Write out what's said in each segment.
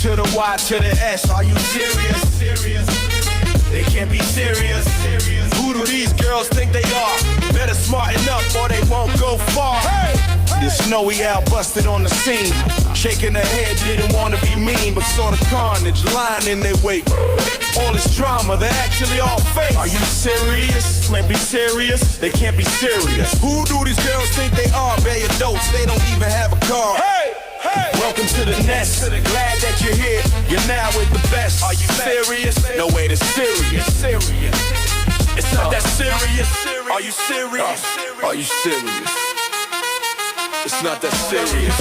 to the Y to the S. Are you serious? They can't be serious. Who do these girls think they are? Better smarten up or they won't go far. This snowy owl busted on the scene, shaking her head, didn't want to be mean, but saw the carnage lying in their wake. All this drama, they're actually all fake. Are you serious? Can't be serious. They can't be serious. Who do these girls think they are? They're adults, they don't even have a car. Welcome to the nest. Glad that you're here. You're now with the best. Are you serious? No way, it's serious. It's not that serious. Are you serious? Are you serious? It's not that serious.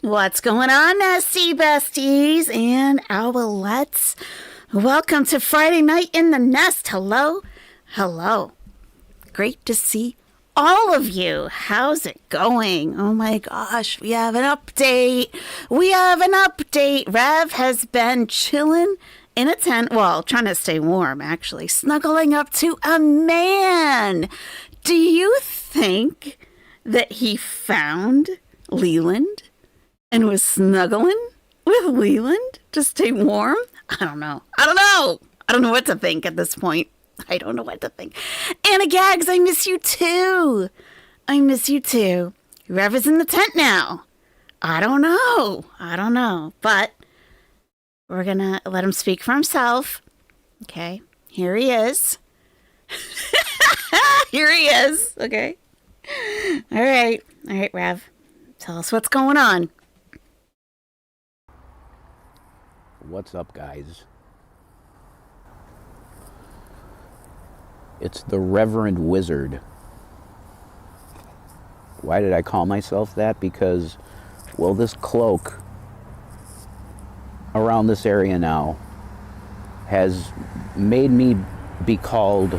What's going on, Nestie Besties and Owlettes? Welcome to Friday Night in the Nest. Hello. Great to see all of you. How's it going? Oh my gosh, we have an update. Rev has been chilling in a tent, well, trying to stay warm, actually, snuggling up to a man. Do you think that he found Leland and was snuggling with Leland to stay warm? I don't know. I don't know what to think at this point. I don't know what to think. Anna Gags, I miss you too. Rev is in the tent now. I don't know. But we're going to let him speak for himself. Okay. Here he is. Okay. All right, Rev. Tell us what's going on. What's up, guys? It's the Reverend Wizard. Why did I call myself that? Because, well, this cloak around this area now has made me be called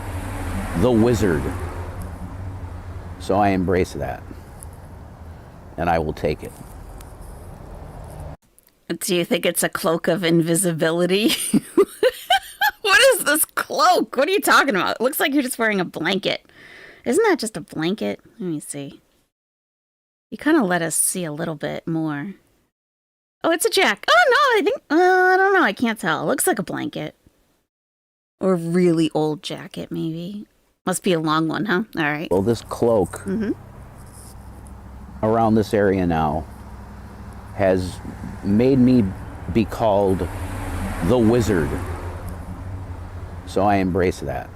the Wizard. So I embrace that. And I will take it. Do you think it's a cloak of invisibility? What is this cloak? What are you talking about? It looks like you're just wearing a blanket. Isn't that just a blanket? Let me see. You kind of let us see a little bit more. Oh, it's a jacket. Oh, no, I don't know. I can't tell. It looks like a blanket. Or a really old jacket, maybe. Must be a long one, huh? All right. Well, this cloak around this area now has made me be called the Wizard. So I embrace that.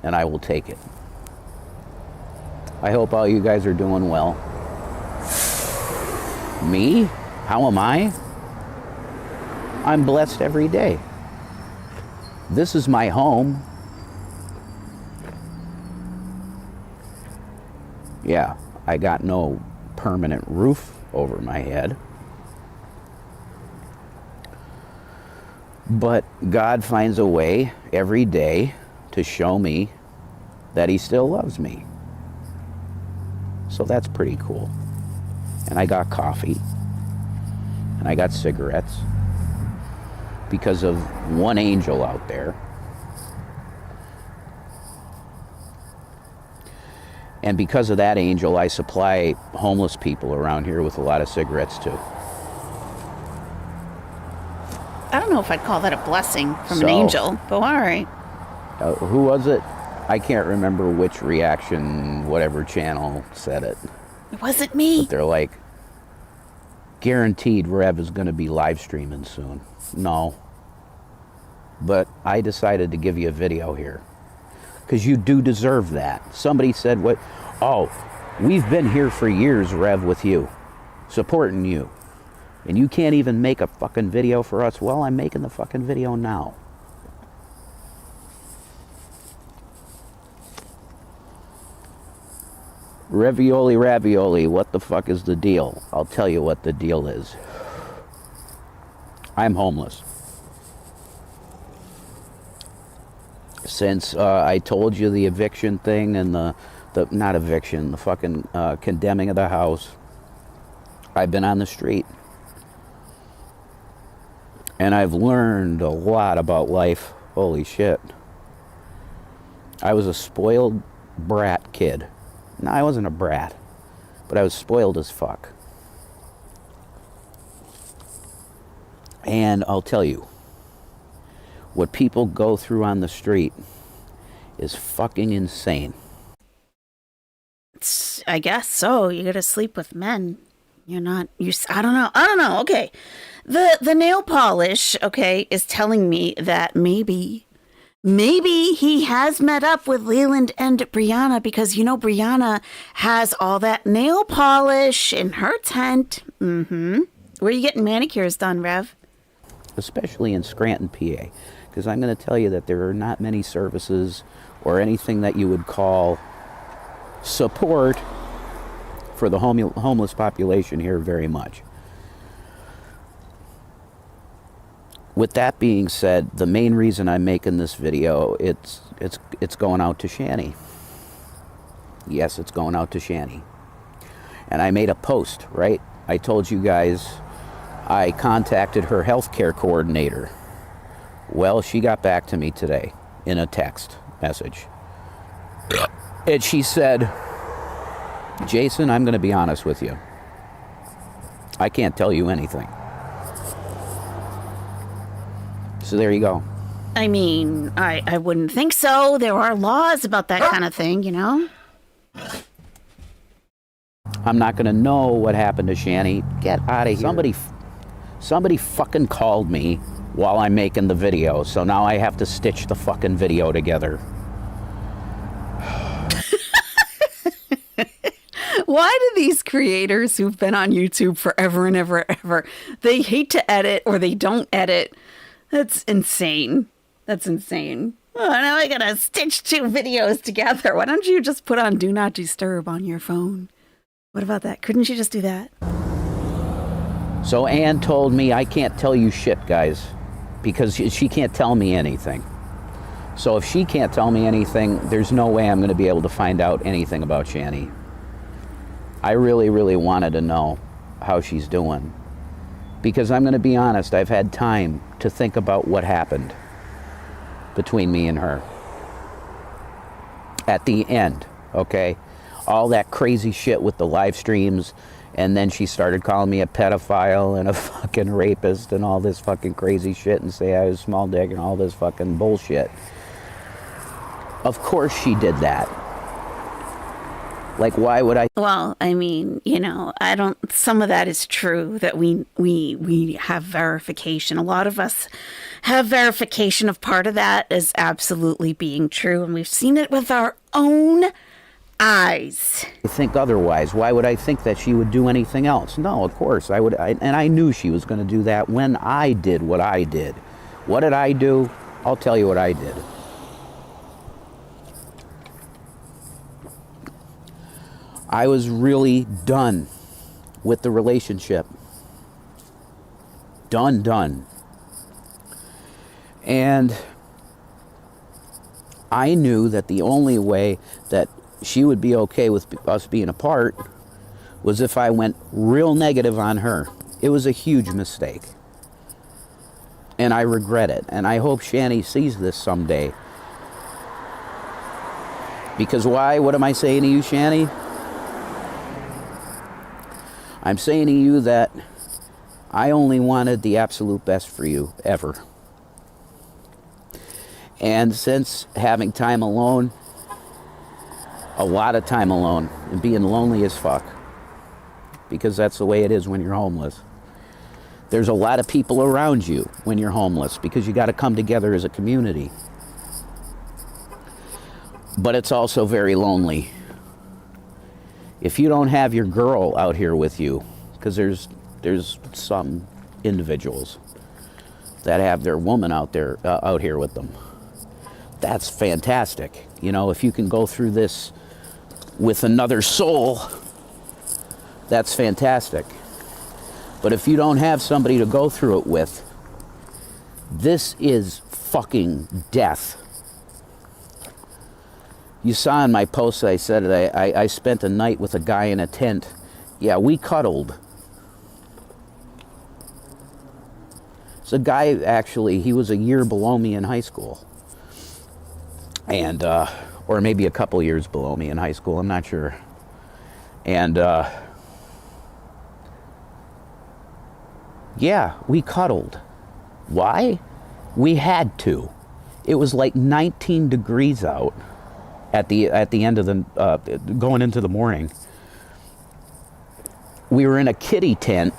And I will take it. I hope all you guys are doing well. Me? How am I? I'm blessed every day. This is my home. Yeah, I got no permanent roof over my head. But God finds a way every day to show me that he still loves me. So that's pretty cool. And I got coffee. And I got cigarettes. Because of one angel out there. And because of that angel, I supply homeless people around here with a lot of cigarettes too. I don't know if I'd call that a blessing from an angel, but all right. Who was it? I can't remember which reaction, whatever channel said it. It wasn't me. But they're like, guaranteed Rev is going to be live streaming soon. No. But I decided to give you a video here. Because you do deserve that. Somebody said, "What? Oh, we've been here for years, Rev, with you. Supporting you. And you can't even make a fucking video for us." Well, I'm making the fucking video now. Ravioli, what the fuck is the deal? I'll tell you what the deal is. I'm homeless. Since I told you the eviction thing and the not eviction, the fucking condemning of the house, I've been on the street. And I've learned a lot about life. Holy shit. I was a spoiled brat kid. No, I wasn't a brat, but I was spoiled as fuck. And I'll tell you, what people go through on the street is fucking insane. I guess so. You gotta sleep with men. You're not, I don't know. Okay. The nail polish, okay, is telling me that maybe he has met up with Leland and Brianna, because, you know, Brianna has all that nail polish in her tent. Mm-hmm. Where are you getting manicures done, Rev? Especially in Scranton, PA. Because I'm going to tell you that there are not many services or anything that you would call support for the homeless population here very much. With that being said, the main reason I'm making this video, it's going out to Shani. Yes, it's going out to Shani. And I made a post, right? I told you guys I contacted her healthcare coordinator. Well, she got back to me today in a text message. And she said, Jason, I'm going to be honest with you. I can't tell you anything. So there you go. I mean, I wouldn't think so. There are laws about that kind of thing, you know? I'm not going to know what happened to Shani. Get out of here. Somebody fucking called me while I'm making the video, so now I have to stitch the fucking video together. Why do these creators who've been on YouTube forever and ever, they hate to edit or they don't edit? That's insane. That's insane. Oh, now I gotta stitch 2 videos together. Why don't you just put on Do Not Disturb on your phone? What about that? Couldn't you just do that? So Ann told me I can't tell you shit, guys, because she can't tell me anything. So if she can't tell me anything, there's no way I'm going to be able to find out anything about Shani. I really, really wanted to know how she's doing. Because I'm going to be honest, I've had time to think about what happened between me and her. At the end, okay? All that crazy shit with the live streams, and then she started calling me a pedophile and a fucking rapist and all this fucking crazy shit and say I was small dick and all this fucking bullshit. Of course she did that. Like, why would I? Well, I mean, you know, some of that is true, that we have verification. A lot of us have verification of part of that as absolutely being true. And we've seen it with our own eyes. I think otherwise. Why would I think that she would do anything else? No, of course I would. And I knew she was going to do that when I did what I did. What did I do? I'll tell you what I did. I was really done with the relationship. Done. And I knew that the only way that she would be okay with us being apart was if I went real negative on her. It was a huge mistake. And I regret it. And I hope Shani sees this someday. Because why? What am I saying to you, Shani? I'm saying to you that I only wanted the absolute best for you, ever. And since having time alone, a lot of time alone, and being lonely as fuck, because that's the way it is when you're homeless. There's a lot of people around you when you're homeless, because you got to come together as a community. But it's also very lonely. If you don't have your girl out here with you, because there's some individuals that have their woman out here with them, that's fantastic. You know, if you can go through this with another soul, that's fantastic. But if you don't have somebody to go through it with, this is fucking death. You saw in my post I said I spent a night with a guy in a tent. Yeah, we cuddled. It's a guy, actually, he was a year below me in high school. And or maybe a couple years below me in high school. I'm not sure. And yeah, we cuddled. Why? We had to. It was like 19 degrees out at the end of the going into the morning. We were in a kitty tent,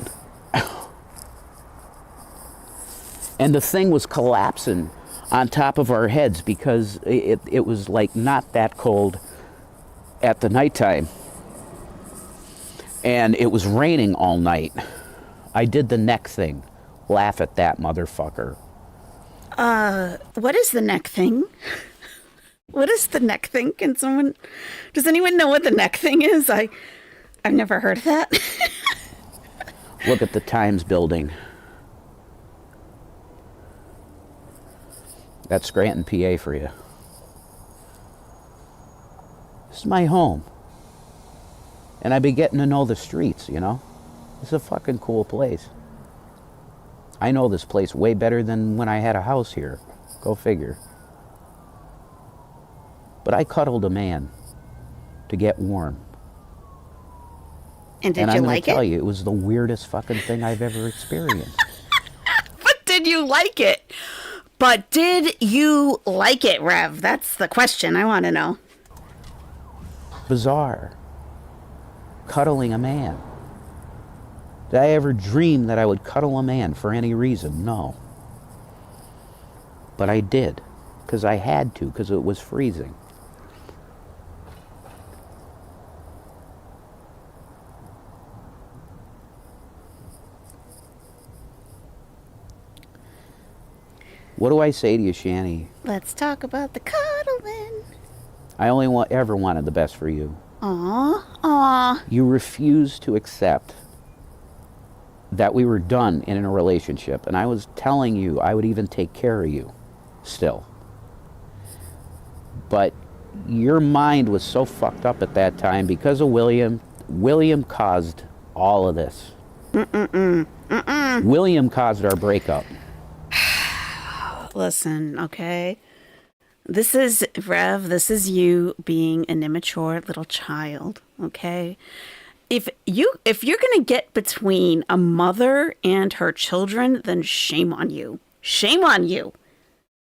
and the thing was collapsing on top of our heads because it was like not that cold at the nighttime, and it was raining all night. I did the neck thing. Laugh at that, motherfucker. What is the neck thing? What is the neck thing? Does anyone know what the neck thing is? I've never heard of that. Look at the Times building. That's Scranton, PA for you. This is my home. And I've been getting to know the streets, you know? It's a fucking cool place. I know this place way better than when I had a house here. Go figure. But I cuddled a man to get warm. And did I'm you gonna like tell it? you, it was the weirdest fucking thing I've ever experienced. But did you like it? But did you like it, Rev? That's the question I want to know. Bizarre. Cuddling a man. Did I ever dream that I would cuddle a man for any reason? No. But I did, because I had to, because it was freezing. What do I say to you, Shani? Let's talk about the cuddling. I only ever wanted the best for you. Aw. You refused to accept that we were done in a relationship, and I was telling you I would even take care of you still. But your mind was so fucked up at that time because of William. William caused all of this. William caused our breakup. Listen, okay? This is, Rev, this is you being an immature little child, okay? If you're going to get between a mother and her children, then shame on you. Shame on you.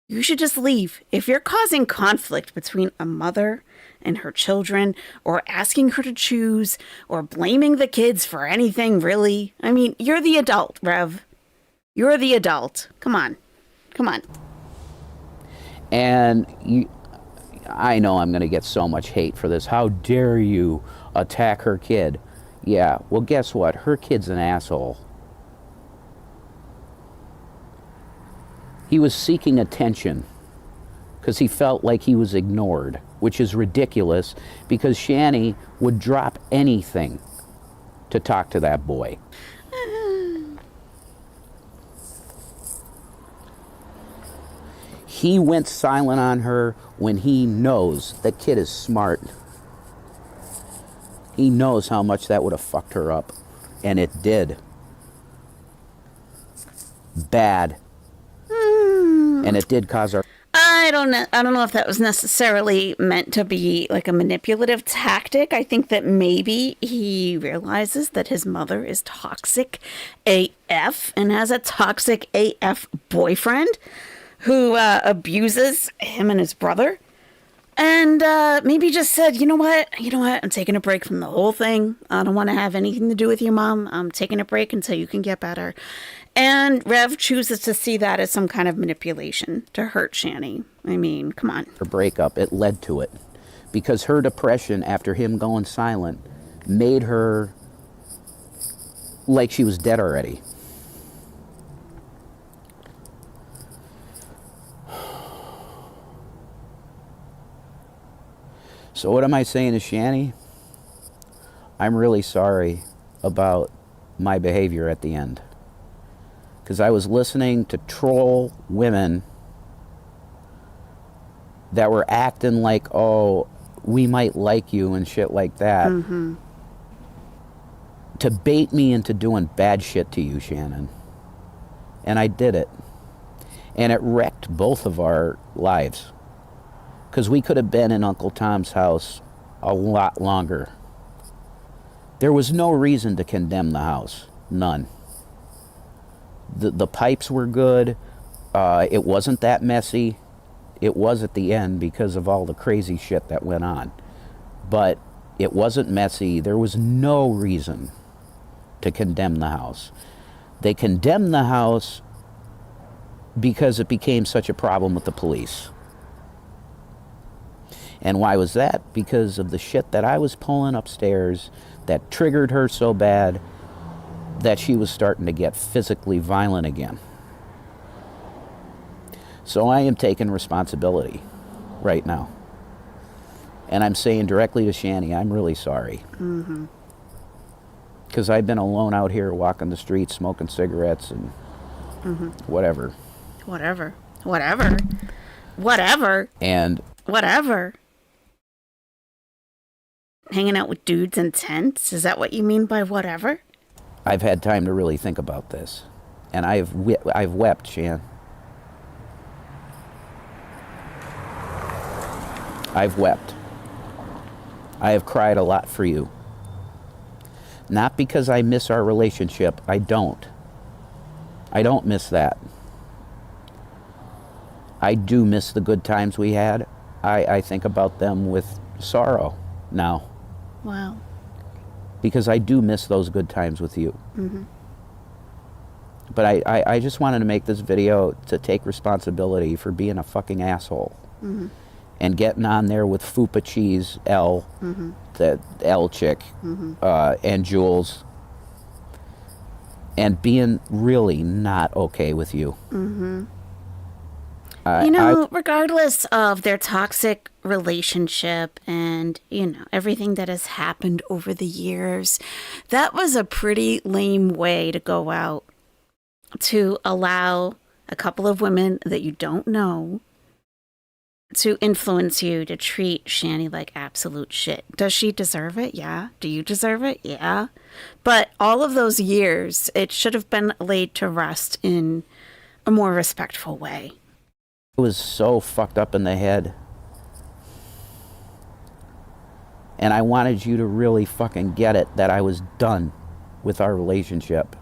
You should just leave. If you're causing conflict between a mother and her children, or asking her to choose, or blaming the kids for anything, really, I mean, you're the adult, Rev. You're the adult. Come on. Come on. And I know I'm going to get so much hate for this. How dare you attack her kid? Yeah, well, guess what? Her kid's an asshole. He was seeking attention because he felt like he was ignored, which is ridiculous because Shani would drop anything to talk to that boy. He went silent on her when he knows the kid is smart. He knows how much that would have fucked her up. And it did. Bad. And it did cause her... I don't know if that was necessarily meant to be like a manipulative tactic. I think that maybe he realizes that his mother is toxic AF and has a toxic AF boyfriend who abuses him and his brother, and maybe just said, you know what, I'm taking a break from the whole thing. I don't want to have anything to do with your mom. I'm taking a break until you can get better. And Rev chooses to see that as some kind of manipulation to hurt Shani. I mean, come on. Her breakup, it led to it. Because her depression after him going silent made her like she was dead already. So what am I saying to Shani? I'm really sorry about my behavior at the end. Because I was listening to troll women that were acting like, oh, we might like you and shit like that. Mm-hmm. To bait me into doing bad shit to you, Shannon. And I did it. And it wrecked both of our lives. Because we could have been in Uncle Tom's house a lot longer. There was no reason to condemn the house. None. The pipes were good. It wasn't that messy. It was at the end because of all the crazy shit that went on. But it wasn't messy. There was no reason to condemn the house. They condemned the house because it became such a problem with the police. And why was that? Because of the shit that I was pulling upstairs that triggered her so bad that she was starting to get physically violent again. So I am taking responsibility right now. And I'm saying directly to Shani, I'm really sorry. Because I've been alone out here walking the streets, smoking cigarettes and whatever. Whatever. And Whatever. Hanging out with dudes in tents? Is that what you mean by whatever? I've had time to really think about this. And I've wept, Shan. I've wept. I have cried a lot for you. Not because I miss our relationship. I don't. I don't miss that. I do miss the good times we had. I think about them with sorrow now. Wow. Because I do miss those good times with you. But I just wanted to make this video to take responsibility for being a fucking asshole. And getting on there with Fupa Cheese, L, the L chick, and Jules. And being really not okay with you. Regardless of their toxic relationship and, everything that has happened over the years, that was a pretty lame way to go out, to allow a couple of women that you don't know to influence you to treat Shani like absolute shit. Does she deserve it? Yeah. Do you deserve it? Yeah. But all of those years, it should have been laid to rest in a more respectful way. I was so fucked up in the head. And I wanted you to really fucking get it that I was done with our relationship.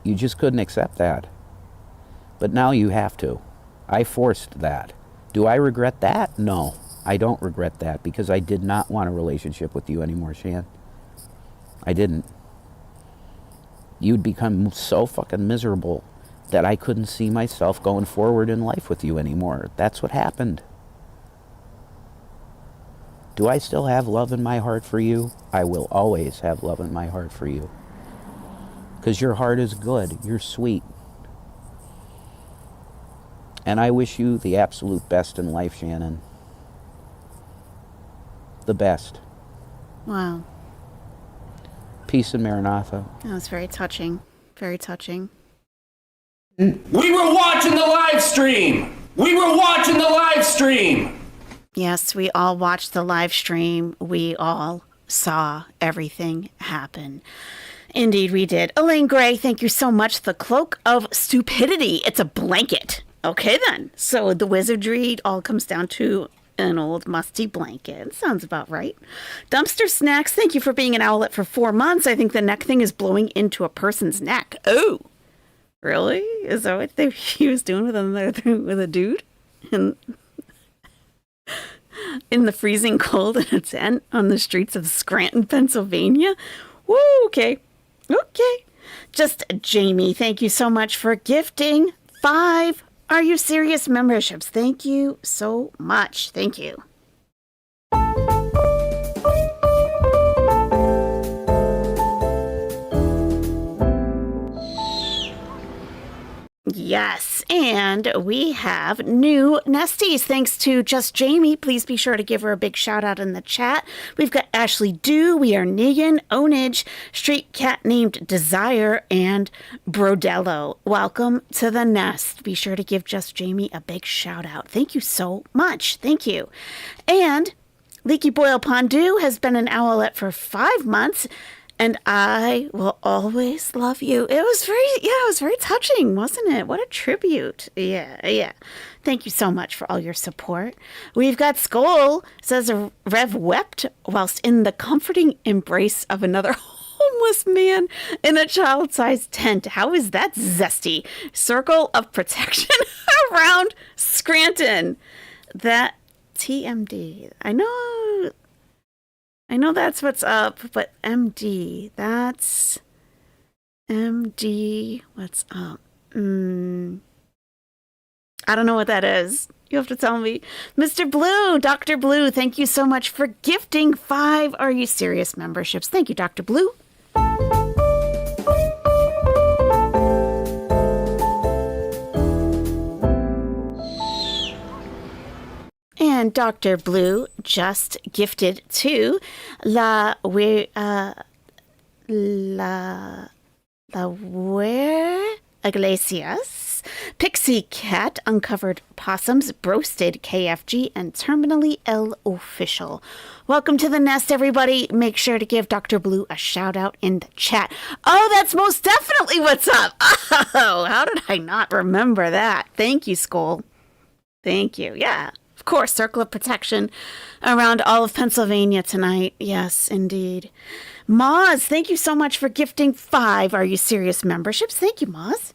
You just couldn't accept that. But now you have to. I forced that. Do I regret that? No, I don't regret that because I did not want a relationship with you anymore, Shan. I didn't. You'd become so fucking miserable that I couldn't see myself going forward in life with you anymore. That's what happened. Do I still have love in my heart for you? I will always have love in my heart for you. Because your heart is good. You're sweet. And I wish you the absolute best in life, Shannon. The best. Wow. Peace and Maranatha. That was very touching. Very touching. We were watching the live stream. Yes, we all watched the live stream. We all saw everything happen. Indeed, we did. Elaine Gray, thank you so much. The Cloak of Stupidity. It's a blanket. Okay, then. So the wizardry all comes down to an old musty blanket. Sounds about right. Dumpster Snacks, thank you for being an owlet for 4 months. I think the neck thing is blowing into a person's neck. Oh, really? Is that what he was doing with a dude? In the freezing cold in a tent on the streets of Scranton, Pennsylvania? Woo, okay. Okay. Just Jamie, thank you so much for gifting 5 Are You Serious memberships. Thank you so much. Thank you. Yes, and we have new Nesties thanks to Just Jamie. Please be sure to give her a big shout out in the chat. We've got Ashley Dew, We Are Negan, Onage, Street Cat Named Desire, and Brodello. Welcome to the nest. Be sure to give Just Jamie a big shout out. Thank you so much. Thank you. And Leaky Boil Pondu has been an owlet for 5 months. And I will always love you. It was very touching, wasn't it? What a tribute. Yeah. Thank you so much for all your support. We've got Skull says Rev wept whilst in the comforting embrace of another homeless man in a child-sized tent. How is that zesty? Circle of protection around Scranton. That TMD. I know that's what's up, but MD, that's MD, what's up? I don't know what that is. You have to tell me. Mr. Blue, Dr. Blue, thank you so much for gifting 5 Are You Serious memberships. Thank you, Dr. Blue. And Dr. Blue just gifted to La Where Iglesias, Pixie Cat, Uncovered Possums, Broasted KFG, and Terminally L Official. Welcome to the nest, everybody. Make sure to give Dr. Blue a shout out in the chat. Oh, that's most definitely what's up. Oh, how did I not remember that? Thank you, Skull. Thank you. Yeah. Of course, circle of protection around all of Pennsylvania tonight. Yes, indeed. Moz, thank you so much for gifting 5 Are You Serious memberships. Thank you, Moz.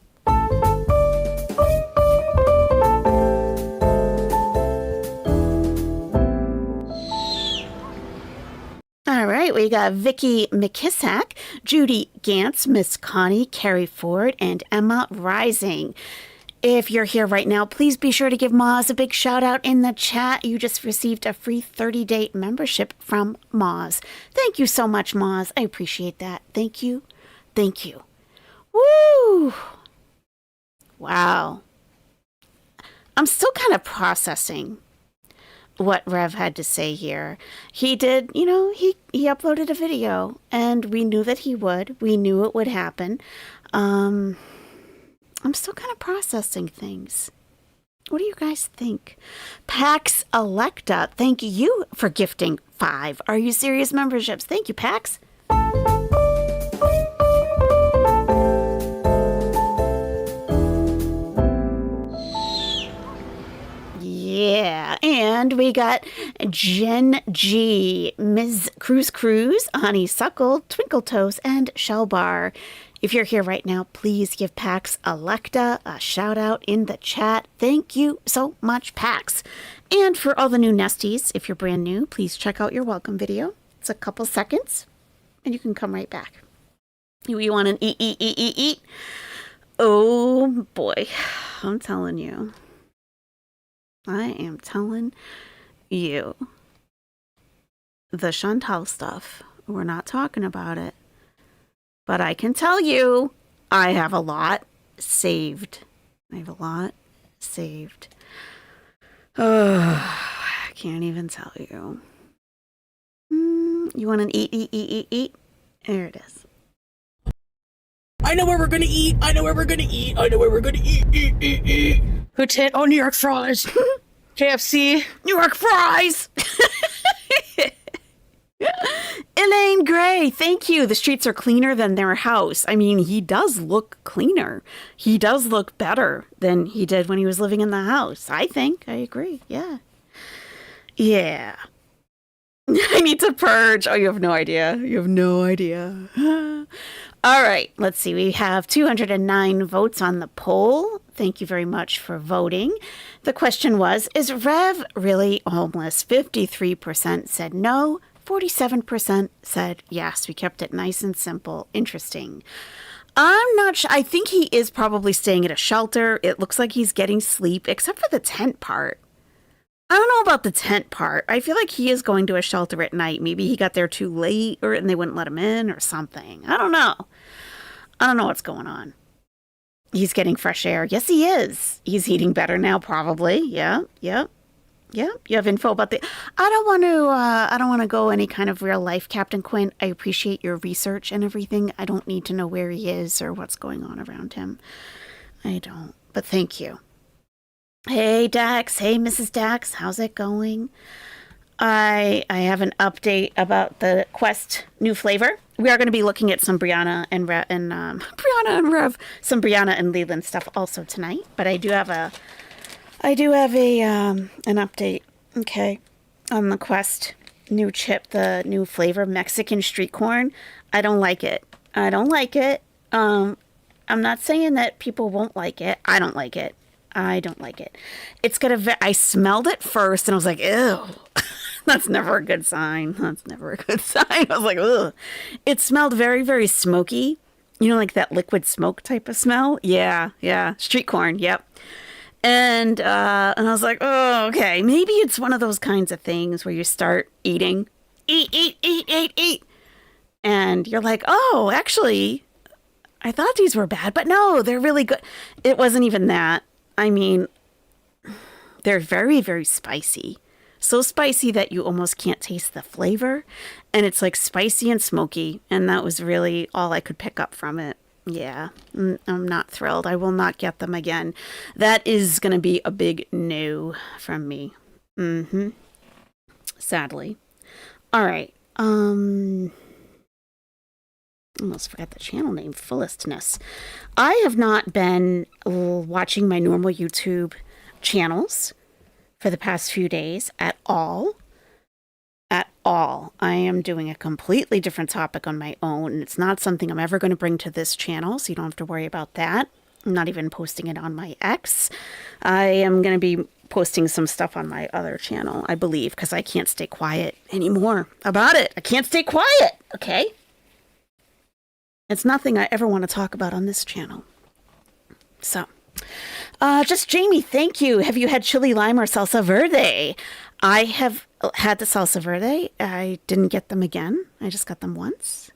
All right, we got Vicky McKissack, Judy Gantz, Miss Connie, Carrie Ford, and Emma Rising. If you're here right now, please be sure to give Moz a big shout out in the chat. You just received a free 30-day membership from Moz. Thank you so much, Moz. I appreciate that. Thank you. Thank you. Woo! Wow. I'm still kind of processing what Rev had to say here. He did, he uploaded a video, and we knew that he would. We knew it would happen. I'm still kind of processing things. What do you guys think? Pax Electa, thank you for gifting 5 Are You Serious memberships. Thank you, Pax. Yeah, and we got Jen G, Ms. Cruz, Honeysuckle, Twinkle Toes, and Shell Bar. If you're here right now, please give Pax Electa a shout out in the chat. Thank you so much, Pax. And for all the new Nesties, if you're brand new, please check out your welcome video. It's a couple seconds, and you can come right back. You want an eat? Oh, boy. I'm telling you. I am telling you. The Chantal stuff, we're not talking about it. But I can tell you, I have a lot saved. Oh, I can't even tell you. You want an eat? There it is. I know where we're gonna eat. Eat. Who's hit? Oh, New York fries. KFC. New York fries! Elaine Gray, thank you. The streets are cleaner than their house. I mean, he does look cleaner. He does look better than he did when he was living in the house. I think. I agree. Yeah. I need to purge. Oh, you have no idea. All right. Let's see. We have 209 votes on the poll. Thank you very much for voting. The question was, is Rev really homeless? 53% said no. 47% said yes. We kept it nice and simple. Interesting. I'm not sure. I think he is probably staying at a shelter. It looks like he's getting sleep, except for the tent part. I don't know about the tent part. I feel like he is going to a shelter at night. Maybe he got there too late and they wouldn't let him in or something. I don't know. I don't know what's going on. He's getting fresh air. Yes, he is. He's eating better now, probably. Yeah. You have info about the... I don't want to go any kind of real life, Captain Quint. I appreciate your research and everything. I don't need to know where he is or what's going on around him. I don't. But thank you. Hey, Dax. Hey, Mrs. Dax. How's it going? I have an update about the Quest new flavor. we are going to be looking at some Brianna and some Brianna and Leland stuff also tonight. But I do have an update. Okay, on the Quest new chip, the new flavor Mexican street corn. I don't like it. I'm not saying that people won't like it. I don't like it. It's got I smelled it first and I was like, ew. That's never a good sign. I was like, ugh. It smelled very, very smoky. You know, like that liquid smoke type of smell? Yeah. Street corn, yep. And I was like, oh, okay. Maybe it's one of those kinds of things where you start eating. Eat. And you're like, oh, actually, I thought these were bad, but no, they're really good. It wasn't even that. I mean, they're very, very spicy. So spicy that you almost can't taste the flavor. And it's like spicy and smoky. And that was really all I could pick up from it. Yeah, I'm not thrilled. I will not get them again. That is going to be a big no from me. Sadly. All right. Almost forgot the channel name, Fullestness. I have not been watching my normal YouTube channels for the past few days at all. I am doing a completely different topic on my own. And it's not something I'm ever going to bring to this channel, so you don't have to worry about that. I'm not even posting it on my X. I am going to be posting some stuff on my other channel, I believe, because I can't stay quiet anymore about it. I can't stay quiet, okay? It's nothing I ever want to talk about on this channel. So, just Jamie, thank you. Have you had chili lime or salsa verde? I have had the salsa verde. I didn't get them again. I just got them once.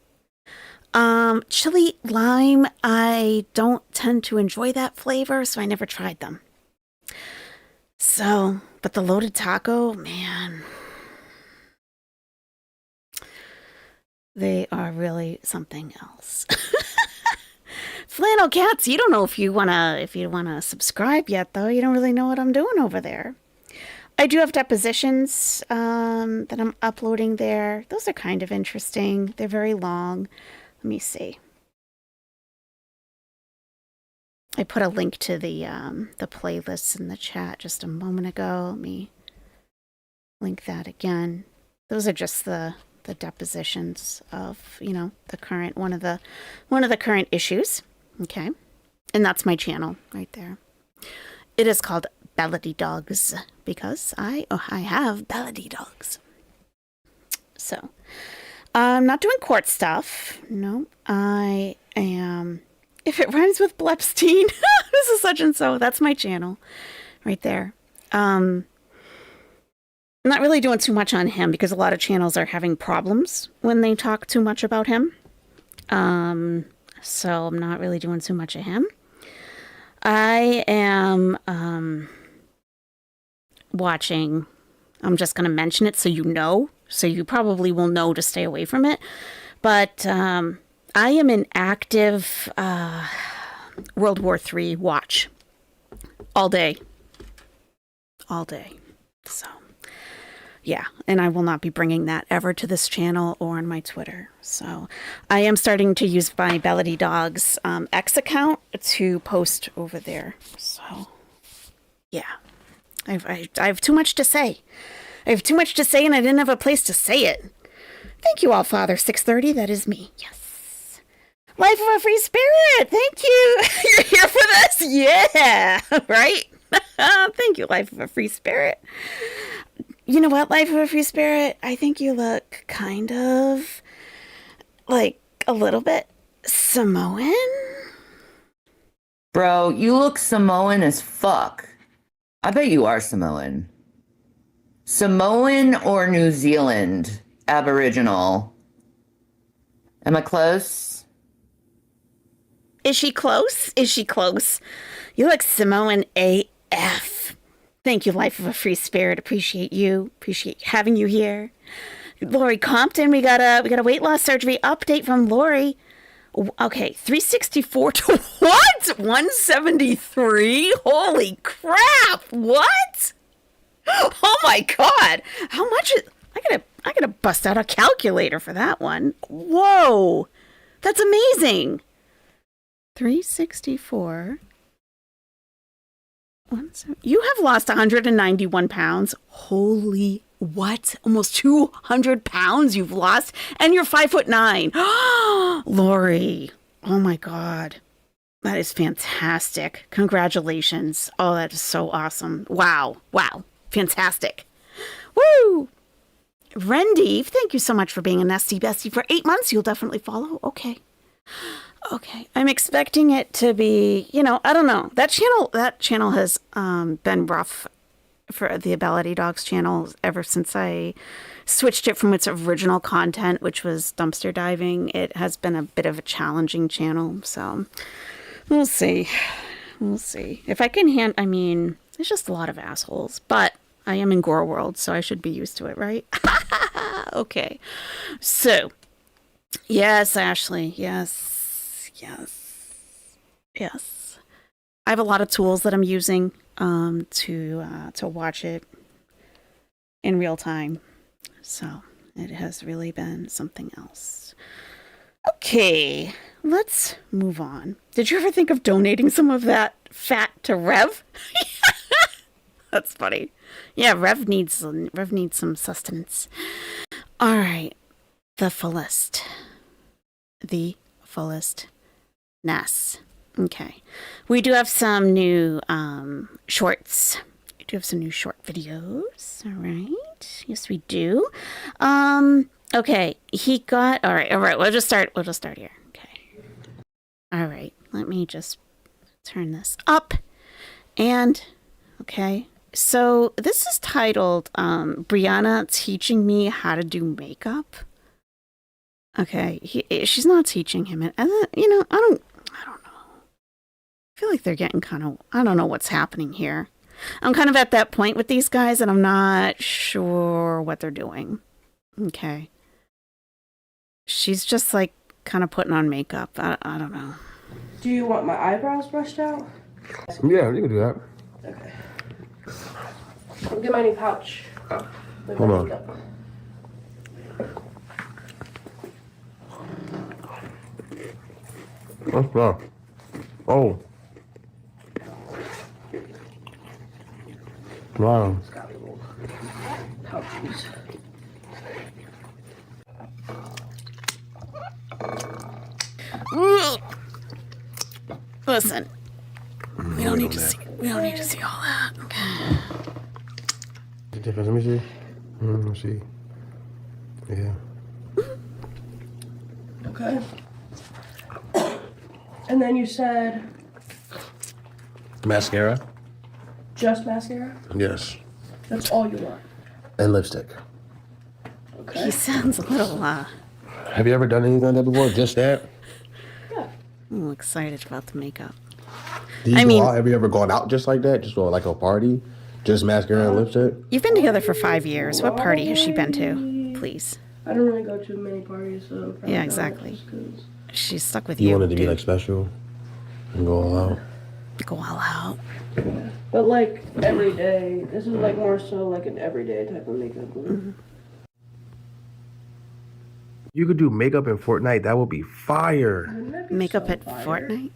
Chili lime, I don't tend to enjoy that flavor, so I never tried them. So, but the loaded taco, man, they are really something else. Flannel Cats, you don't know if you wanna subscribe yet, though. You don't really know what I'm doing over there. I do have depositions that I'm uploading there. Those are kind of interesting. They're very long. Let me see. I put a link to the playlists in the chat just a moment ago. Let me link that again. Those are just the depositions of, you know, the current one of the current issues. Okay. And that's my channel right there. It is called Bellady Dogs because I have Bellady Dogs. So, I'm not doing court stuff. No, I am. If it rhymes with Blepstein, this is such and so. That's my channel right there. I'm not really doing too much on him because a lot of channels are having problems when they talk too much about him. So I'm not really doing too much of him. I am watching. I'm just going to mention it so you know. So you probably will know to stay away from it. But I am in active World War III watch all day. So, yeah. And I will not be bringing that ever to this channel or on my Twitter. So I am starting to use my Bellady Dogs X account to post over there. So, yeah. I have too much to say. And I didn't have a place to say it. Thank you, All Father 630. That is me. Yes. Life of a Free Spirit. Thank you. You're here for this? Yeah. Right? Thank you, Life of a Free Spirit. You know what, Life of a Free Spirit? I think you look kind of like a little bit Samoan. Bro, you look Samoan as fuck. I bet you are Samoan. Samoan or New Zealand Aboriginal? Am I close? Is she close? You look Samoan AF. Thank you, Life of a Free Spirit. Appreciate you. Appreciate having you here. Lori Compton, we got a weight loss surgery update from Lori. Okay, 364 to what? 173? Holy crap! What? Oh my god! How much is? I gotta bust out a calculator for that one. Whoa, that's amazing. 364. You have lost 191 pounds. Holy what? Almost 200 pounds you've lost, and you're 5'9". Lori, oh my God. That is fantastic. Congratulations. Oh, that is so awesome. Wow. Wow. Fantastic. Woo! Rendy, thank you so much for being a Nestie Bestie for 8 months. You'll definitely follow. Okay. Okay. I'm expecting it to be, I don't know. That channel has been rough for the Ability Dogs channel ever since I switched it from its original content, which was dumpster diving. It has been a bit of a challenging channel, so we'll see. We'll see. If I can it's just a lot of assholes, but I am in Gore World, so I should be used to it, right? Okay. So, yes, Ashley. Yes. I have a lot of tools that I'm using to watch it in real time. So, it has really been something else. Okay, let's move on. Did you ever think of donating some of that fat to Rev? That's funny. Yeah, Rev needs some sustenance. All right, the fullest Ness. Okay, we do have some new shorts. We do have some new short videos. All right, yes, we do. Okay, all right. We'll just start here. Okay. All right, let me just turn this up. And, okay, so this is titled, Brianna Teaching Me How to Do Makeup. Okay, she's not teaching him it. And, I don't know. I feel like they're getting I don't know what's happening here. I'm kind of at that point with these guys, and I'm not sure what they're doing. Okay. She's just like kind of putting on makeup. I don't know. Do you want my eyebrows brushed out? Yeah, you can do that. Okay. I'll get my new pouch. With Hold my on. makeup. Oh, no. Oh. Wow. It's got little pouches. Listen, we don't need to see all that. Okay. The difference, let me see. Let me see. Yeah. Okay. And then you said Mascara? just mascara? Yes. That's all you want. And lipstick. Okay. He sounds a little, Have you ever done anything like that before? Just that? Yeah. I'm excited about the makeup. Do you go out? Have you ever gone out just like that? Just go like a party? Just mascara and lipstick? You've been together for 5 years. What party has she been to? Please. I don't really go to many parties, so I'm probably Yeah, not, exactly. just 'cause- She's stuck with You you. wanted to be dude. like special and go all out? Go all out. But like every day, this is like more so like an everyday type of makeup. You could do makeup in Fortnite. That would be fire. Wouldn't that be Makeup so at fire? Fortnite?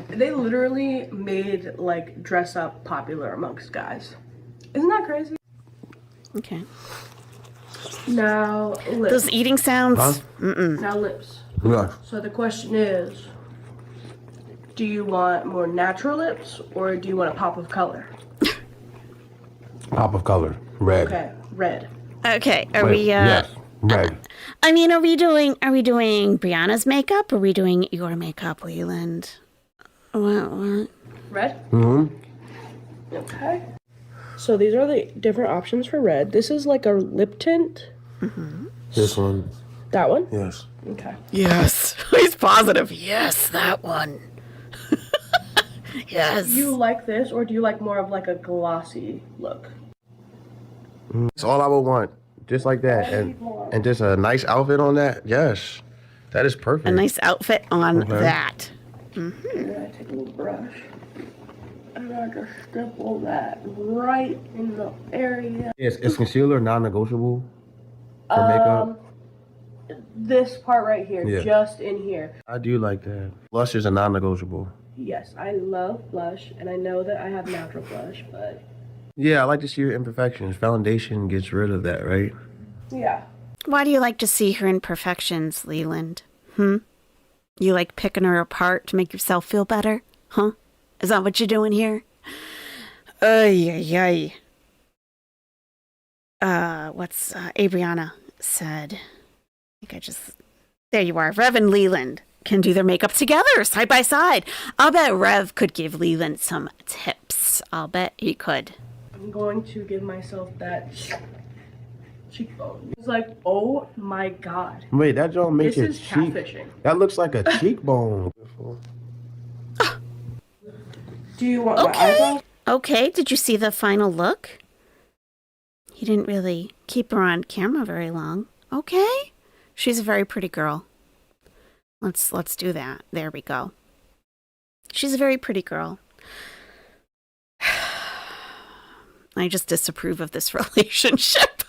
They literally made like dress up popular amongst guys. Isn't that crazy? Okay. Now lips. Those eating sounds? Huh? Now lips. Yeah. So the question is, do you want more natural lips or do you want a pop of color? Pop of color. Red. Okay, red. Okay, are Wait, we, yes. Red. I mean, are we doing Brianna's makeup? Or are we doing your makeup, Leland? What? Red? Mm-hmm. Okay. So these are the different options for red. This is like a lip tint. This one. That one? Yes. Okay. Yes. He's positive. Yes, that one. Yes. Do you like this or do you like more of like a glossy look? That's all I would want. Just like that. And just a nice outfit on that. Yes. That is perfect. A nice outfit on Okay. that. And then I take a little brush and I just stipple that right in the area. Is concealer non-negotiable? For makeup? This part right here, Yeah. just in here. I do like that. Blush is a non-negotiable. Yes, I love blush, and I know that I have natural blush, but Yeah, I like to see your imperfections. Foundation gets rid of that, right? yeah. Why do you like to see her imperfections, Leland? You like picking her apart to make yourself feel better? Huh? Is that what you're doing here? Ay, ay, ay. What's Abriana said? There you are. Rev and Leland can do their makeup together, side by side. I'll bet Rev could give Leland some tips. I'll bet he could. I'm going to give myself that cheekbone. It's like, oh my god. Wait, that don't make This your is cheek. catfishing. That looks like a cheekbone. Do you want my Okay. eyebrows? Okay, did you see the final look? He didn't really keep her on camera very long. Okay. She's a very pretty girl. Let's do that. There we go. She's a very pretty girl. I just disapprove of this relationship.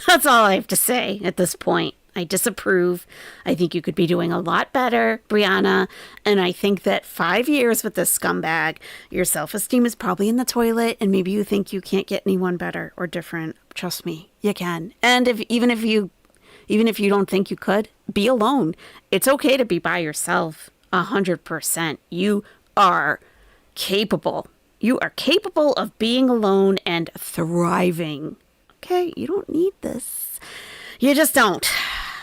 That's all I have to say at this point. I disapprove. I think you could be doing a lot better, Brianna. And I think that 5 years with this scumbag, your self-esteem is probably in the toilet, and maybe you think you can't get anyone better or different. Trust me, you can. And even if you don't think you could, be alone. It's okay to be by yourself. 100%. You are capable. You are capable of being alone and thriving. Okay, you don't need this. You just don't.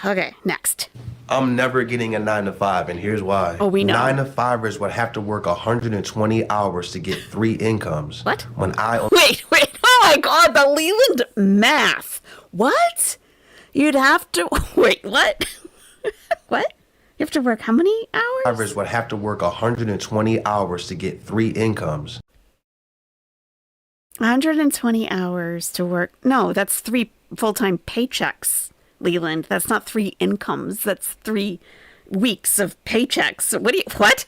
Okay, next. I'm never getting a 9 to 5, and here's why. Oh, we know. 9 to 5ers would have to work 120 hours to get 3 incomes. What? When I Wait. Oh my God, the Leland math. What? You'd have to wait. What? What? You have to work how many hours? 5ers would have to work 120 hours to get 3 incomes. 120 hours to work. No, that's 3 full-time paychecks, Leland. That's not 3 incomes. That's 3 weeks of paychecks. What?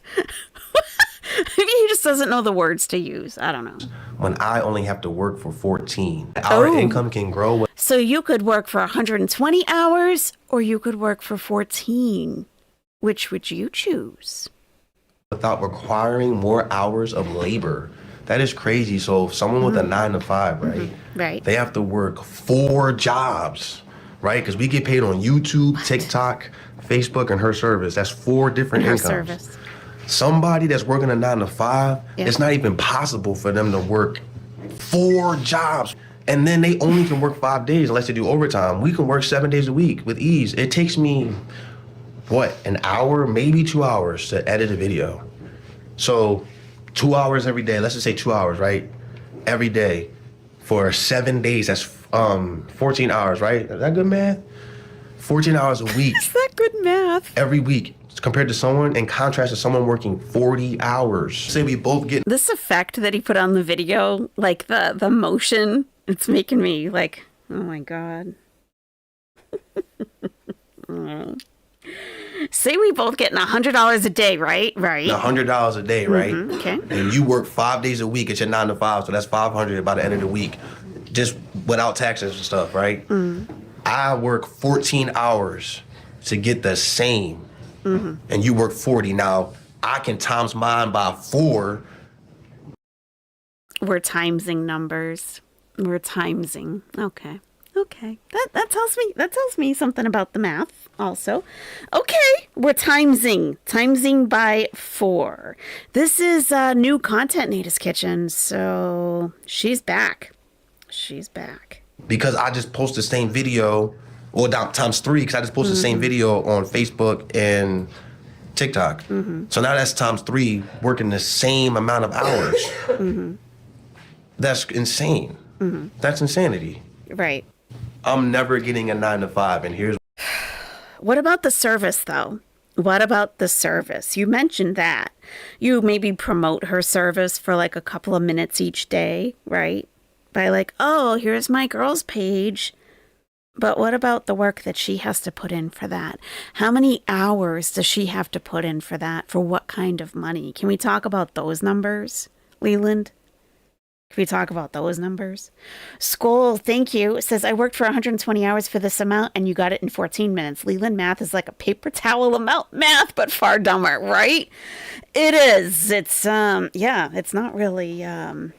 Maybe he just doesn't know the words to use. I don't know. When I only have to work for 14. Our income can grow So you could work for 120 hours or you could work for 14. Which would you choose? without requiring more hours of labor. That is crazy. So someone with a 9 to 5, right? Right. They have to work 4 jobs, right? Because we get paid on YouTube, TikTok, Facebook, and her service. That's 4 different Her incomes. service. Somebody that's working a 9 to 5, Yeah. it's not even possible for them to work 4 jobs. And then they only can work 5 days unless they do overtime. We can work 7 days a week with ease. It takes me, what, an hour, maybe 2 hours to edit a video. So 2 hours every day, let's just say 2 hours, right? Every day for 7 days, that's 14 hours, right? Is that good math? 14 hours a week. Is that good math? Every week compared to someone, in contrast to someone working 40 hours. Say we both get This effect that he put on the video, like the motion, it's making me like, oh my God. Say we both getting $100 a day, right? Right. $100 a day, right? Okay. And you work 5 days a week at your 9 to 5, so that's 500 by the end of the week, just without taxes and stuff, right? I work 14 hours to get the same, and you work 40. Now, I can times mine by 4. We're timesing numbers. We're timesing. Okay. Okay. That tells me something about the math also. Okay. We're timesing by 4. This is new content in Nada's Kitchen, so she's back. Because I just post the same video, or times 3, because I just post the same video on Facebook and TikTok. So now that's times 3, working the same amount of hours. That's insane. That's insanity. Right. I'm never getting a 9 to 5, and here's What about the service, though? What about the service? You mentioned that. You maybe promote her service for like a couple of minutes each day, right? By like, oh, here's my girls page. But what about the work that she has to put in for that? How many hours does she have to put in for that? For what kind of money? Can we talk about those numbers, Leland? Can we talk about those numbers? Skull, thank you. It says, I worked for 120 hours for this amount and you got it in 14 minutes. Leland math is like a paper towel amount math, but far dumber, right? It is. It's, it's not really, I'm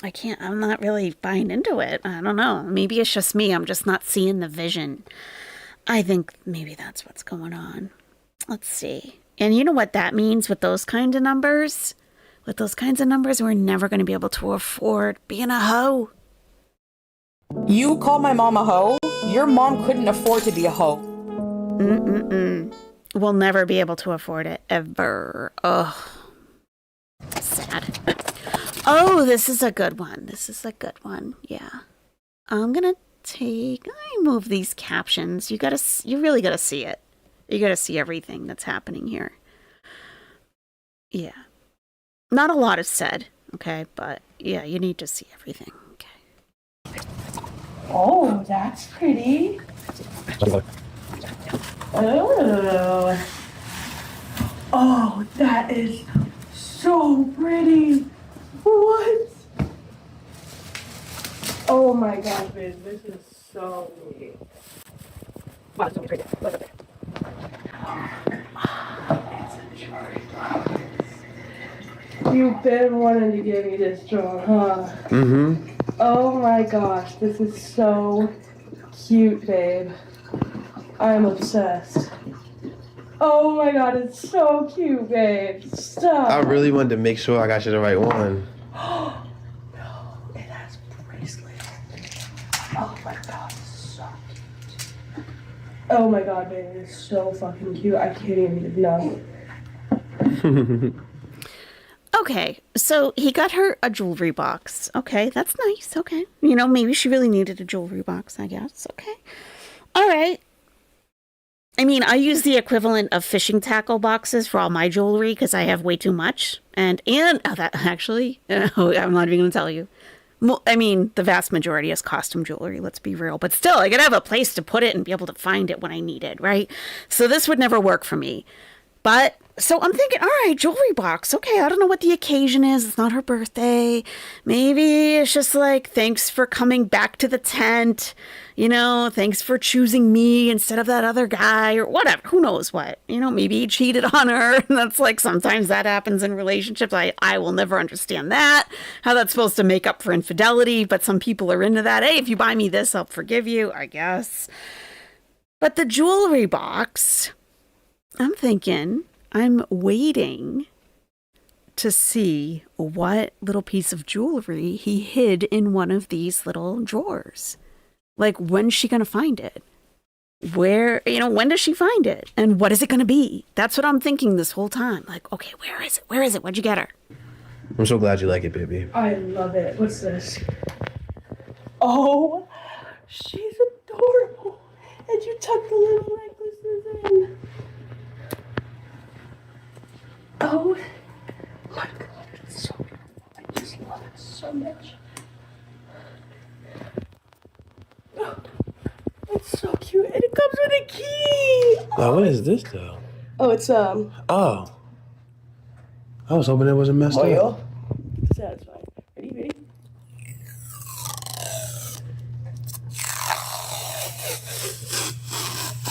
not really buying into it. I don't know. Maybe it's just me. I'm just not seeing the vision. I think maybe that's what's going on. Let's see. And you know what that means with those kind of numbers? With those kinds of numbers, we're never going to be able to afford being a hoe. You call my mom a hoe? Your mom couldn't afford to be a hoe. We'll never be able to afford it, ever. Ugh. Sad. Oh, this is a good one. Yeah. I'm going to move these captions. You really got to see it. You got to see everything that's happening here. Yeah. Not a lot is said, okay? But yeah, you need to see everything, okay? Oh, that's pretty. Oh, that is so pretty. What? Oh my gosh, babe, this is so neat. Wow, so pretty. Look at it. You've been wanting to give me this drawing, huh? Mm-hmm. Oh my gosh, this is so cute, babe. I'm obsessed. Oh my god, it's so cute, babe. Stop. I really wanted to make sure I got you the right one. No, it has bracelet. Oh my god, it's so cute. Oh my god, babe, it's so fucking cute. I can't even get enough. Okay, so he got her a jewelry box. Okay, that's nice. Okay. You know, maybe she really needed a jewelry box, I guess. Okay. All right. I mean, I use the equivalent of fishing tackle boxes for all my jewelry because I have way too much. And that actually, I'm not even going to tell you. I mean, the vast majority is costume jewelry, let's be real. But still, I got to have a place to put it and be able to find it when I need it, right? So this would never work for me. But, so I'm thinking, all right, jewelry box. Okay, I don't know what the occasion is. It's not her birthday. Maybe it's just like, thanks for coming back to the tent. You know, thanks for choosing me instead of that other guy or whatever. Who knows what? You know, maybe he cheated on her. And that's like, sometimes that happens in relationships. I will never understand that, how that's supposed to make up for infidelity. But some people are into that. Hey, if you buy me this, I'll forgive you, I guess. But the jewelry box, I'm thinking, I'm waiting to see what little piece of jewelry he hid in one of these little drawers. Like, when's she going to find it? Where, when does she find it? And what is it going to be? That's what I'm thinking this whole time. Like, okay, where is it? Where is it? Where'd you get her? I'm so glad you like it, baby. I love it. What's this? Oh, she's adorable. And you tuck the little necklaces in. Oh my god, it's so beautiful. I just love it so much. Oh, it's so cute. And it comes with a key. Now, what is this, though? Oh, it's Oh. I was hoping it wasn't messed up. satisfying. Ready?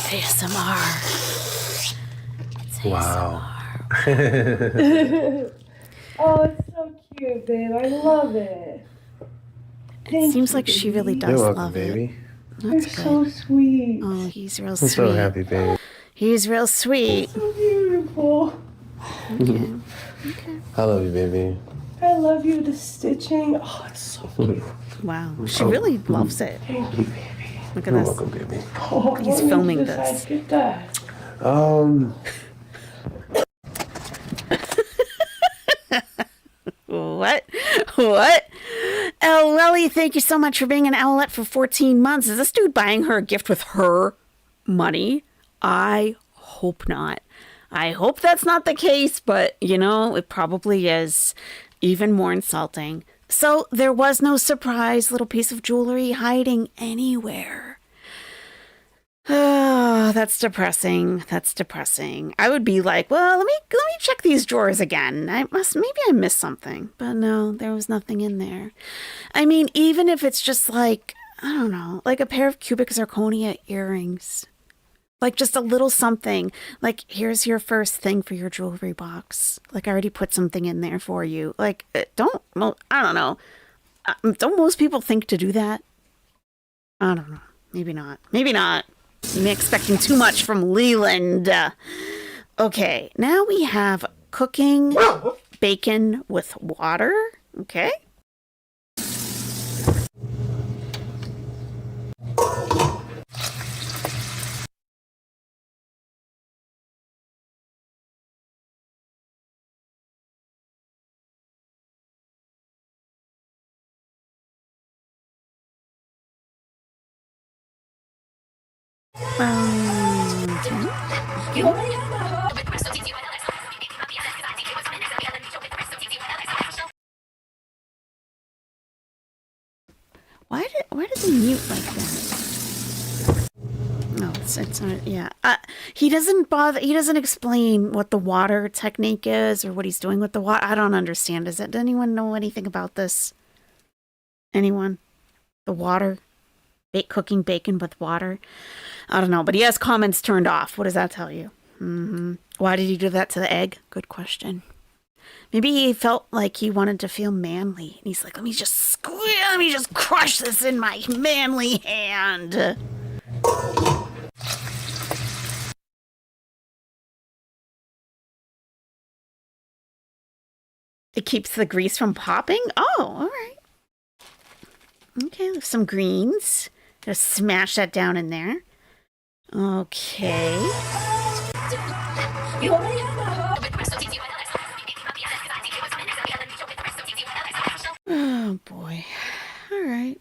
ASMR. Wow. Oh, it's so cute, babe. I love it. It seems like she really does You're welcome, love baby. it. You're That's so good. sweet. Oh, he's real I'm sweet. so happy, baby. He's real sweet. So beautiful. Okay. I love you, baby. I love you. The stitching. Oh, it's so cute. Wow. She really loves it. Thank you, baby. Look at You're this. welcome, baby. Oh, He's what made filming you decide this. to get that? What? Oh, Welly, thank you so much for being an Owlette for 14 months. Is this dude buying her a gift with her money? I hope not. I hope that's not the case, but, it probably is. Even more insulting. So there was no surprise little piece of jewelry hiding anywhere. Oh, that's depressing. That's depressing. I would be like, well, let me check these drawers again. Maybe I missed something. But no, there was nothing in there. I mean, even if it's just like, I don't know, like a pair of cubic zirconia earrings. Like just a little something. Like, here's your first thing for your jewelry box. Like, I already put something in there for you. Like, I don't know. Don't most people think to do that? I don't know. Maybe not. Maybe not. I'm expecting too much from Leland. Okay, now we have cooking bacon with water. Okay. Why did they mute like that? No, it's not. Yeah, he doesn't bother. He doesn't explain what the water technique is or what he's doing with the water. I don't understand. Does anyone know anything about this? Anyone? The water, cooking bacon with water. I don't know, but he has comments turned off. What does that tell you? Why did he do that to the egg? Good question. Maybe he felt like he wanted to feel manly. And he's like, let me just crush this in my manly hand. It keeps the grease from popping? Oh, all right. Okay, some greens. Just smash that down in there. Okay. Oh boy. All right.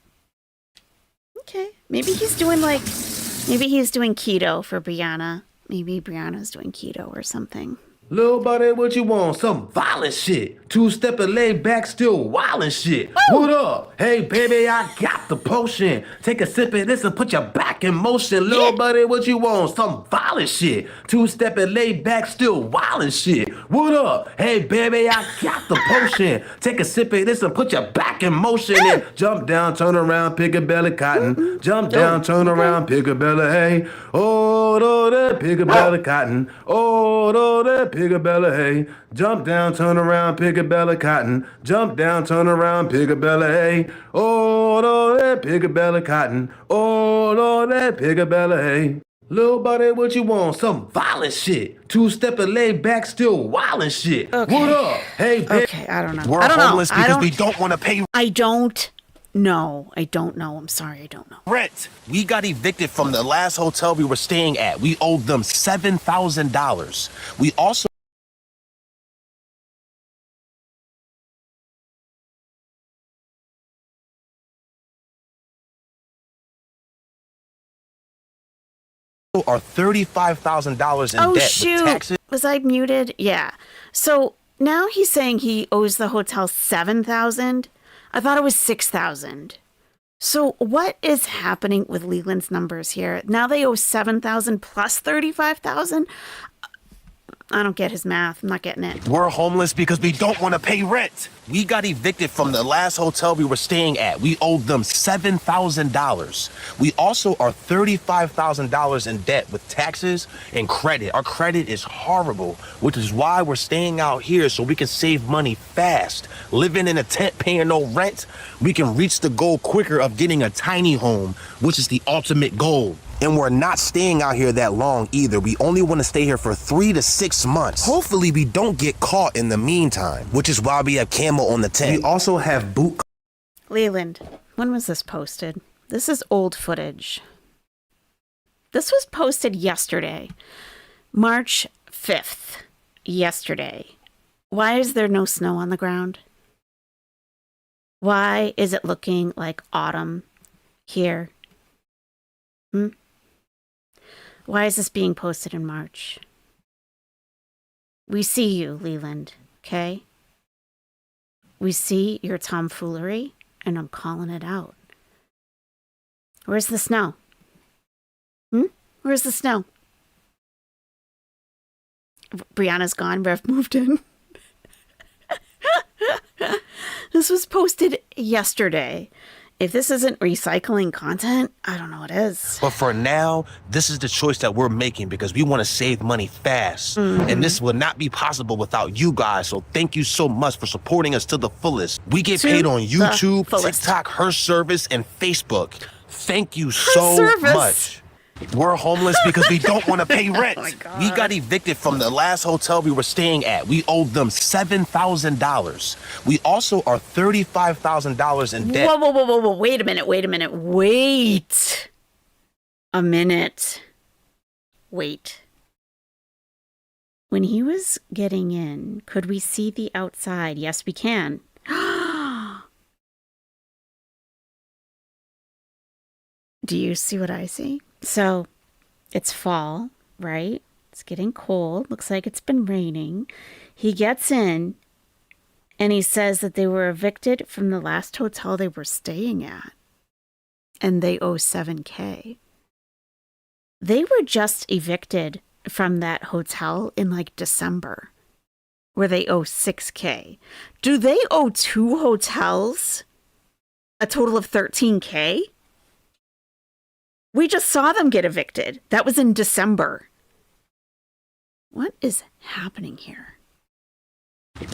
Okay. Maybe he's doing keto for Brianna. Maybe Brianna's doing keto or something. Little buddy, what you want? Some violent shit. Two-step and lay back, still wildin' shit. Woo! What up? Hey, baby, I got the potion. Take a sip of this and put your back in motion. Little buddy, what you want? Some violent shit. Two-step and lay back, still wildin' shit. What up? Hey, baby, I got the potion. Take a sip of this and put your back in motion. And jump down, turn around, pick a belly cotton. Jump down, turn around, pick a belly, hey. Oh, no, that pick a belly cotton. Oh, no, that pick a belly, hey. Jump down, turn around, pick a belly cotton. Jump down, turn around, pick a belly, hey. Oh, no, that pick a belly cotton. Oh, no, that pick a belly, hey. Little buddy, what you want? Some violent shit. Two-step and lay back, still wildin' shit. Okay. What up? Hey, baby. Okay, I don't know. We're homeless because we don't want to pay I don't know. I'm sorry, I don't know. rent. We got evicted from the last hotel we were staying at. We owed them $7,000. We also are $35,000 in debt with shoot. taxes. Was I muted? Yeah. So now he's saying he owes the hotel $7,000. I thought it was $6,000. So what is happening with Leland's numbers here? Now they owe $7,000 plus $35,000. I don't get his math. I'm not getting it. We're homeless because we don't want to pay rent. We got evicted from the last hotel we were staying at. We owed them $7,000. We also are $35,000 in debt with taxes and credit. Our credit is horrible, which is why we're staying out here so we can save money fast. Living in a tent, paying no rent, we can reach the goal quicker of getting a tiny home, which is the ultimate goal. And we're not staying out here that long either. We only want to stay here for 3 to 6 months. Hopefully we don't get caught in the meantime, which is why we have camo on the tent. We also have boot. Leland, when was this posted? This is old footage. This was posted yesterday, March 5th, yesterday. Why is there no snow on the ground? Why is it looking like autumn here? Why is this being posted in March? We see you, Leland, okay? We see your tomfoolery, and I'm calling it out. Where's the snow? Where's the snow? Brianna's gone. Rev moved in. This was posted yesterday. If this isn't recycling content, I don't know what is. But for now, this is the choice that we're making because we want to save money fast. And this will not be possible without you guys. So thank you so much for supporting us to the fullest. We get paid on YouTube, TikTok, Her Service, and Facebook. Thank you so much. We're homeless because we don't want to pay rent. We got evicted from the last hotel we were staying at. We owed them $7,000. We also are $35,000 in debt. Whoa. Wait a minute. Wait. When he was getting in, could we see the outside? Yes, we can. Do you see what I see? So it's fall, right? It's getting cold. Looks like it's been raining. He gets in and he says that they were evicted from the last hotel they were staying at. And they owe $7,000. They were just evicted from that hotel in like December, where they owe $6,000. Do they owe 2 hotels a total of $13,000? We just saw them get evicted. That was in December. What is happening here?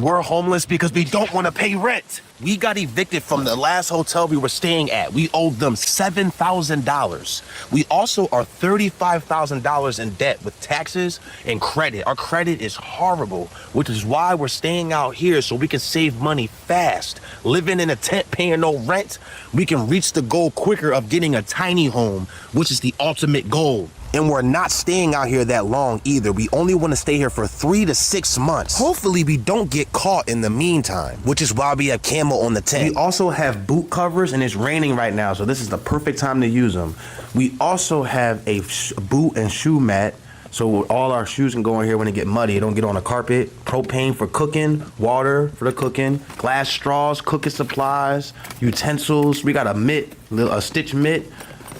We're homeless because we don't want to pay rent. We got evicted from the last hotel we were staying at. We owed them $7,000. We also are $35,000 in debt with taxes and credit. Our credit is horrible, which is why we're staying out here so we can save money fast. Living in a tent, paying no rent, we can reach the goal quicker of getting a tiny home, which is the ultimate goal. And we're not staying out here that long either. We only want to stay here for 3 to 6 months. Hopefully we don't get caught in the meantime, which is why we have camo on the tent. We also have boot covers and it's raining right now, so this is the perfect time to use them. We also have a boot and shoe mat, so all our shoes can go in here when they get muddy. It don't get on the carpet. Propane for cooking, water for the cooking, glass straws, cooking supplies, utensils. We got a mitt, a stitch mitt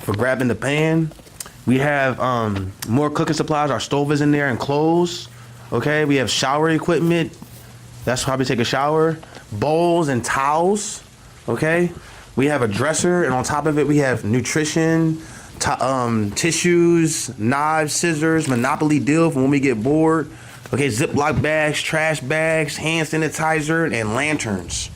for grabbing the pan. We have more cooking supplies. Our stove is in there and clothes. Okay, we have shower equipment. That's how we take a shower. Bowls and towels. Okay, we have a dresser, and on top of it, we have nutrition, tissues, knives, scissors, Monopoly deal for when we get bored. Okay, Ziploc bags, trash bags, hand sanitizer, and lanterns.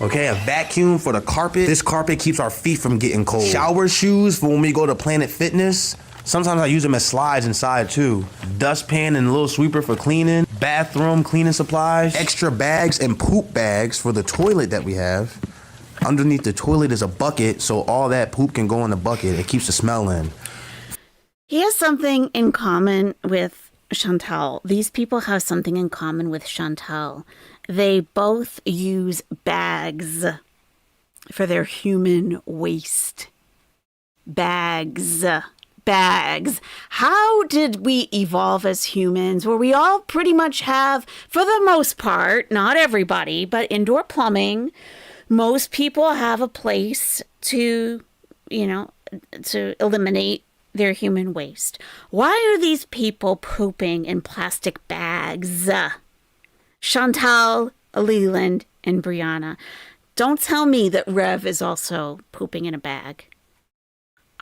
Okay, a vacuum for the carpet. This carpet keeps our feet from getting cold. Shower shoes for when we go to Planet Fitness. Sometimes I use them as slides inside too. Dustpan and a little sweeper for cleaning. Bathroom cleaning supplies. Extra bags and poop bags for the toilet that we have. Underneath the toilet is a bucket, so all that poop can go in the bucket. It keeps the smell in. He has something in common with Chantal. These people have something in common with Chantal. They both use bags for their human waste. Bags. How did we evolve as humans where we all pretty much have, for the most part, not everybody, but indoor plumbing? Most people have a place to eliminate their human waste. Why are these people pooping in plastic bags? Chantal, Leland, and Brianna. Don't tell me that Rev is also pooping in a bag.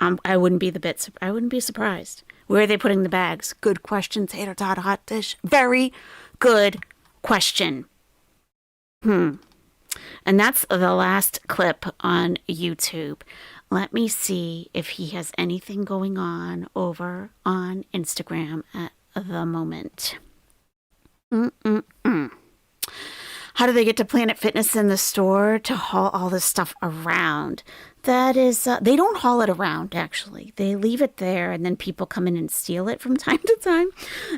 I wouldn't be surprised. Where are they putting the bags? Good question, Tater Tot Hot Dish. Very good question. And that's the last clip on YouTube. Let me see if he has anything going on over on Instagram at the moment. How do they get to Planet Fitness in the store to haul all this stuff around? That is, they don't haul it around, actually. They leave it there, and then people come in and steal it from time to time.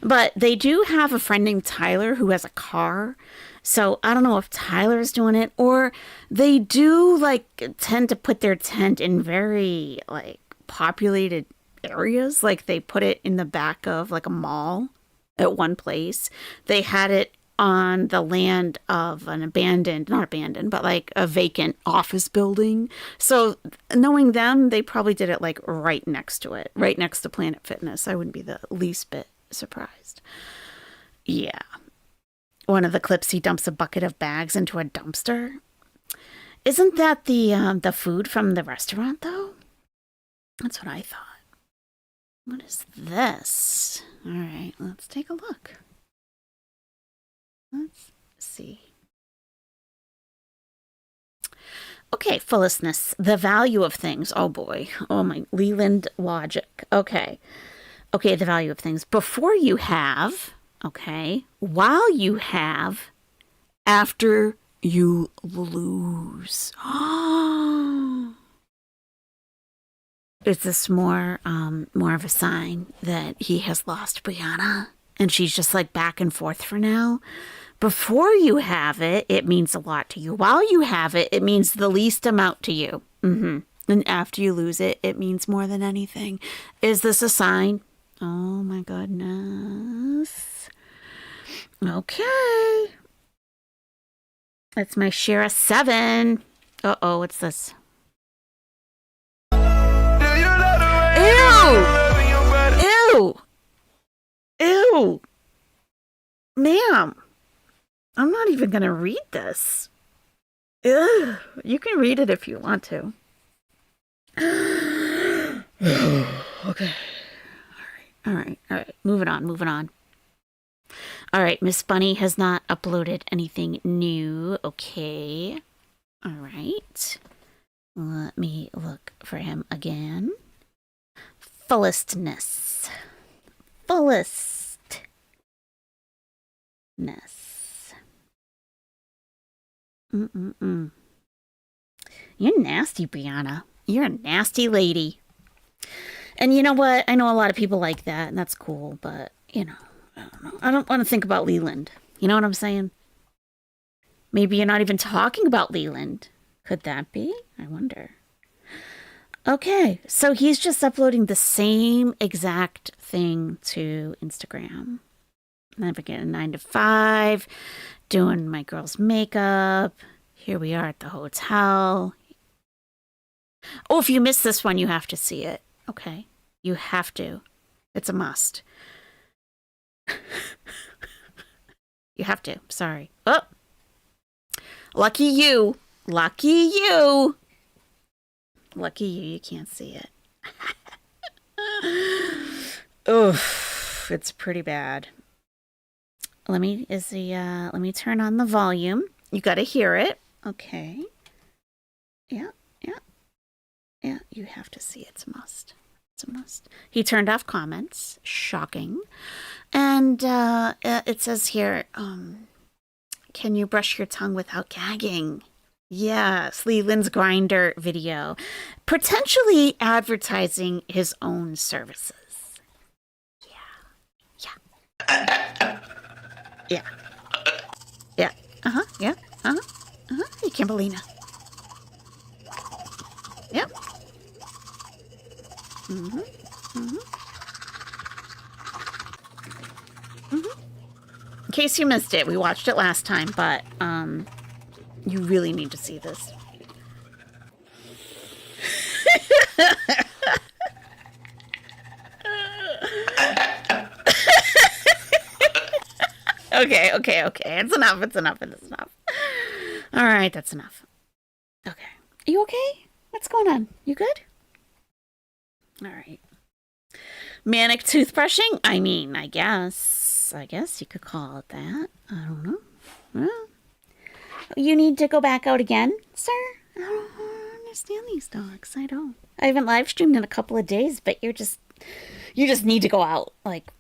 But they do have a friend named Tyler who has a car. So I don't know if Tyler's doing it, or they do, tend to put their tent in very, populated areas. Like, they put it in the back of, a mall at one place. They had it on the land of an not abandoned, but like a vacant office building. So knowing them, they probably did it like right next to it, right next to Planet Fitness. I wouldn't be the least bit surprised. Yeah. One of the clips, he dumps a bucket of bags into a dumpster. Isn't that the food from the restaurant, though? That's what I thought. What is this? All right, let's take a look. Let's see. Okay, fullestness, the value of things. Oh boy. Oh my, Leland logic. Okay. Okay, the value of things. Before you have, okay, while you have, after you lose. Is this more of a sign that he has lost Brianna and she's just like back and forth for now? Before you have it, it means a lot to you. While you have it, it means the least amount to you. And after you lose it, it means more than anything. Is this a sign? Oh my goodness. Okay. That's my share of 7. Uh-oh, what's this? Ew! Ew! Ma'am, I'm not even gonna read this. Ugh. You can read it if you want to. Okay. All right. Moving on. All right, Miss Bunny has not uploaded anything new. Okay. All right. Let me look for him again. Fullestness. You're nasty, Brianna. You're a nasty lady. And you know what? I know a lot of people like that, and that's cool, but, you know, I don't know. I don't want to think about Leland. You know what I'm saying? Maybe you're not even talking about Leland. Could that be? I wonder. Okay, so he's just uploading the same exact thing to Instagram. Navigating 9 to 5, doing my girl's makeup. Here we are at the hotel. Oh, if you missed this one, you have to see it. Okay, you have to. It's a must. You have to. Sorry. Oh, lucky you. Lucky you. Lucky you. You can't see it. Oof, it's pretty bad. Let me turn on the volume. You got to hear it. Okay. Yeah, you have to see it. It's a must. It's a must. He turned off comments. Shocking. And it says here, can you brush your tongue without gagging? Yes, Leland's Grinder video. Potentially advertising his own services. Yeah. Hey, Kimberlina. Yep. In case you missed it, we watched it last time, but you really need to see this. Okay. It's enough. All right, that's enough. Okay. Are you okay? What's going on? You good? All right. Manic toothbrushing? I mean, I guess you could call it that. I don't know. Well, you need to go back out again, sir? I don't understand these dogs. I don't. I haven't live streamed in a couple of days, but you just need to go out, like,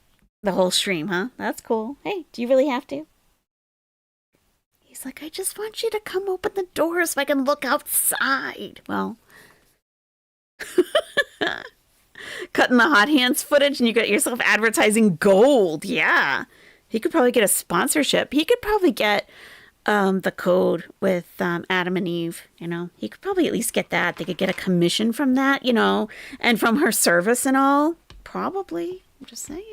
the whole stream, huh? That's cool. Hey, do you really have to? He's like, I just want you to come open the door so I can look outside. Well, cutting the hot hands footage and you got yourself advertising gold. Yeah. He could probably get a sponsorship. He could probably get the code with Adam and Eve, you know. He could probably at least get that. They could get a commission from that, you know, and from her service and all. Probably. I'm just saying.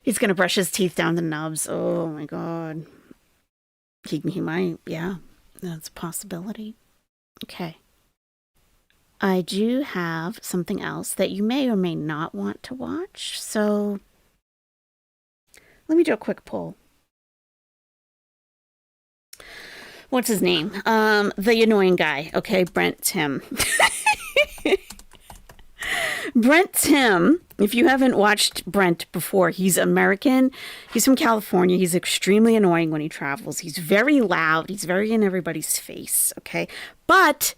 He's going to brush his teeth down the nubs. Oh, my God. He might. Yeah, that's a possibility. Okay. I do have something else that you may or may not want to watch. So let me do a quick poll. What's his name? The annoying guy. Okay, Brent Tim. Brent Tim, if you haven't watched Brent before, he's American. He's from California. He's extremely annoying when he travels. He's very loud. He's very in everybody's face. Okay. But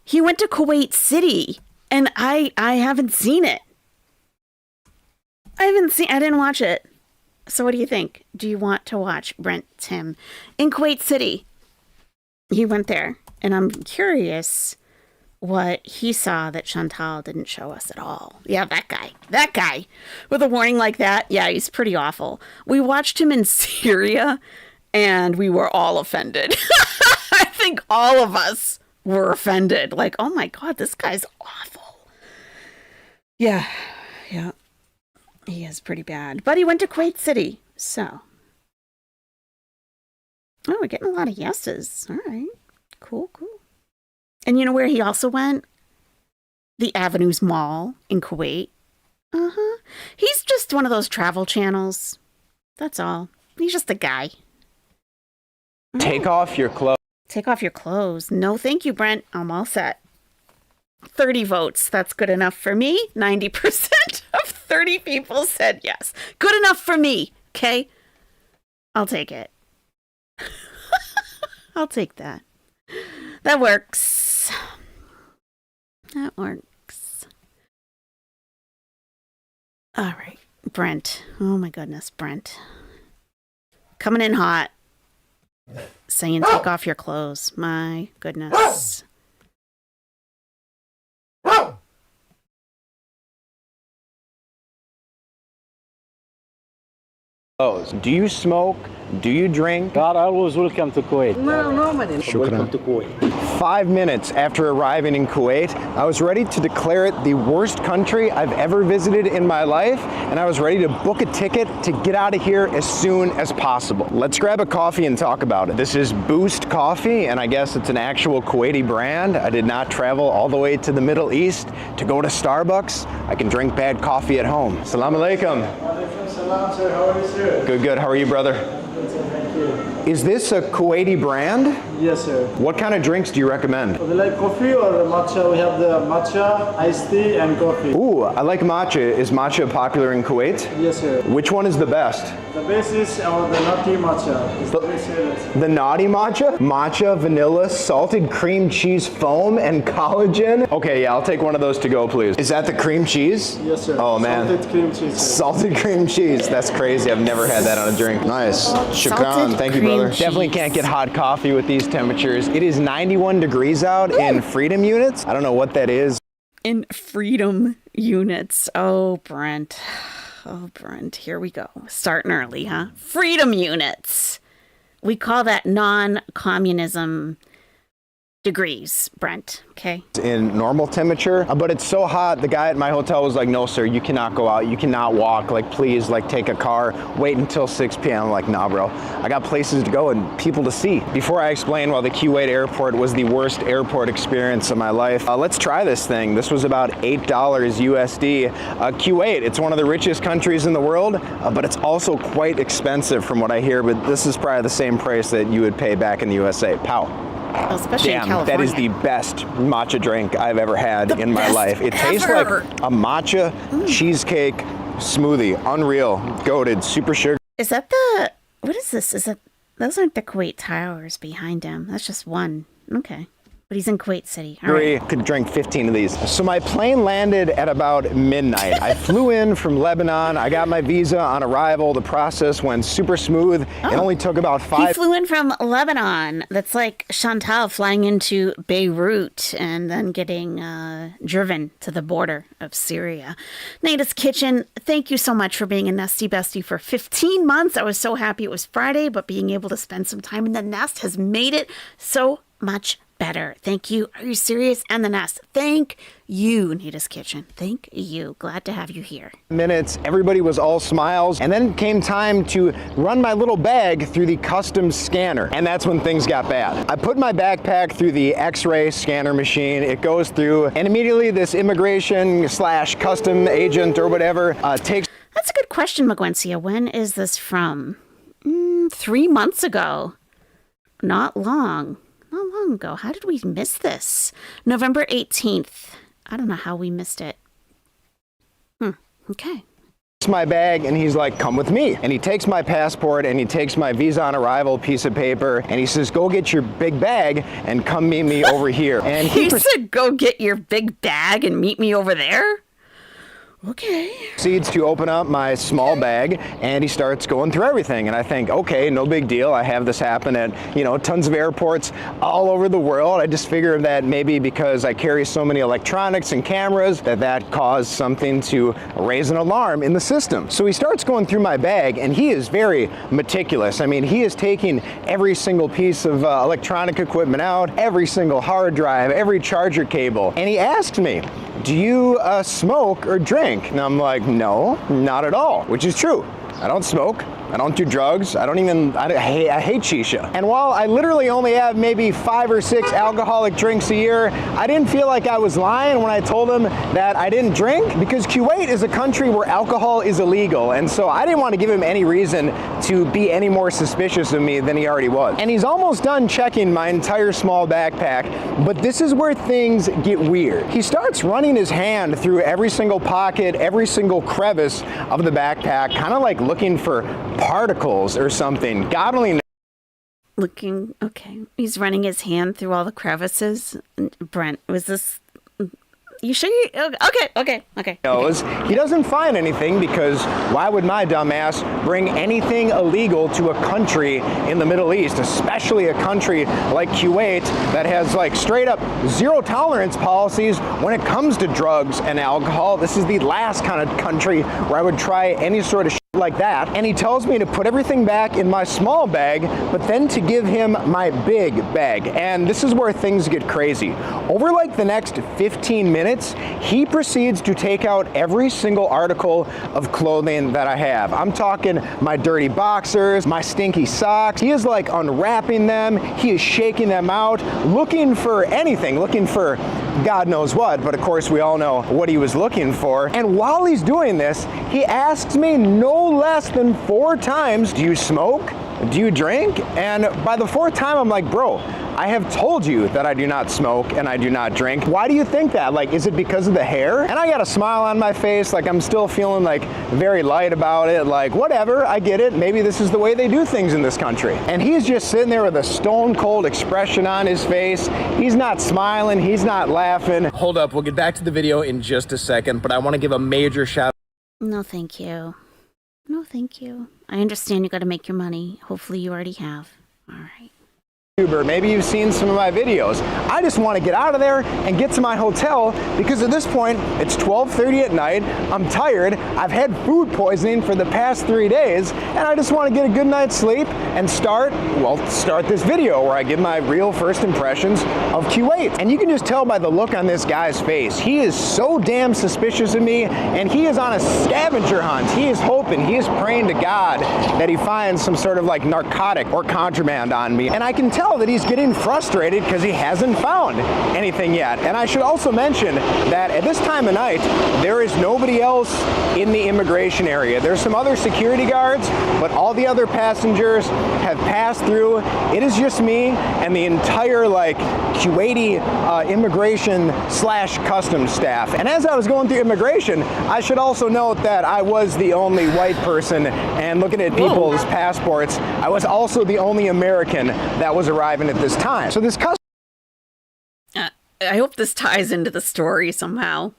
he went to Kuwait City and I haven't seen it. I didn't watch it. So what do you think? Do you want to watch Brent Tim in Kuwait City? He went there and I'm curious what he saw that Chantal didn't show us at all. Yeah, that guy with a warning like that. Yeah, he's pretty awful. We watched him in Syria and we were all offended. I think all of us were offended. Like, oh my God, this guy's awful. Yeah. He is pretty bad. But he went to Kuwait City. So. Oh, we're getting a lot of yeses. All right. Cool. And you know where he also went? The Avenues Mall in Kuwait. He's just one of those travel channels. That's all. He's just a guy. Take off your clothes. Take off your clothes. No, thank you, Brent. I'm all set. 30 votes. That's good enough for me. 90% of 30 people said yes. Good enough for me. Okay? I'll take it. I'll take that. That works. That works. All right. Brent. Oh my goodness, Brent. Coming in hot. Saying take off your clothes. My goodness. Do you smoke? Do you drink? God always welcome to Kuwait. No, normally. Welcome to Kuwait. 5 minutes after arriving in Kuwait, I was ready to declare it the worst country I've ever visited in my life, and I was ready to book a ticket to get out of here as soon as possible. Let's grab a coffee and talk about it. This is Boost Coffee, and I guess it's an actual Kuwaiti brand. I did not travel all the way to the Middle East to go to Starbucks. I can drink bad coffee at home. Assalamu alaikum. Salam, sir. How are you, sir? Good. How are you, brother? Good, sir. Thank you. Is this a Kuwaiti brand? Yes, sir. What kind of drinks do you recommend? Would you like coffee or matcha? We have the matcha, iced tea, and coffee. Ooh, I like matcha. Is matcha popular in Kuwait? Yes, sir. Which one is the best? The best is the nutty matcha. It's very serious. The naughty matcha? Matcha, vanilla, salted cream cheese foam, and collagen? Okay, yeah, I'll take one of those to go, please. Is that the cream cheese? Yes, sir. Oh, man. Salted cream cheese, sir. Salted cream cheese. That's crazy. I've never had that on a drink. Nice. Shukran. Thank you, brother. Cheese. Definitely can't get hot coffee with these temperatures. It is 91 degrees out in freedom units. I don't know what that is. In freedom units. Oh, Brent. Here we go. Starting early, huh? Freedom units. We call that non-communism degrees, Brent. Okay. In normal temperature, but it's so hot. The guy at my hotel was like, no, sir, you cannot go out. You cannot walk. Like, please, like, take a car. Wait until 6 p.m. I'm like, nah, bro. I got places to go and people to see. Before I explain why the Kuwait airport was the worst airport experience of my life, let's try this thing. This was about $8 USD. Kuwait, it's one of the richest countries in the world, but it's also quite expensive from what I hear, but this is probably the same price that you would pay back in the USA. Pow. Especially in California. That is the best matcha drink I've ever had in my life. It tastes like a matcha cheesecake smoothie. Unreal. Goated. Super sugar. Is that what is this? Those aren't the Kuwait towers behind him. That's just one. Okay. But he's in Kuwait City. All right. Could drink 15 of these. So my plane landed at about midnight. I flew in from Lebanon. I got my visa on arrival. The process went super smooth. It only took about 5. He flew in from Lebanon. That's like Chantal flying into Beirut and then getting driven to the border of Syria. Nada's Kitchen, thank you so much for being a Nestie Bestie for 15 months. I was so happy it was Friday, but being able to spend some time in the nest has made it so much better. Thank you. Are you serious? And the Nest. Thank you, Nita's Kitchen. Thank you. Glad to have you here. Minutes, everybody was all smiles, and then came time to run my little bag through the custom scanner, and that's when things got bad. I put my backpack through the X-ray scanner machine, it goes through, and immediately this immigration/custom agent or whatever takes... That's a good question, Magwencia. When is this from? 3 months ago. Not long ago. How did we miss this? November 18th. I don't know how we missed it. Okay. My bag, and he's like, come with me. And he takes my passport and he takes my visa on arrival piece of paper, and he says, go get your big bag and come meet me over here. And he said, go get your big bag and meet me over there? Okay. Proceeds to open up my small bag, and he starts going through everything. And I think, okay, no big deal. I have this happen at, tons of airports all over the world. I just figure that maybe because I carry so many electronics and cameras that caused something to raise an alarm in the system. So he starts going through my bag, and he is very meticulous. I mean, he is taking every single piece of electronic equipment out, every single hard drive, every charger cable. And he asked me, do you smoke or drink? And I'm like, no, not at all, which is true. I don't smoke. I don't do drugs. I hate shisha. And while I literally only have maybe 5 or 6 alcoholic drinks a year, I didn't feel like I was lying when I told him that I didn't drink, because Kuwait is a country where alcohol is illegal. And so I didn't want to give him any reason to be any more suspicious of me than he already was. And he's almost done checking my entire small backpack, but this is where things get weird. He starts running his hand through every single pocket, every single crevice of the backpack, kind of like looking for particles or something. God only knows. Looking, okay. He's running his hand through all the crevices. Brent, was this... You sure you... Okay. He doesn't find anything, because why would my dumbass bring anything illegal to a country in the Middle East, especially a country like Kuwait that has like straight up zero tolerance policies when it comes to drugs and alcohol. This is the last kind of country where I would try any sort of like that. And he tells me to put everything back in my small bag, but then to give him my big bag. And this is where things get crazy. Over like the next 15 minutes, he proceeds to take out every single article of clothing that I have. I'm talking my dirty boxers, my stinky socks. He is like unwrapping them. He is shaking them out, looking for anything, looking for God knows what, but of course we all know what he was looking for. And while he's doing this, he asks me no less than 4 times, do you smoke? Do you drink? And by the 4th time, I'm like, bro, I have told you that I do not smoke and I do not drink. Why do you think that? Like, is it because of the hair? And I got a smile on my face, like I'm still feeling like very light about it, like whatever, I get it. Maybe this is the way they do things in this country. And he's just sitting there with a stone cold expression on his face. He's not smiling, he's not laughing. Hold up, we'll get back to the video in just a second, but I want to give a major shout. No, thank you. No, thank you. I understand you got to make your money. Hopefully you already have. All right. Maybe you've seen some of my videos. I just want to get out of there and get to my hotel, because at this point it's 12:30 at night. I'm tired. I've had food poisoning for the past 3 days, and I just want to get a good night's sleep and start this video where I give my real first impressions of Kuwait. And you can just tell by the look on this guy's face. He is so damn suspicious of me, and he is on a scavenger hunt. He is hoping, he is praying to God that he finds some sort of like narcotic or contraband on me. And I can tell that he's getting frustrated because he hasn't found anything yet. And I should also mention that at this time of night, there is nobody else in the immigration area. There's some other security guards, but all the other passengers have passed through. It is just me and the entire like Kuwaiti immigration/customs staff. And as I was going through immigration, I should also note that I was the only white person, and looking at people's passports, I was also the only American that was arriving at this time. So this I hope this ties into the story somehow.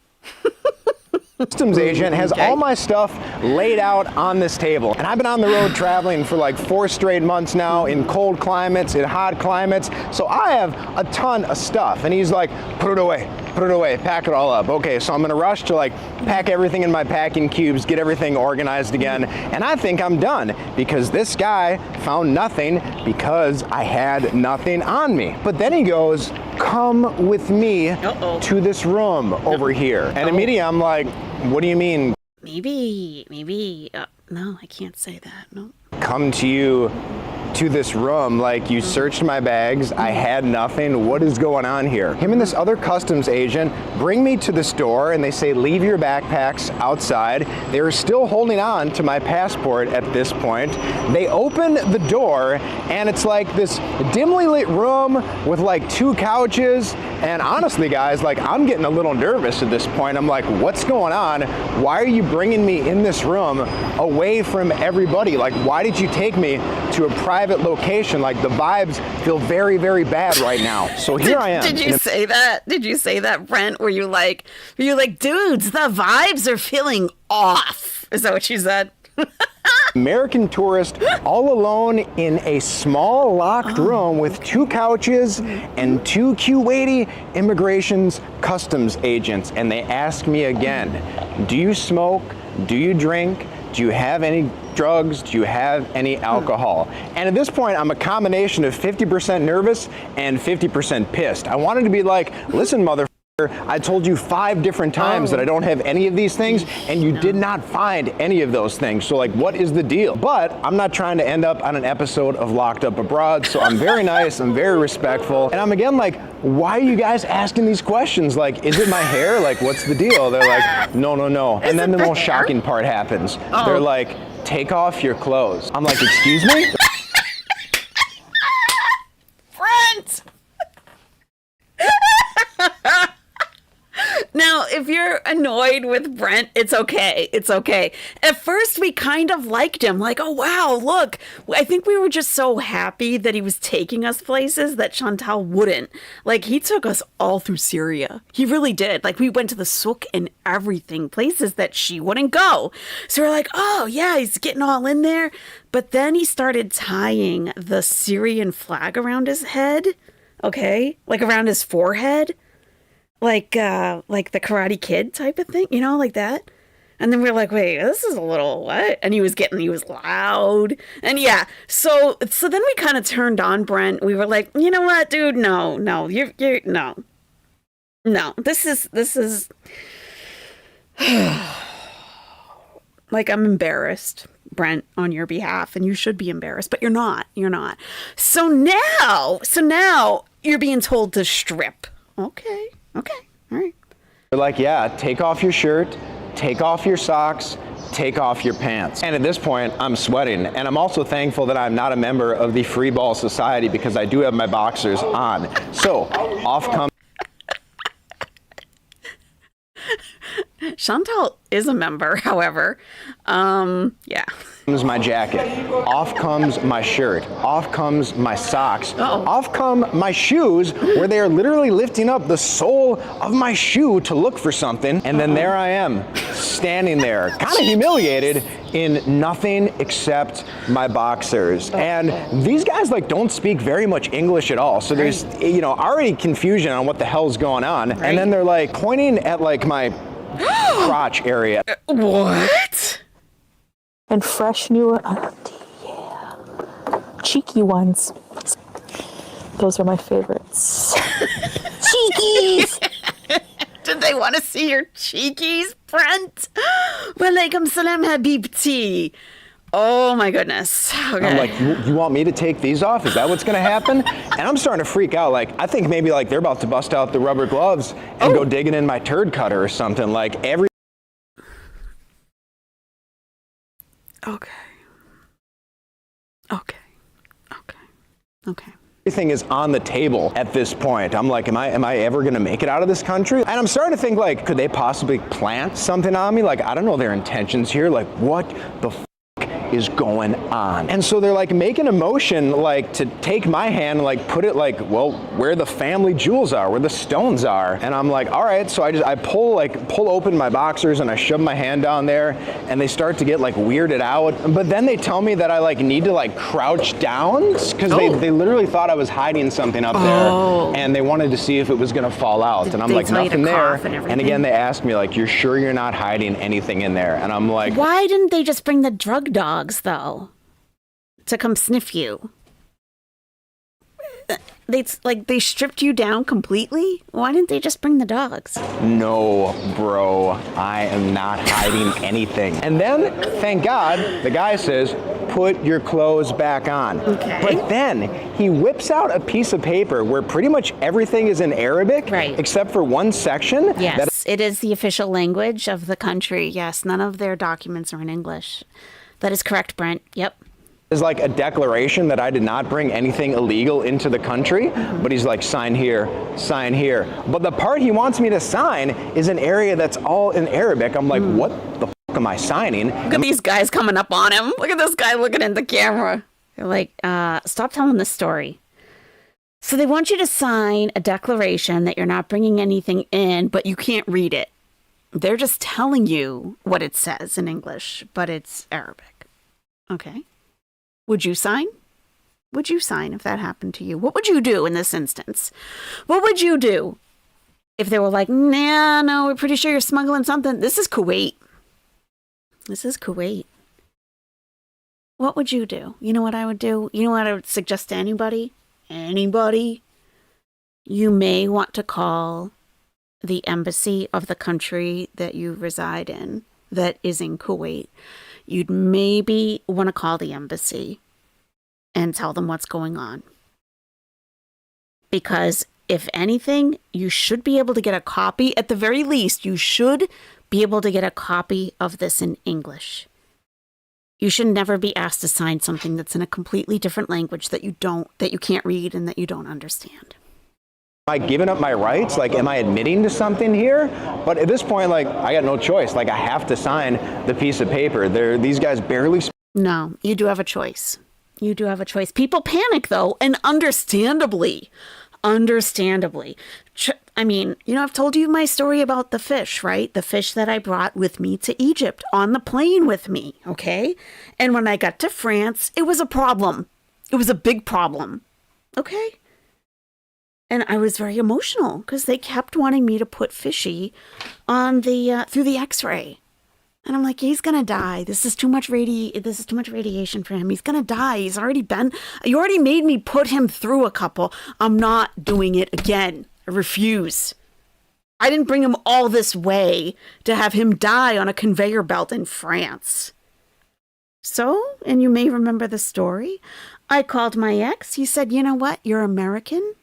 customs agent has all my stuff laid out on this table. And I've been on the road traveling for like 4 straight months now, in cold climates, in hot climates. So I have a ton of stuff. And he's like, put it away, pack it all up. Okay, so I'm in a rush to like pack everything in my packing cubes, get everything organized again. And I think I'm done, because this guy found nothing because I had nothing on me. But then he goes, come with me to this room over here. And immediately I'm like, what do you mean? Maybe, no, I can't say that, no. Come to you to this room, like you searched my bags, I had nothing, what is going on here? Him and this other customs agent bring me to this door and they say, leave your backpacks outside. They were still holding on to my passport at this point. They open the door and it's like this dimly lit room with like 2 couches. And honestly, guys, like I'm getting a little nervous at this point. I'm like, what's going on? Why are you bringing me in this room away from everybody? Like, why did you take me to a private location? Like the vibes feel very, very bad right now. So here I am. Did you say that? Did you say that, Brent? Were you like, dudes, the vibes are feeling off? Is that what you said? American tourist all alone in a small locked room with 2 couches and 2 Kuwaiti immigration's customs agents. And they ask me again, do you smoke? Do you drink? Do you have any drugs? Do you have any alcohol? And at this point, I'm a combination of 50% nervous and 50% pissed. I wanted to be like, listen, motherfucker, I told you 5 different times that I don't have any of these things, and you did not find any of those things. So like, what is the deal? But I'm not trying to end up on an episode of Locked Up Abroad, so I'm very nice, I'm very respectful. And I'm again like, why are you guys asking these questions? Like, is it my hair? Like, what's the deal? They're like, no. And then the most shocking part happens. They're like, take off your clothes. I'm like, excuse me? Brent! Now, if you're annoyed with Brent, it's okay. It's okay. At first, we kind of liked him. Like, oh, wow, look. I think we were just so happy that he was taking us places that Chantal wouldn't. Like, he took us all through Syria. He really did. Like, we went to the souk and everything, places that she wouldn't go. So we're like, oh, yeah, he's getting all in there. But then he started tying the Syrian flag around his head. Okay? Like, around his forehead. Like the Karate Kid type of thing, you know, like that. And then we were like, wait, this is a little what? And he was loud. And yeah, so then we kind of turned on Brent. We were like, you know what, dude? No, you're no. This is like, I'm embarrassed, Brent, on your behalf, and you should be embarrassed, but you're not. So now you're being told to strip. Okay, all right. They're like, yeah, take off your shirt, take off your socks, take off your pants. And at this point, I'm sweating. And I'm also thankful that I'm not a member of the Free Ball Society because I do have my boxers on. So, off comes... Chantal is a member, however. Yeah. Comes my jacket. Off comes my shirt. Off comes my socks. Off come my shoes, where they are literally lifting up the sole of my shoe to look for something. And then there I am, standing there, kind of humiliated in nothing except my boxers. And these guys like don't speak very much English at all. So there's, already confusion on what the hell's going on. And then they're like pointing at like my crotch area. What? And fresh new, cheeky ones. Those are my favorites. Cheekies! Did they want to see your cheekies, Brent? Walaikum salam, habibti. Oh my goodness. Okay. I'm like, you want me to take these off? Is that what's gonna happen? And I'm starting to freak out. Like, I think maybe like they're about to bust out the rubber gloves and go digging in my turd cutter or something. Like every... Okay. Everything is on the table at this point. I'm like, am I ever gonna make it out of this country? And I'm starting to think like, could they possibly plant something on me? Like, I don't know their intentions here. Like, what the is going on? And so they're like making a motion like to take my hand and like put it like, well, where the family jewels are, where the stones are. And I'm like, all right. So I pull open my boxers and I shove my hand down there and they start to get like weirded out. But then they tell me that I like need to like crouch down because they literally thought I was hiding something up there and they wanted to see if it was gonna fall out. And I'm like, nothing there. And again, they asked me like, you're sure you're not hiding anything in there? And I'm like, why didn't they just bring the drug dogs though to come sniff you? they stripped you down completely? Why didn't they just bring the dogs? No, bro, I am not hiding anything. And then, thank God, the guy says, put your clothes back on. Okay. But then he whips out a piece of paper where pretty much everything is in Arabic, right, except for one section. Yes, it is the official language of the country. Yes, none of their documents are in English. That is correct, Brent. Yep. Is like a declaration that I did not bring anything illegal into the country, but he's like, sign here, sign here. But the part he wants me to sign is an area that's all in Arabic. I'm like, what the fuck am I signing? Look at these guys coming up on him. Look at this guy looking in the camera. They're like, stop telling this story. So they want you to sign a declaration that you're not bringing anything in, but you can't read it. They're just telling you what it says in English, but it's Arabic. Okay. Would you sign? Would you sign if that happened to you? What would you do in this instance? What would you do if they were like, nah, no, we're pretty sure you're smuggling something? This is Kuwait. This is Kuwait. What would you do? You know what I would do? You know what I would suggest to anybody? Anybody? You may want to call the embassy of the country that you reside in that is in Kuwait. You'd maybe want to call the embassy and tell them what's going on. Because if anything, you should be able to get a copy. At the very least, you should be able to get a copy of this in English. You should never be asked to sign something that's in a completely different language that you can't read and that you don't understand. Am I giving up my rights? Like, am I admitting to something here? But at this point, like, I got no choice. Like, I have to sign the piece of paper. These guys barely... No, you do have a choice. You do have a choice. People panic, though, and understandably. I mean, you know, I've told you my story about the fish, right? The fish that I brought with me to Egypt on the plane with me, okay? And when I got to France, it was a problem. It was a big problem, okay? And I was very emotional because they kept wanting me to put Fishy on the through the X-ray, and I'm like, he's gonna die. This is too much radiation for him. He's gonna die. You already made me put him through a couple. I'm not doing it again. I refuse. I didn't bring him all this way to have him die on a conveyor belt in France. So, and you may remember the story. I called my ex. He said, you know what? You're American.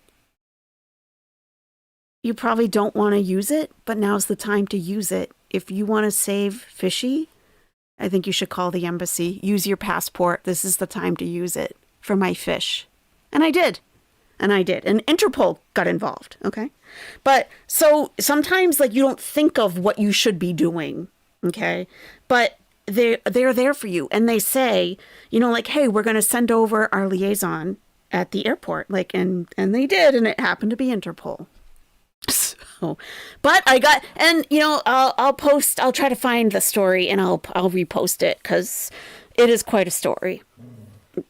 You probably don't want to use it, but now's the time to use it. If you want to save Fishy, I think you should call the embassy. Use your passport. This is the time to use it for my fish. And I did. And Interpol got involved, okay? But so sometimes, like, you don't think of what you should be doing, okay? But they're there for you. And they say, you know, like, hey, we're going to send over our liaison at the airport. Like, and they did, and it happened to be Interpol. So, but I got, and you know, I'll try to find the story and I'll repost it because it is quite a story.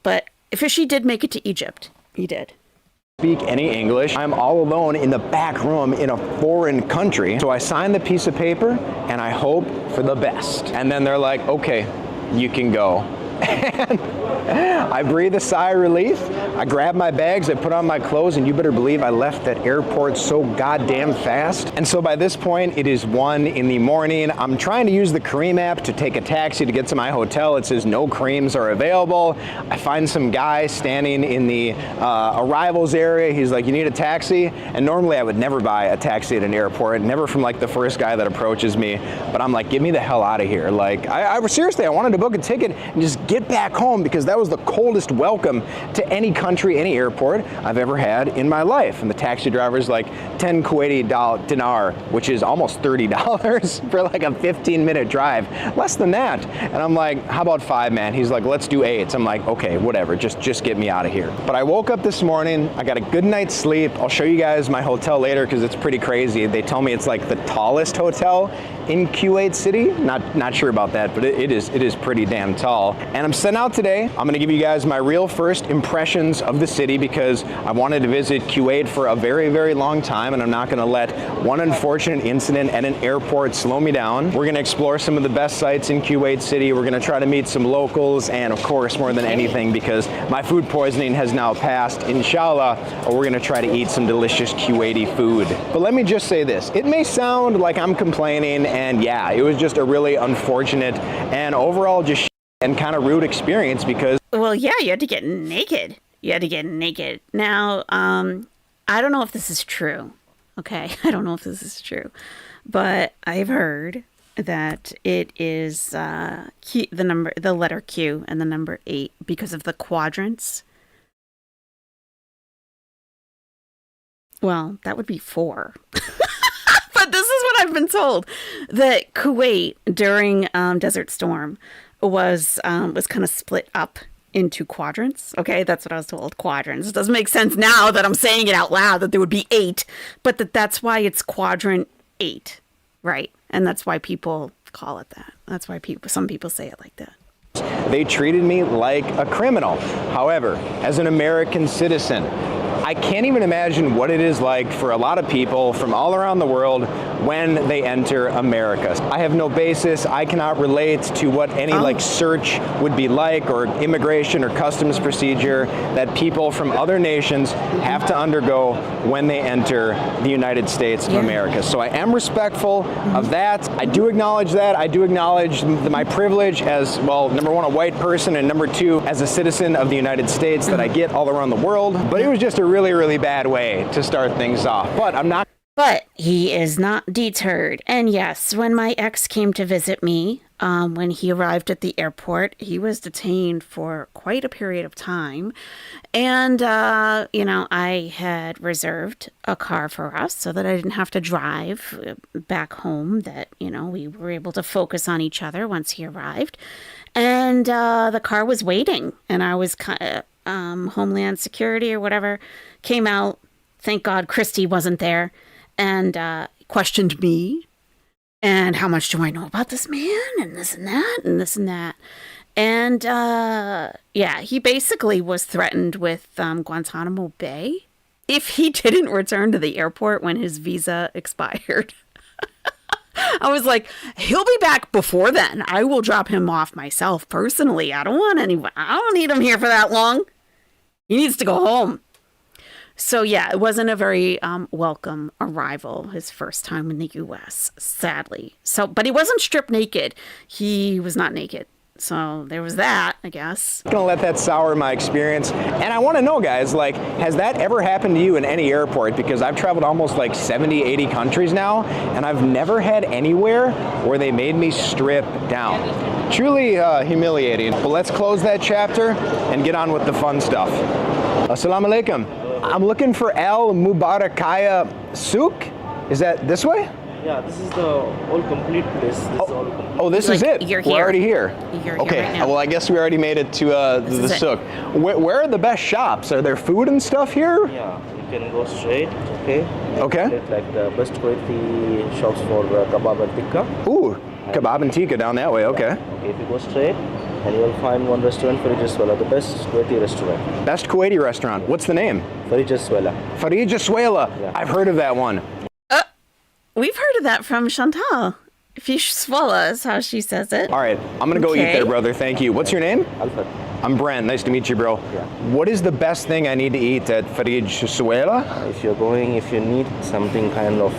But Fishy did make it to Egypt. He did. Speak any English. I'm all alone in the back room in a foreign country. So I sign the piece of paper and I hope for the best. And then they're like, okay, you can go. And I breathe a sigh of relief. I grab my bags, I put on my clothes, and you better believe I left that airport so goddamn fast. And so by this point, it is 1 in the morning. I'm trying to use the Careem app to take a taxi to get to my hotel. It says no Careems are available. I find some guy standing in the arrivals area. He's like, you need a taxi? And normally I would never buy a taxi at an airport, never from like the first guy that approaches me. But I'm like, get me the hell out of here. Like, seriously, I wanted to book a ticket and just get back home because that was the coldest welcome to any country, any airport I've ever had in my life. And the taxi driver's like 10 Kuwaiti dinar, which is almost $30 for like a 15-minute drive, less than that. And I'm like, how about 5, man? He's like, let's do 8. I'm like, okay, whatever, just get me out of here. But I woke up this morning, I got a good night's sleep. I'll show you guys my hotel later because it's pretty crazy. They tell me it's like the tallest hotel in Kuwait City. Not sure about that, but it is pretty damn tall. and I'm setting out today. I'm gonna give you guys my real first impressions of the city because I wanted to visit Kuwait for a very, very long time, and I'm not gonna let one unfortunate incident at an airport slow me down. We're gonna explore some of the best sites in Kuwait City. We're gonna try to meet some locals, and of course, more than anything, because my food poisoning has now passed, inshallah, we're gonna try to eat some delicious Kuwaiti food. But let me just say this, it may sound like I'm complaining, and yeah, it was just a really unfortunate and overall just and kind of rude experience because... Well, yeah, you had to get naked. Now, I don't know if this is true. Okay, I don't know if this is true. But I've heard that it is Q, the letter Q and the number 8 because of the quadrants. Well, that would be 4. But this is what I've been told, that Kuwait during Desert Storm was kind of split up into quadrants. Okay, that's what I was told. Quadrants. It doesn't make sense now that I'm saying it out loud that there would be 8, but that's why it's quadrant 8, right? And that's why people call it that. That's why some people say it like that. They treated me like a criminal. However, as an American citizen, I can't even imagine what it is like for a lot of people from all around the world when they enter America. I have no basis. I cannot relate to what any search would be like, or immigration or customs procedure that people from other nations have to undergo when they enter the United States of America. So I am respectful of that. I do acknowledge that. I do acknowledge my privilege as, well, number one, a white person, and number 2, as a citizen of the United States that I get all around the world. But it was just a really, really bad way to start things off. But I'm not. But he is not deterred. And yes, when my ex came to visit me, when he arrived at the airport, he was detained for quite a period of time. And, I had reserved a car for us so that I didn't have to drive back home, that, we were able to focus on each other once he arrived. And the car was waiting, and I was Homeland Security or whatever came out. Thank God Christy wasn't there, and questioned me and how much do I know about this man and this and that and this and that. And he basically was threatened with Guantanamo Bay if he didn't return to the airport when his visa expired. I was like, he'll be back before then. I will drop him off myself personally. I don't need him here for that long. He needs to go home. So yeah, it wasn't a very welcome arrival, his first time in the U.S., sadly. But he wasn't stripped naked. He was not naked. So there was that, I guess. I'm gonna let that sour my experience. And I want to know, guys, has that ever happened to you in any airport? Because I've traveled almost 70, 80 countries now, and I've never had anywhere where they made me strip down. Truly humiliating. But let's close that chapter and get on with the fun stuff. Assalamu alaikum. I'm looking for Al Mubarakaya Souk. Is that this way? Yeah, this is the all complete place. This is it. You're We're here. already here. You're okay. Here right now. Well, I guess we already made it to the souk. Where are the best shops? Are there food and stuff here? Yeah, you can go straight. Okay. Okay. Get, the best Kuwaiti shops for kebab and tikka. Ooh, kebab and tikka down that way. Okay. Okay, if you go straight, and you will find one restaurant, Farijaswala, the best Kuwaiti restaurant. Best Kuwaiti restaurant. What's the name? Farijaswala. Farijaswala. Yeah. I've heard of that one. We've heard of that from Chantal. Fishswala is how she says it. All right, I'm gonna go eat there, brother. Thank you. What's your name? Alfred. I'm Brent. Nice to meet you, bro. Yeah. What is the best thing I need to eat at Farijaswala? If you need something kind of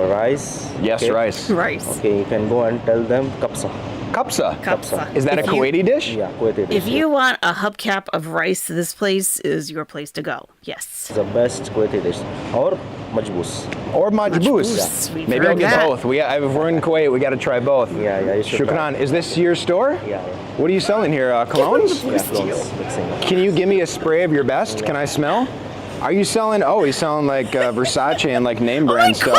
rice. Yes, okay? Rice. Okay, you can go and tell them kapsa. Kapsa. Is that a Kuwaiti dish? Yeah, Kuwaiti dish. If you want a hubcap of rice, this place is your place to go. Yes. It's the best Kuwaiti dish. Or majboos. Or majboos. Yeah. Maybe I'll get both. If we're in Kuwait, we got to try both. Yeah, you should. Shukran. Is this your store? Yeah. What are you selling here? Colognes? Yeah, colognes. Can you give me a spray of your best? Can I smell? Are you selling? Oh, he's selling Versace and name brand stuff.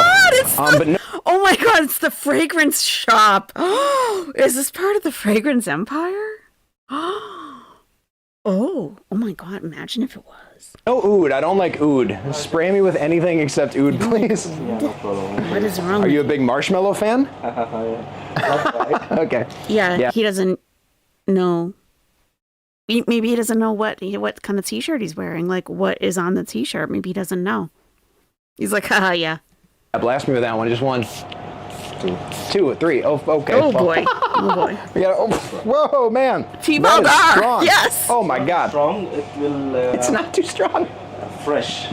Oh my God, it's the fragrance shop. Is this part of the fragrance empire? Oh my God, imagine if it was. No oud. I don't like oud. Spray me with anything except oud, please. Yeah, no problem. What is wrong? Are you a big marshmallow fan? Yeah. Okay. Yeah, he doesn't know Maybe he doesn't know what kind of t-shirt he's wearing. Like, what is on the t-shirt? Maybe he doesn't know. He's like, haha, yeah. Blast me with that one. Just 1, 2, 3. Oh, okay. Oh boy. Oh boy. We gotta, whoa, man. T-ball That is bar. strong. Yes. Oh my God. Strong, it will. It's not too strong. Fresh.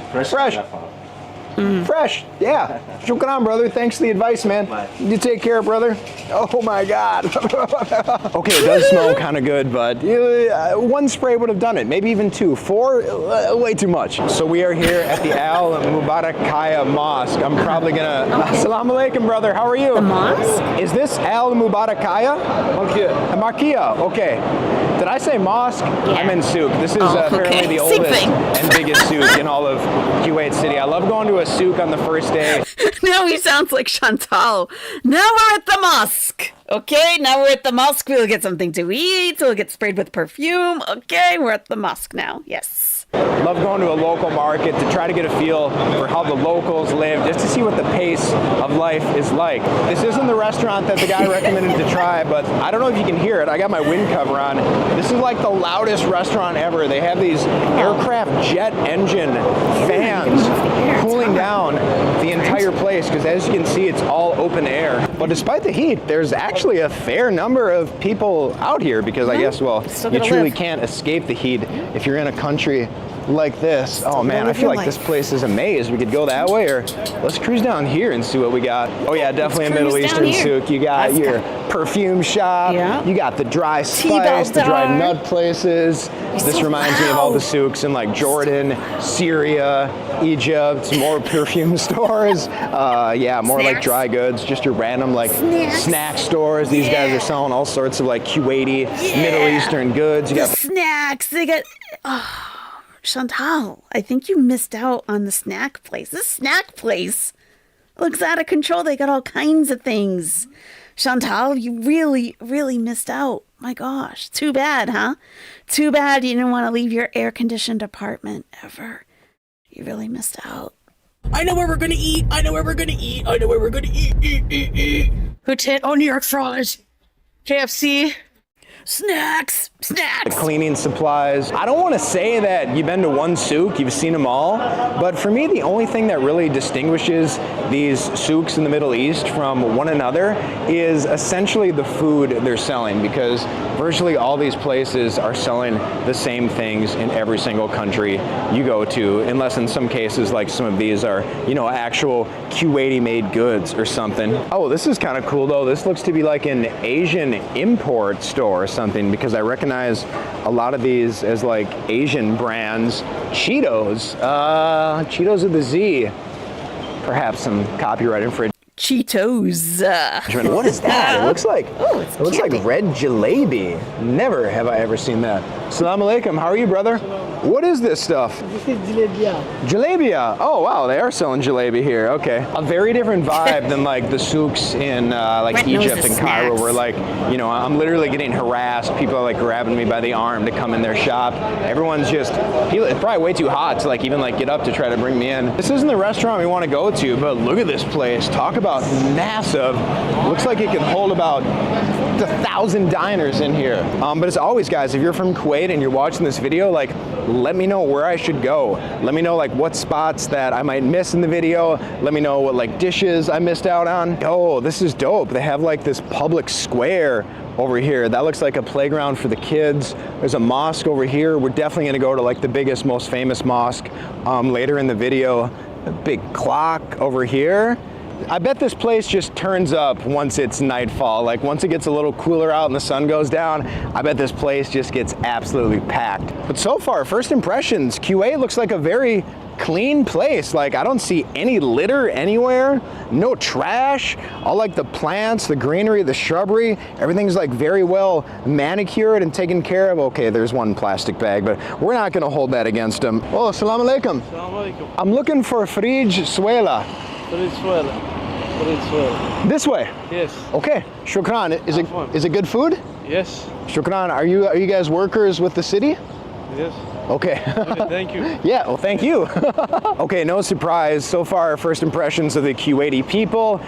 Fresh, yeah. Shukran, brother. Thanks for the advice, man. Bye. You take care, brother. Oh my God. Okay, it does smell kind of good, but 1 spray would have done it. Maybe even 2. 4, way too much. So we are here at the Al Mubarakaya Mosque. I'm probably gonna. Assalamu alaikum, brother. How are you? The mosque? Is this Al Mubarakaya? Markia. Okay. Did I say mosque? Yeah. I meant souk. This is Oh, apparently okay. the Same oldest thing. and biggest souk in all of Kuwait City. I love going to a souk on the first day. Now he sounds like Chantal. Now we're at the mosque. Okay, now we're at the mosque. We'll get something to eat. We'll get sprayed with perfume. Okay, we're at the mosque now. Yes. Love going to a local market to try to get a feel for how the locals live, just to see what the pace of life is like. This isn't the restaurant that the guy recommended to try, but I don't know if you can hear it. I got my wind cover on. This is like the loudest restaurant ever. They have these aircraft jet engine fans cooling down the entire place, because as you can see, it's all open air. But despite the heat, there's actually a fair number of people out here, because I guess, well, you truly can't escape the heat if you're in a country like this. Oh man, I feel like this place is a maze. We could go that way, or let's cruise down here and see what we got. Oh yeah, definitely a Middle Eastern souk. You got your perfume shop. Yeah. You got the dry spice, the dry nut places. This reminds me of all the souks in like Jordan, Syria, Egypt, more perfume stores. Yeah, more like dry goods, just your random like snack stores. These guys are selling all sorts of like Kuwaiti, Middle Eastern goods. You got snacks. They got. Oh. Chantal, I think you missed out on the snack place. This snack place looks out of control. They got all kinds of things. Chantal, you really, really missed out. My gosh. Too bad, huh? Too bad you didn't want to leave your air-conditioned apartment ever. You really missed out. I know where we're gonna eat. I know where we're gonna eat. I know where we're gonna eat. Who tit? Oh, New York fries. KFC. Snacks! Snacks! Cleaning supplies. I don't want to say that you've been to one souk, you've seen them all, but for me the only thing that really distinguishes these souks in the Middle East from one another is essentially the food they're selling, because virtually all these places are selling the same things in every single country you go to, unless in some cases like some of these are, you know, actual Kuwaiti made goods or something. Oh, this is kind of cool though. This looks to be like an Asian import store or something, because I recognize a lot of these as like Asian brands. Cheetos, Cheetos with a Z. Perhaps some copyright infringement. Cheetos. What is that? It looks like it looks like red jalebi. Never have I ever seen that. Assalamu alaikum. How are you, brother? What is this stuff? This is jalebia. Jalebia. Oh wow, they are selling jalebi here. Okay, a very different vibe than like the souks in like Brent knows Egypt the and Cairo, snacks. where like, you know, I'm literally getting harassed. People are like grabbing me by the arm to come in their shop. Everyone's just, it's probably way too hot to like even like get up to try to bring me in. This isn't the restaurant we want to go to, but look at this place. Talk about massive. Looks like it can hold about 1,000 diners in here. But as always, guys, if you're from Kuwait and you're watching this video, like, let me know where I should go. Let me know like what spots that I might miss in the video. Let me know what like dishes I missed out on. Oh, this is dope. They have like this public square over here. That looks like a playground for the kids. There's a mosque over here. We're definitely gonna go to like the biggest, most famous mosque later in the video. A big clock over here. I bet this place just turns up once it's nightfall. Like once it gets a little cooler out and the sun goes down, I bet this place just gets absolutely packed. But so far, first impressions, Kuwait looks like a very clean place. Like I don't see any litter anywhere, no trash. All like the plants, the greenery, the shrubbery, everything's like very well manicured and taken care of. Okay, there's one plastic bag, but we're not gonna hold that against them. Oh, assalamu alaikum. Assalamu alaikum. I'm looking for Fridge Suela. This way? Yes. Okay, shukran. Is it good food? Yes. Shukran. Are you guys workers with the city? Yes. Okay. Thank you. Yeah, well, thank you. Okay, no surprise. So far, first impressions of the Kuwaiti people,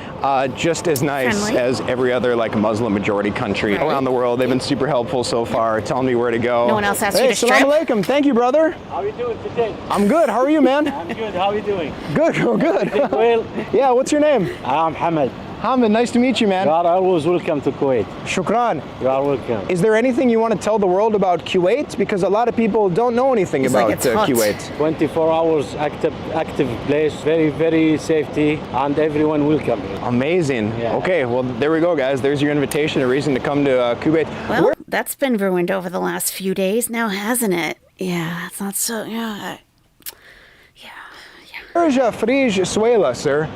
just as nice Friendly. as every other like Muslim majority country around the world. They've been super helpful so far, telling me where to go. No one else asked hey, you to strip? Assalamu alaikum. Thank you, brother. How are you doing today? I'm good. How are you, man? I'm good. How are you doing? Good. Oh, good. Well, Yeah, what's your name? I'm Hamad. Hamid, nice to meet you, man. You are always welcome to Kuwait. Shukran. You are welcome. Is there anything you want to tell the world about Kuwait? Because a lot of people don't know anything He's about like, it's hot. Kuwait. 24 hours active place, very, very safety, and everyone welcome here. Amazing. Yeah. Okay, well, there we go, guys. There's your invitation, a reason to come to Kuwait. Well, that's been ruined over the last few days now, hasn't it? Yeah, it's not so. Yeah. Where's Frij Suela, sir?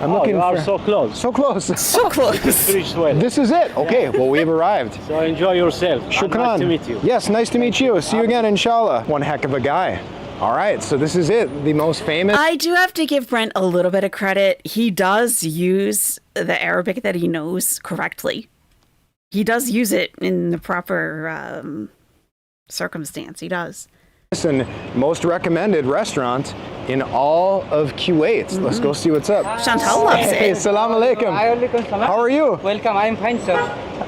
I'm looking you are for... so close. So close. So close. Pretty well. This is it. Okay, well, we've arrived. So enjoy yourself. And Shukran. Nice to meet you. Yes, nice to meet you. See you again, inshallah. One heck of a guy. All right, so this is it. The most famous... I do have to give Brent a little bit of credit. He does use the Arabic that he knows correctly. He does use it in the proper circumstance. He does. and most recommended restaurant in all of Kuwait. Let's go see what's up. Chantal loves Hey, it. salam alaikum. How are you? Welcome, I'm fine, sir.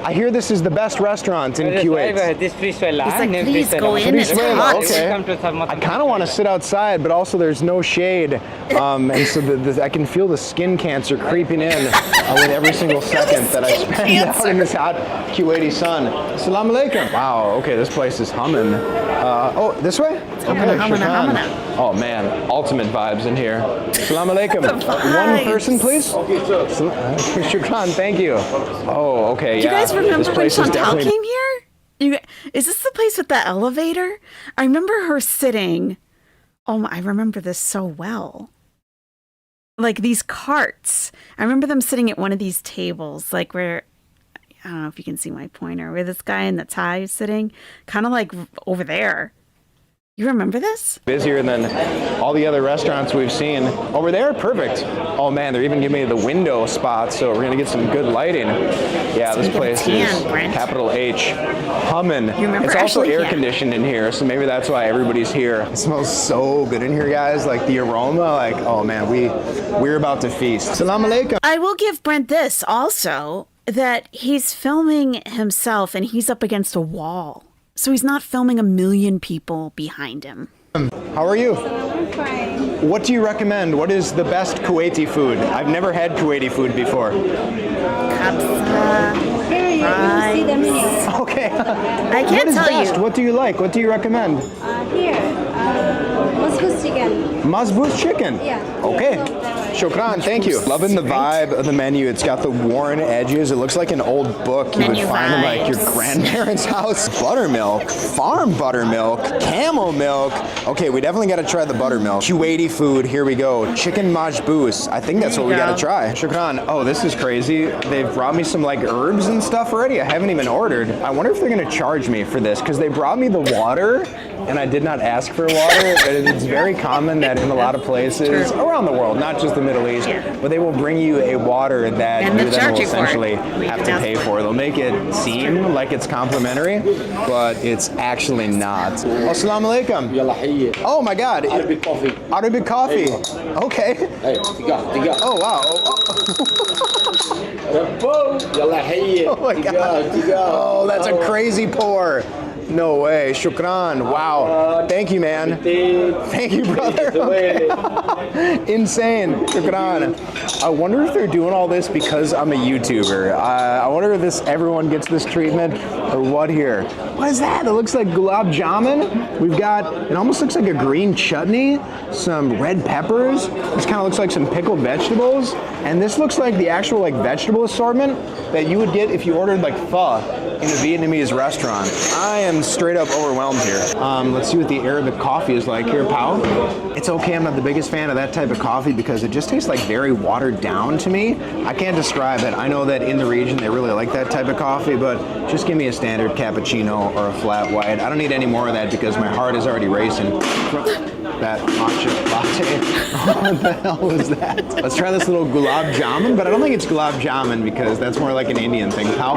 I hear this is the best restaurant in Kuwait. This Frisuela. He's like, please go in, it's hot. Okay. I kind of want to sit outside, but also there's no shade, and so I can feel the skin cancer creeping in with every single second that I spend out in this hot Kuwaiti sun. Assalamu alaikum. Wow. Okay, this place is humming. Oh, this way? Okay, shukran. Oh man, ultimate vibes in here. Assalamu alaikum. One person, please. Shukran. Thank you. Oh, okay. Do you guys remember when Chantal definitely... came here? Is this the place with the elevator? I remember her sitting. Oh, I remember this so well. Like these carts. I remember them sitting at one of these tables, like where, I don't know if you can see my pointer, where this guy in the tie is sitting, kind of like over there. You remember this? Busier than all the other restaurants we've seen. Over there, perfect. Oh man, they're even giving me the window spots, so we're gonna get some good lighting. Yeah, this place is capital H, humming. It's also air conditioned in here, so maybe that's why everybody's here. It smells so good in here, guys. Like the aroma, like, oh man, we're about to feast. Salam alaikum. I will give Brent this also, that he's filming himself and he's up against a wall. So he's not filming a million people behind him. How are you? I'm fine. What do you recommend? What is the best Kuwaiti food? I've never had Kuwaiti food before. Kabsa. Here you see the menu. Okay. I can't what is tell best? you. What do you like? What do you recommend? Here, couscous chicken. Mazboot chicken? Yeah. Okay. Shukran, thank you. Loving the vibe of the menu. It's got the worn edges. It looks like an old book you would find in like your grandparents' house. Buttermilk, farm buttermilk, camel milk. Okay, we definitely got to try the buttermilk. Kuwaiti food, here we go. Chicken majboos. I think that's what we got to try. Shukran, oh, this is crazy. They've brought me some like herbs and stuff already. I haven't even ordered. I wonder if they're going to charge me for this because they brought me the water and I did not ask for water. It's very common that in a lot of places around the world, not just the Middle East, but they will bring you a water that you then will essentially have to pay for. They'll make it seem like it's complimentary, but it's actually not. Assalamu alaikum. Oh my God. Arabic coffee. Arabic coffee. Okay. Oh wow. Oh my God. Oh, that's a crazy pour. No way. Shukran. Wow. Thank you, man. Thank you, brother. Okay. Insane. Shukran. I wonder if they're doing all this because I'm a YouTuber. I wonder if everyone gets this treatment or what here. What is that? It looks like gulab jamun. We've got, it almost looks like a green chutney, some red peppers. This kind of looks like some pickled vegetables. And this looks like the actual like vegetable assortment that you would get if you ordered like pho in a Vietnamese restaurant. I am straight up overwhelmed here. Let's see what the Arabic coffee is like here, pal. It's okay, I'm not the biggest fan of that type of coffee because it just tastes like very watered down to me. I can't describe it. I know that in the region they really like that type of coffee, but just give me a standard cappuccino or a flat white. I don't need any more of that because my heart is already racing. That matcha latte. What the hell was that? Let's try this little gulab jamun, but I don't think it's gulab jamun because that's more like an Indian thing, pal.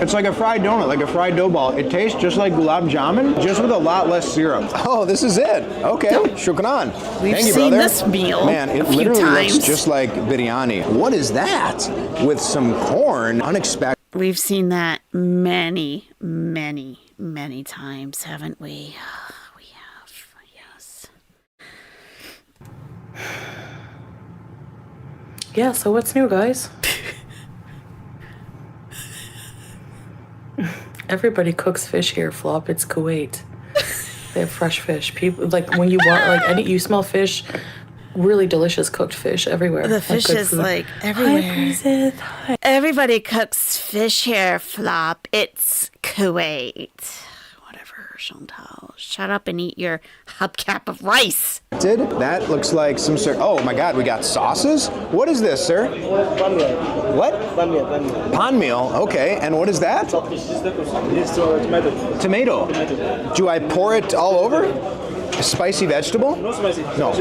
It's like a fried donut, like a fried dough ball. It tastes just like gulab jamun, just with a lot less syrup. Oh, this is it. Okay, shukran. We've Thank you, seen brother. this meal Man, it a few literally times. looks just like biryani. What is that? With some corn, unexpected. We've seen that many, many, many times, haven't we? We have, yes. Yeah, so what's new, guys? Everybody cooks fish here, Flop. It's Kuwait. They have fresh fish. People like when you want you smell fish, really delicious cooked fish everywhere. The fish good is food. like everywhere. Hi, Bridget. Hi. Everybody cooks fish here, Flop. It's Kuwait. Whatever, Chantal. Shut up and eat your hubcap of rice. That looks like some sort. Oh my God, we got sauces. What is this, sir? What? Pan meal. Okay, and what is that? Tomato. Do I pour it all over? A spicy vegetable? No spicy. No.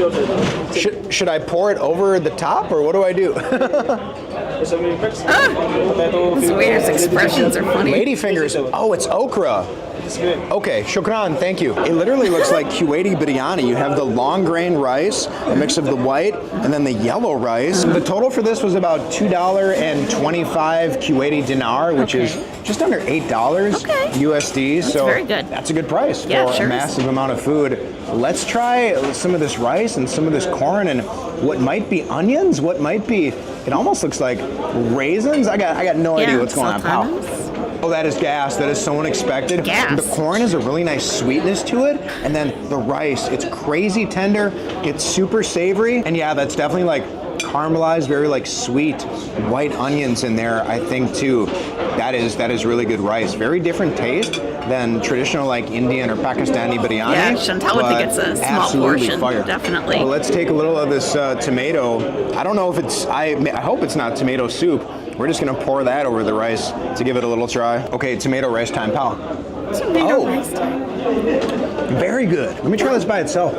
Should I pour it over the top, or what do I do? Those waiter's expressions are funny. Ladyfingers. Oh, it's okra. Okay, shukran, thank you. It literally looks like Kuwaiti biryani. You have the long grain rice, a mix of the white, and then the yellow rice. The total for this was about $2.25 Kuwaiti dinar, which is just under $8 USD. That's so very good. That's a good price for Yeah, sure a massive amount of food. Let's try some of this rice and some of this corn and what might be onions, what might be, it almost looks like raisins. I got no idea what's going on, pal. Oh, that is gas. That is so unexpected. Gas. The corn has a really nice sweetness to it, and then the rice, it's crazy tender, it's super savory, and yeah, that's definitely like caramelized, very like sweet white onions in there, I think too. That is really good rice. Very different taste than traditional like Indian or Pakistani biryani. Yeah, Chantal would think it's a small portion, fire. definitely. Well, let's take a little of this tomato. I don't know if it's, I hope it's not tomato soup. We're just gonna pour that over the rice to give it a little try. Okay, tomato rice time, pal. Tomato rice time. Very good. Let me try this by itself.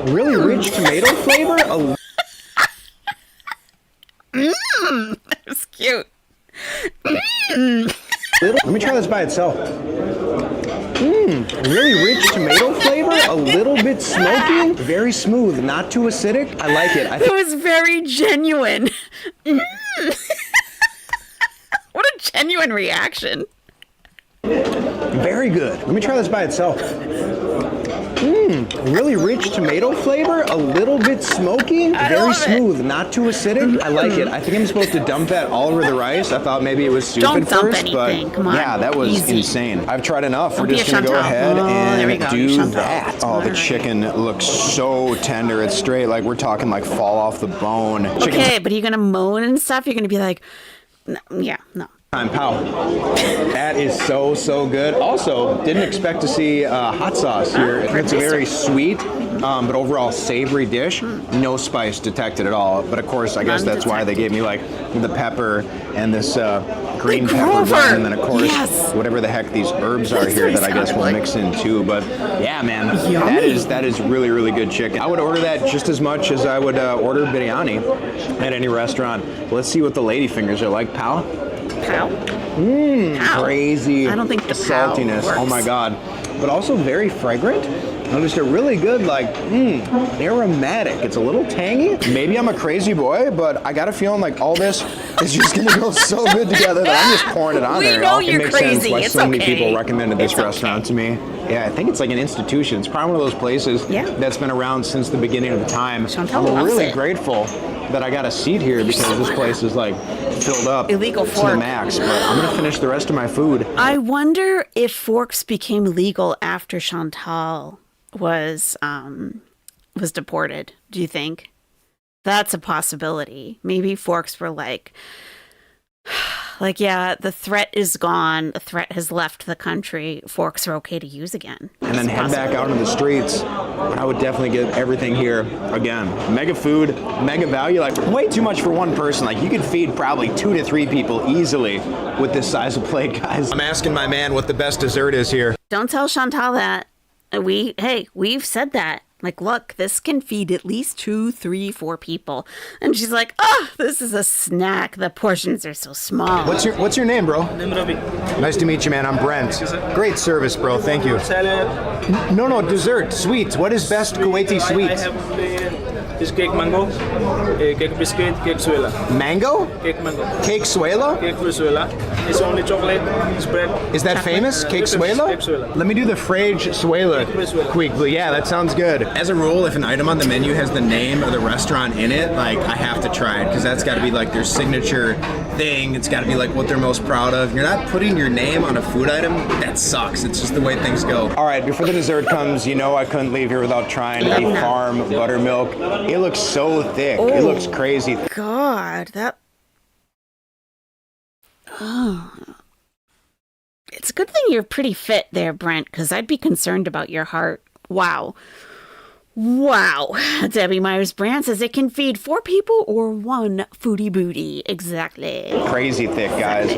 Really rich tomato flavor. That was cute. Let me try this by itself. Really rich tomato flavor, a little bit smoky, very smooth, not too acidic. I like it. It was very genuine. What a genuine reaction. Very good. Let me try this by itself. Really rich tomato flavor, a little bit smoky, very smooth, not too acidic. I like it. I think I'm supposed to dump that all over the rice. I thought maybe it was soup Don't at dump first, anything. but Come on. yeah, that was Easy. insane. I've tried enough. Don't We're be just a gonna go Chantal. ahead There we and go. do You're Chantal. that. Oh, the Alright. chicken looks so tender. It's straight like we're talking like fall off the bone. Okay, but are you gonna moan and stuff? You're gonna be like, no, yeah, no. Time, pal. That is so good. Also, didn't expect to see hot sauce here. It's a very sweet, but overall savory dish. No spice detected at all. But of course, I guess that's why they gave me like the pepper and this green pepper blend, and then of course whatever the heck these herbs are here that I guess we'll mix in too. But yeah, man, that is really good chicken. I would order that just as much as I would order biryani at any restaurant. Let's see what the ladyfingers are like, pal. Pow? Crazy I don't think the pow saltiness. works. Oh my god. But also very fragrant. And just a really good, like, aromatic. It's a little tangy. Maybe I'm a crazy boy, but I got a feeling like all this is just gonna go so good together that I'm just pouring it on We there. know It you're makes sense crazy. why It's so many okay. people recommended this It's restaurant to me. Yeah, I think it's like an institution. It's probably one of those places that's been around since the beginning of the time. Chantal I'm loves really it. grateful that I got a seat here because this place is like filled up Illegal to fork. the max. But I'm gonna finish the rest of my food. I wonder if forks became legal after Chantal was deported. Do you think? That's a possibility. Maybe forks were like, yeah, the threat is gone. The threat has left the country. Forks are okay to use again. And then head back out into the streets. I would definitely get everything here again. Mega food, mega value, like way too much for one person. Like you could feed probably 2 to 3 people easily with this size of plate, guys. I'm asking my man what the best dessert is here. Don't tell Chantal that. We've said that. Like, look, this can feed at least 2, 3, 4 people. And she's like, oh, this is a snack. The portions are so small. What's your name, bro? Nice to meet you, man. I'm Brent. Great service, bro. Thank you. No, dessert, sweets. What is best Kuwaiti sweets? This cake mango, cake biscuit, cake suela. Mango? Cake mango. Cake suela? Cake suela. It's only chocolate, spread. Is that famous? Cake suela? Cake suela. Let me do the frage suela quickly. Yeah, that sounds good. As a rule, if an item on the menu has the name of the restaurant in it, like, I have to try it, because that's got to be like their signature thing. It's got to be like what they're most proud of. You're not putting your name on a food item. That sucks. It's just the way things go. All right, before the dessert comes, you know I couldn't leave here without trying the farm buttermilk. It looks so thick. It looks crazy. God, that... Oh. It's a good thing you're pretty fit there, Brent, because I'd be concerned about your heart. Wow. Wow. Debbie Myers-Brand says it can feed 4 people or 1 foodie booty. Exactly. Crazy thick, guys.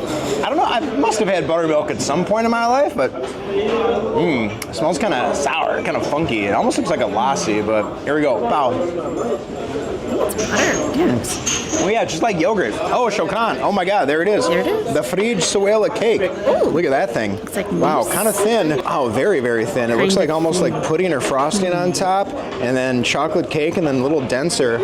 I don't know. I must have had buttermilk at some point in my life, but it smells kind of sour, kind of funky. It almost looks like a lassi, but here we go. Pow. It's butter. Yes. Oh yeah, just like yogurt. Oh, shokan. Oh my God, there it is. There it is. The frige suela cake. Ooh, look at that thing. Looks like wow, mousse. Kind of thin. Oh, very, very thin. It looks like almost like pudding or frosting on top, and then chocolate cake, and then a little denser,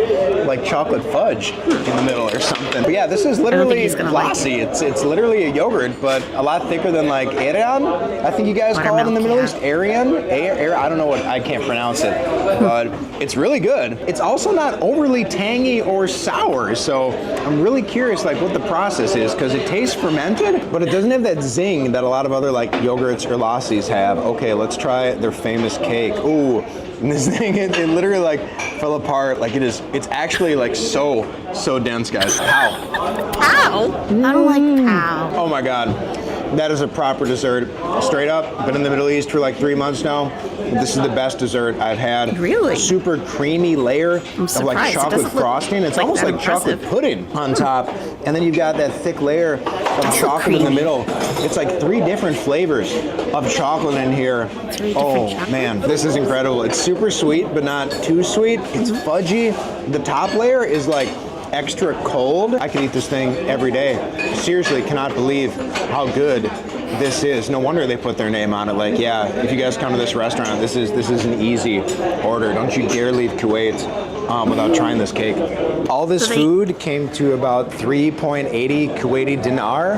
like chocolate fudge in the middle or something. But yeah, this is literally lassi. It's literally a yogurt, but a lot thicker than like Arian. I think you guys call it in the Middle East. Arian? I don't know what, I can't pronounce it, but it's really good. It's also not overly tangy or sour, so I'm really curious like what the process is, because it tastes fermented, but it doesn't have that zing that a lot of other like yogurts or lassis have. Okay, let's try their famous cake. Ooh, and this thing, it literally like fell apart. Like it's actually like so dense, guys. Pow. Pow? I don't like pow. Oh my God. That is a proper dessert. Straight up, been in the Middle East for like 3 months now. This is the best dessert I've had. Really? Super creamy layer of like chocolate frosting. It's almost like chocolate pudding on top. And then you've got that thick layer of chocolate in the middle. It's like 3 different flavors of chocolate in here. Oh man, this is incredible. It's super sweet, but not too sweet. It's fudgy. The top layer is like extra cold. I could eat this thing every day. Seriously, cannot believe how good this is. No wonder they put their name on it. Like, yeah, if you guys come to this restaurant, this is an easy order. Don't you dare leave Kuwait without trying this cake. All this food came to about 3.80 Kuwaiti dinar,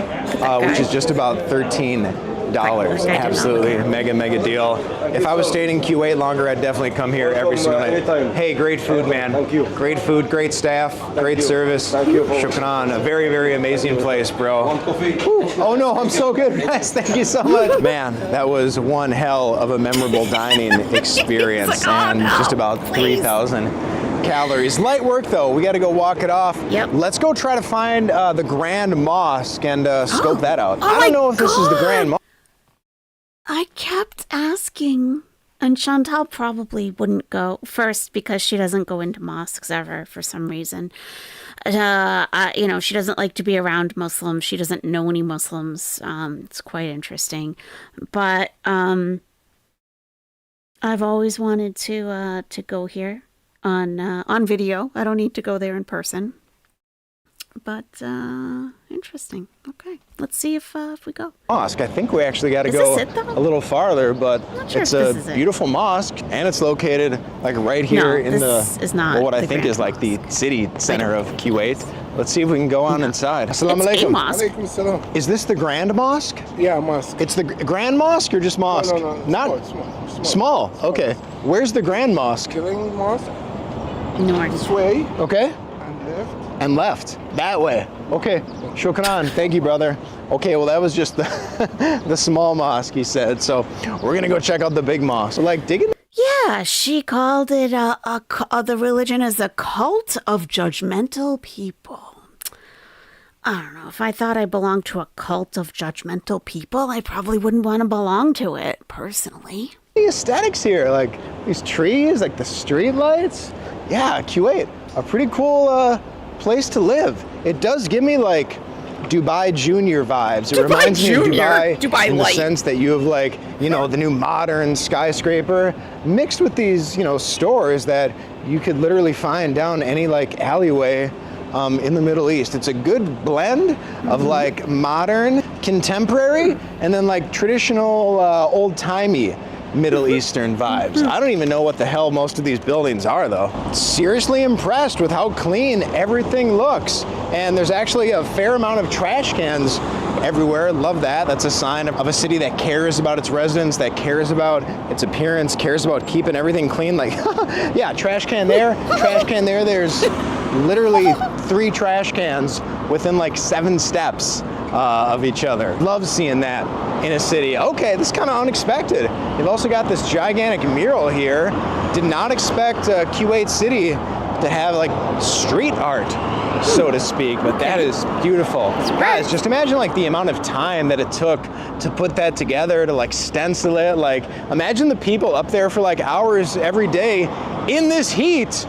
which is just about $13. Absolutely mega deal. If I was staying in Kuwait longer, I'd definitely come here every single night. Hey, great food, man. Thank you. Great food, great staff, great service. Thank you. Shukran. A very amazing place, bro. Want coffee? Oh no, I'm so good, guys. Thank you so much. Man, that was one hell of a memorable dining experience, and just about 3,000 calories. Light work though. We got to go walk it off. Yep. Let's go try to find the Grand Mosque and scope that out. I don't know if this is the Grand Mosque. I kept asking, and Chantal probably wouldn't go first because she doesn't go into mosques ever for some reason. She doesn't like to be around Muslims. She doesn't know any Muslims. It's quite interesting, but I've always wanted to go here on video. I don't need to go there in person. But interesting. Okay, let's see if we go. Mosque. I think we actually got to go a little farther, but it's a beautiful mosque, and it's located like right here in what I think is like the city center of Kuwait. Let's see if we can go on inside. Assalamu alaikum. Alaikum salam. Is this the Grand Mosque? Yeah, mosque. It's the Grand Mosque or just mosque? No. Not small. Okay. Where's the Grand Mosque? Cuddling mosque. North. This way. Okay. And left. And left. That way. Okay. Shukran. Thank you, brother. Okay, well, that was just the small mosque, he said. So we're going to go check out the big mosque. So, like, digging. Yeah, she called it the religion as a cult of judgmental people. I don't know. If I thought I belonged to a cult of judgmental people, I probably wouldn't want to belong to it, personally. The aesthetics here, like these trees, like the street lights. Yeah, Kuwait, a pretty cool place to live. It does give me like Dubai Junior vibes. It Dubai reminds me of Junior? Dubai in the Light. sense that you have like, the new modern skyscraper mixed with these, stores that you could literally find down any like alleyway in the Middle East. It's a good blend of like modern, contemporary, and then like traditional, old-timey Middle Eastern vibes. I don't even know what the hell most of these buildings are though. Seriously impressed with how clean everything looks. And there's actually a fair amount of trash cans everywhere. Love that. That's a sign of a city that cares about its residents, that cares about its appearance, cares about keeping everything clean. Like, yeah, trash can there, trash can there. There's literally 3 trash cans within like 7 steps of each other. Love seeing that in a city. Okay, this is kind of unexpected. You've also got this gigantic mural here. Did not expect Kuwait City to have like street art, so to speak, but that is beautiful. Guys, just imagine like the amount of time that it took to put that together, to like stencil it. Like, imagine the people up there for like hours every day in this heat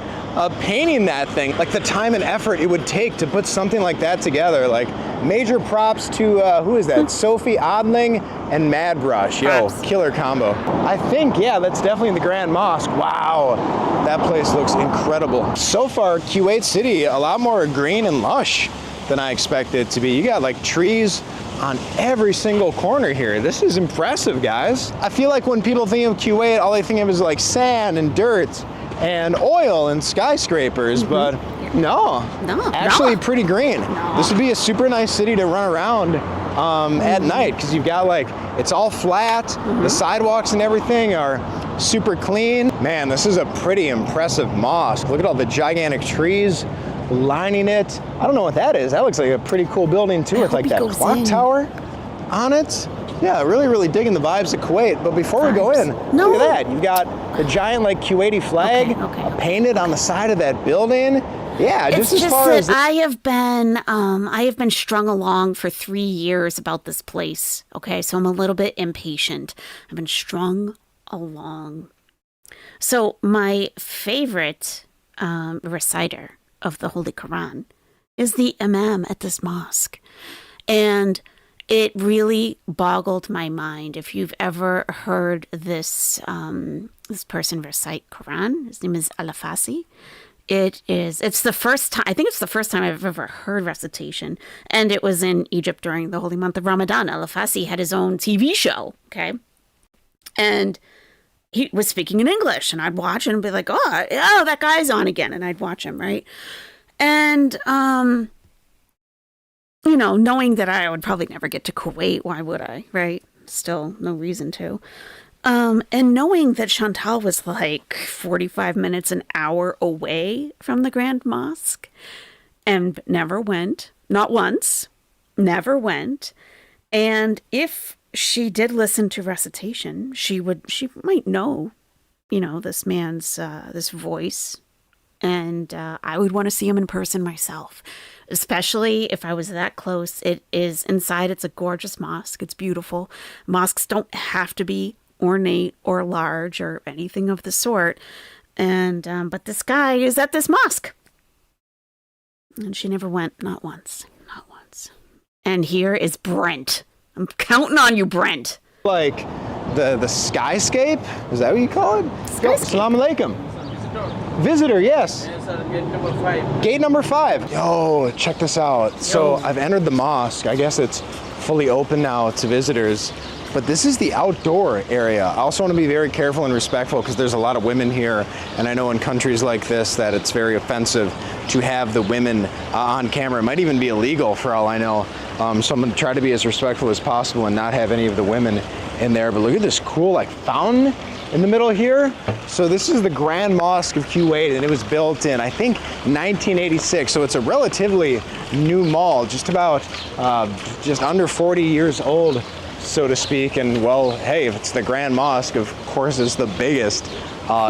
painting that thing. Like the time and effort it would take to put something like that together. Like, major props to, who is that? Sophie Odling and Mad Brush. Yo, killer combo. I think, yeah, that's definitely the Grand Mosque. Wow, that place looks incredible. So far, Kuwait City, a lot more green and lush than I expected it to be. You got like trees on every single corner here. This is impressive, guys. I feel like when people think of Kuwait, all they think of is like sand and dirt and oil and skyscrapers, but no, actually pretty green. This would be a super nice city to run around at night, because you've got like, it's all flat, the sidewalks and everything are super clean. Man, this is a pretty impressive mosque. Look at all the gigantic trees lining it. I don't know what that is. That looks like a pretty cool building too, with like that clock tower on it. Yeah, really, really digging the vibes of Kuwait. But before we go in, look at that. You've got the giant like Kuwaiti flag painted on the side of that building. Yeah, just as far as I have been strung along for 3 years about this place. Okay, so I'm a little bit impatient. I've been strung along. So my favorite reciter of the Holy Quran is the Imam at this mosque, and it really boggled my mind. If you've ever heard this this person recite Quran, his name is Al-Afasi. It's the first time, I think it's the first time I've ever heard recitation. And it was in Egypt during the holy month of Ramadan. Al-Afasi had his own TV show, okay? And he was speaking in English, and I'd watch and be like, oh, that guy's on again. And I'd watch him, right? And, knowing that I would probably never get to Kuwait, why would I, right? Still no reason to. And knowing that Chantal was like 45 minutes, an hour away from the Grand Mosque and never went, not once, never went. And if she did listen to recitation, she might know, this man's, this voice. And I would want to see him in person myself, especially if I was that close. It is inside. It's a gorgeous mosque. It's beautiful. Mosques don't have to be ornate or large or anything of the sort. And but this guy is at this mosque. And she never went, not once. Not once. And here is Brent. I'm counting on you, Brent. Like the skyscape? Is that what you call it? Assalamu alaikum. Visitor, yes. Gate number 5. Gate number 5. Yo, check this out. So I've entered the mosque. I guess it's fully open now to visitors. But this is the outdoor area. I also want to be very careful and respectful, because there's a lot of women here. And I know in countries like this that it's very offensive to have the women on camera. It might even be illegal for all I know. So I'm going to try to be as respectful as possible and not have any of the women in there. But look at this cool like fountain in the middle here. So this is the Grand Mosque of Kuwait, and it was built in, I think, 1986. So it's a relatively new mall, just about just under 40 years old, so to speak. And well, hey, if it's the Grand Mosque, of course it's the biggest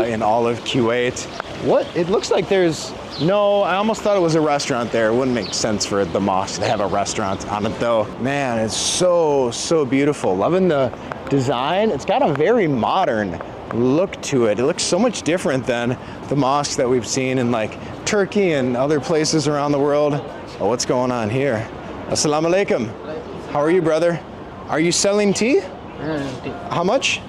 in all of Kuwait. What? It looks like there's no, I almost thought it was a restaurant there. It wouldn't make sense for the mosque to have a restaurant on it though. Man, it's so beautiful. Loving the design. It's got a very modern look to it. It looks so much different than the mosques that we've seen in like Turkey and other places around the world. Oh, what's going on here? Assalamu alaikum. How are you, brother? Are you selling tea? How much?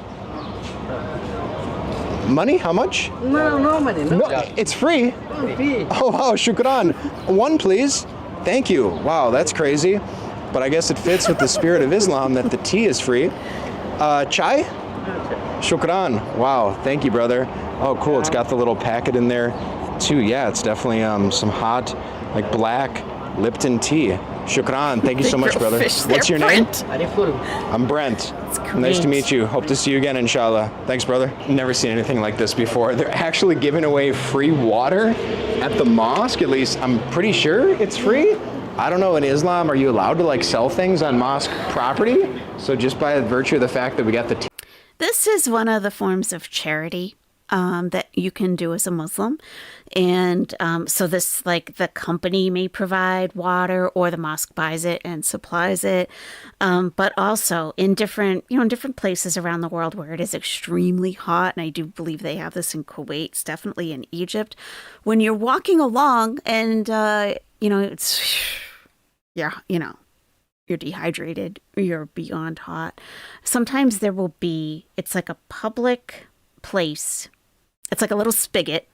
Money? How much? No money. No, it's free. Free. Oh, wow, shukran. One, please. Thank you. Wow, that's crazy. But I guess it fits with the spirit of Islam that the tea is free. Chai? Shukran. Wow, thank you, brother. Oh, cool. It's got the little packet in there, too. Yeah, it's definitely some hot, like black Lipton tea. Shukran. Thank you so much, brother. What's your name? I'm Brent. Nice to meet you. Hope to see you again, inshallah. Thanks, brother. Never seen anything like this before. They're actually giving away free water at the mosque. At least I'm pretty sure it's free. I don't know, in Islam, are you allowed to like sell things on mosque property? So just by virtue of the fact that we got the tea. This is one of the forms of charity that you can do as a Muslim. And so this, like, the company may provide water or the mosque buys it and supplies it. But also in different places around the world where it is extremely hot, and I do believe they have this in Kuwait, it's definitely in Egypt, when you're walking along and, it's, yeah, you're dehydrated, you're beyond hot. Sometimes there will be, it's like a public place. It's like a little spigot,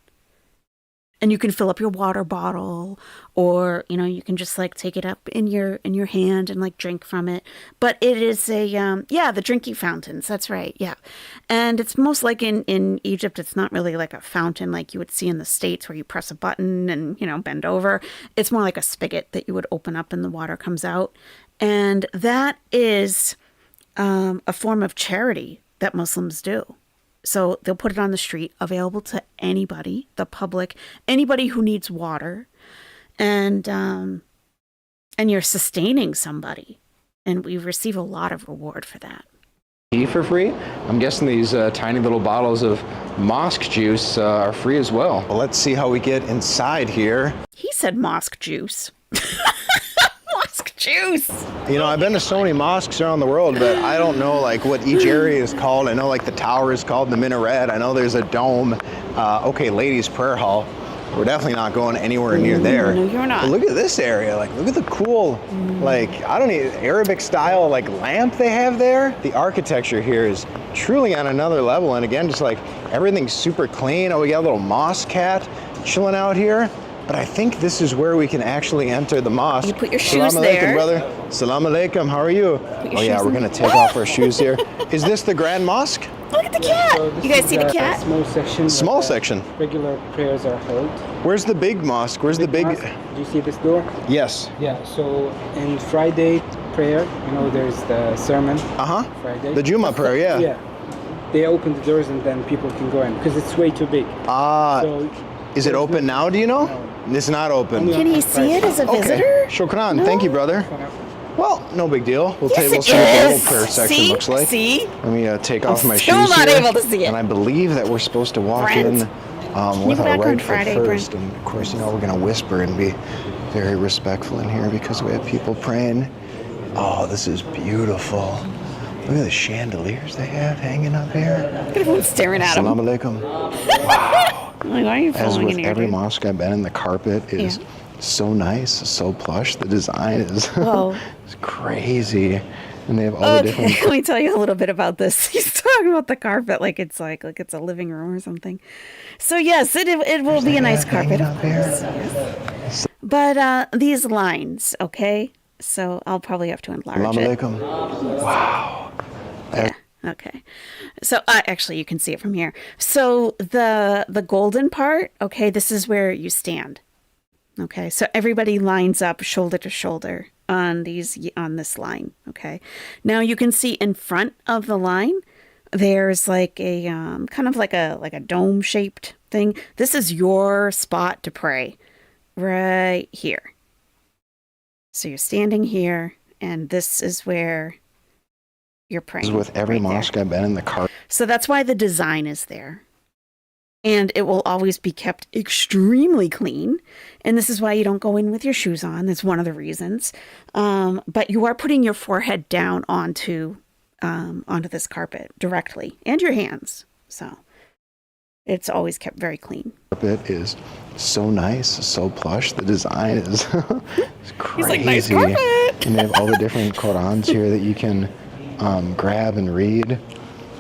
and you can fill up your water bottle, or, you can just like take it up in your hand and like drink from it. But it is a, the drinking fountains. That's right. Yeah. And it's most like in Egypt, it's not really like a fountain like you would see in the States where you press a button and, bend over. It's more like a spigot that you would open up and the water comes out. And that is a form of charity that Muslims do. So they'll put it on the street, available to anybody, the public, anybody who needs water, and you're sustaining somebody, and we receive a lot of reward for that. Tea for free? I'm guessing these tiny little bottles of mosque juice are free as well. Well, let's see how we get inside here. He said mosque juice. Mosque juice. I've been to so many mosques around the world, but I don't know like what each area is called. I know like the tower is called the minaret. I know there's a dome. Okay, ladies' prayer hall. We're definitely not going anywhere near there. No, you're not. But look at this area. Like, look at the cool, Arabic style like lamp they have there. The architecture here is truly on another level. And again, just like everything's super clean. Oh, we got a little mosque cat chilling out here. But I think this is where we can actually enter the mosque. You put your shoes Salam there. alaikum, brother. Salam alaikum. How are you? Oh yeah, we're gonna take off our shoes here. Is this the Grand Mosque? Look at the cat. So You guys see the cat? Small section. Small section. Regular prayers are held. Where's the big mosque? Where's the big? Mosque. Do you see this door? Yes. Yeah. So in Friday prayer, there's the sermon. Friday. The Jummah prayer, yeah. Yeah. They open the doors and then people can go in because it's way too big. Is it open now? Do you know? No. It's not open. Can he see it as a visitor? Shukran. No. Thank you, brother. Well, no big deal. We'll Yes, see it what the little is. prayer section See? looks like. See? Let me take off my still shoes not here. able to see it. And I believe that we're supposed to walk Brent, in you with go our back on right foot Friday, first. Brent? And of course, we're going to whisper and be very respectful in here because we have people praying. Oh, this is beautiful. Look at the chandeliers they have hanging up here. Look at everyone staring at him. Assalamu alaikum. Wow. Like, why are you As falling with in here, every dude? mosque I've been in, the carpet is so nice, so plush. The design is it's crazy. And they have all the different... Let me tell you a little bit about this. He's talking about the carpet like it's a living room or something. So yes, it will be a nice carpet, of course. Yes. But these lines, okay? So I'll probably have to enlarge Assalamu it. alaikum. Wow. Yeah. Okay. So actually you can see it from here. So the golden part, okay, this is where you stand. Okay. So everybody lines up shoulder to shoulder on this line. Okay. Now you can see in front of the line, there's like a kind of like a dome shaped thing. This is your spot to pray right here. So you're standing here, and this is where you're praying. With every mosque I've been in, the carpet. So that's why the design is there. And it will always be kept extremely clean. And this is why you don't go in with your shoes on. That's one of the reasons. But you are putting your forehead down onto this carpet directly, and your hands. So it's always kept very clean. Carpet is so nice, so plush. The design is it's crazy. He's like, nice carpet. And they have all the different Qurans here that you can grab and read.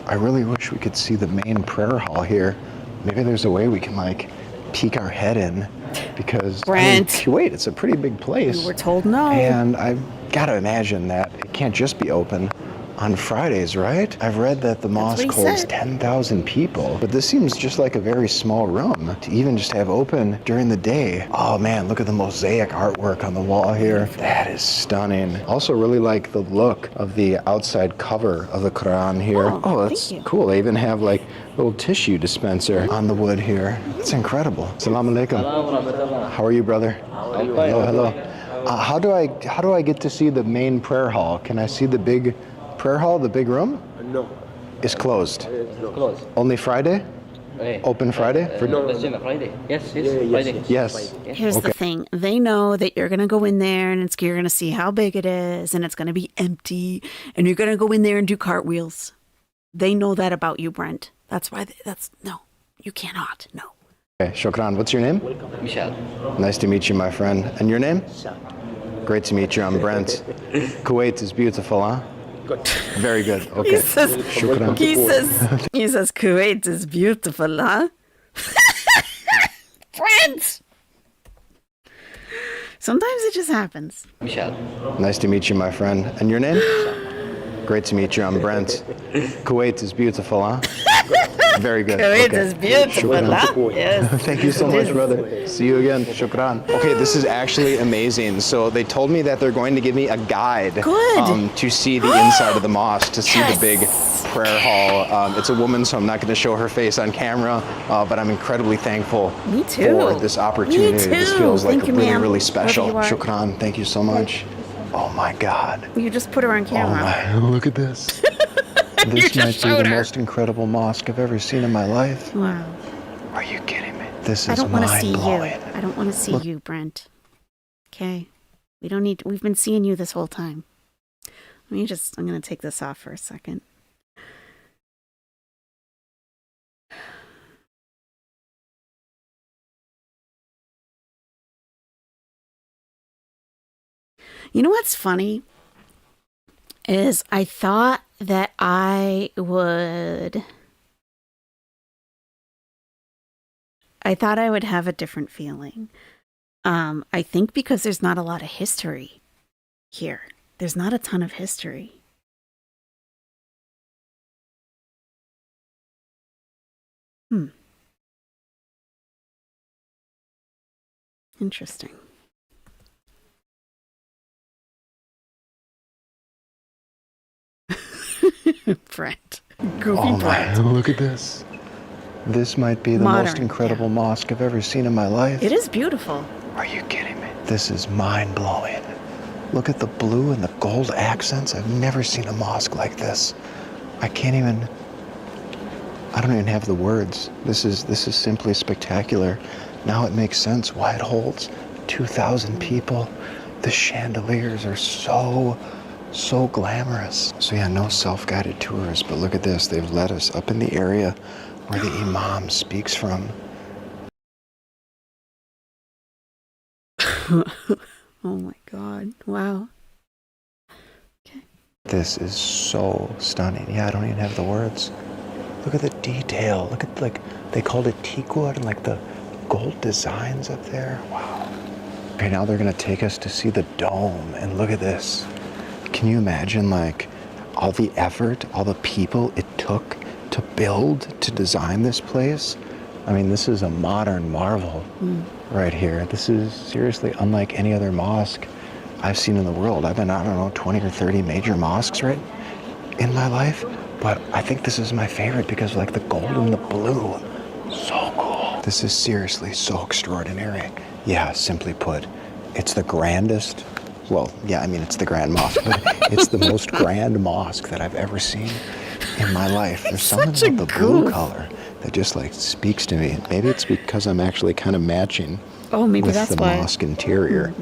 I really wish we could see the main prayer hall here. Maybe there's a way we can like peek our head in, because Brent. Kuwait, it's a pretty big place. You were told no. And I've got to imagine that it can't just be open on Fridays, right? I've read that the mosque holds 10,000 people, but this seems just like a very small room to even just have open during the day. Oh man, look at the mosaic artwork on the wall here. That is stunning. Also really like the look of the outside cover of the Quran here. Oh, that's cool. They even have like a little tissue dispenser on the wood here. It's incredible. Assalamu alaikum. How are you, brother? Hello, hello. How do I get to see the main prayer hall? Can I see the big prayer hall, the big room? No. It's closed. It's closed. Only Friday? Open Friday? No, Friday. Yes, Friday. Yes. Here's the thing. They know that you're going to go in there and you're going to see how big it is and it's going to be empty and you're going to go in there and do cartwheels. They know that about you, Brent. That's why no, you cannot. No. Okay, shukran. What's your name? Michelle. Nice to meet you, my friend. And your name? Great to meet you. I'm Brent. Kuwait is beautiful, huh? Good. Very good. Okay. He says, Shukran. he says Kuwait is beautiful, huh? Brent! Sometimes it just happens. Michelle. Nice to meet you, my friend. And your name? Great to meet you. I'm Brent. Kuwait is beautiful, huh? Very good. Kuwait is beautiful, huh? Yes. Thank you so much, brother. See you again. Shukran. Okay, this is actually amazing. So they told me that they're going to give me a guide to see the inside of the mosque, to see the big prayer hall. It's a woman, so I'm not going to show her face on camera, but I'm incredibly thankful for this opportunity. This feels like really special. Shukran. Thank you so much. Oh my God. You just put her on camera. Oh my, look at this. This might be the most incredible mosque I've ever seen in my life. Wow. Are you kidding me? This is I don't want to see you. mind-blowing. I don't want to see you, Brent. Okay. We've been seeing you this whole time. I'm going to take this off for a second. You know what's funny is I thought that I would have a different feeling. I think because there's not a lot of history here. There's not a ton of history. Interesting. Brent. Goofy Brent. Look at this. This might be the most incredible mosque I've ever seen in my life. It is beautiful. Are you kidding me? This is mind-blowing. Look at the blue and the gold accents. I've never seen a mosque like this. I don't even have the words. This is simply spectacular. Now it makes sense why it holds 2,000 people. The chandeliers are so glamorous. So yeah, no self-guided tours, but look at this. They've led us up in the area where the imam speaks from. Oh my God. Wow. Okay. This is so stunning. Yeah, I don't even have the words. Look at the detail. Look at, like, they called it teakwood and like the gold designs up there. Wow. Okay, now they're gonna take us to see the dome, and look at this. Can you imagine, like, all the effort, all the people it took to build, to design this place? I mean, this is a modern marvel right here. This is seriously unlike any other mosque I've seen in the world. I've been, I don't know, 20 or 30 major mosques right in my life, but I think this is my favorite because, like, the gold and the blue, so cool. This is seriously so extraordinary. Yeah, simply put, it's the grandest. Well, yeah, I mean, it's the Grand Mosque, but it's the most grand mosque that I've ever seen in my life. There's something about the blue color that just, like, speaks to me. Maybe it's because I'm actually kind of matching with the mosque interior.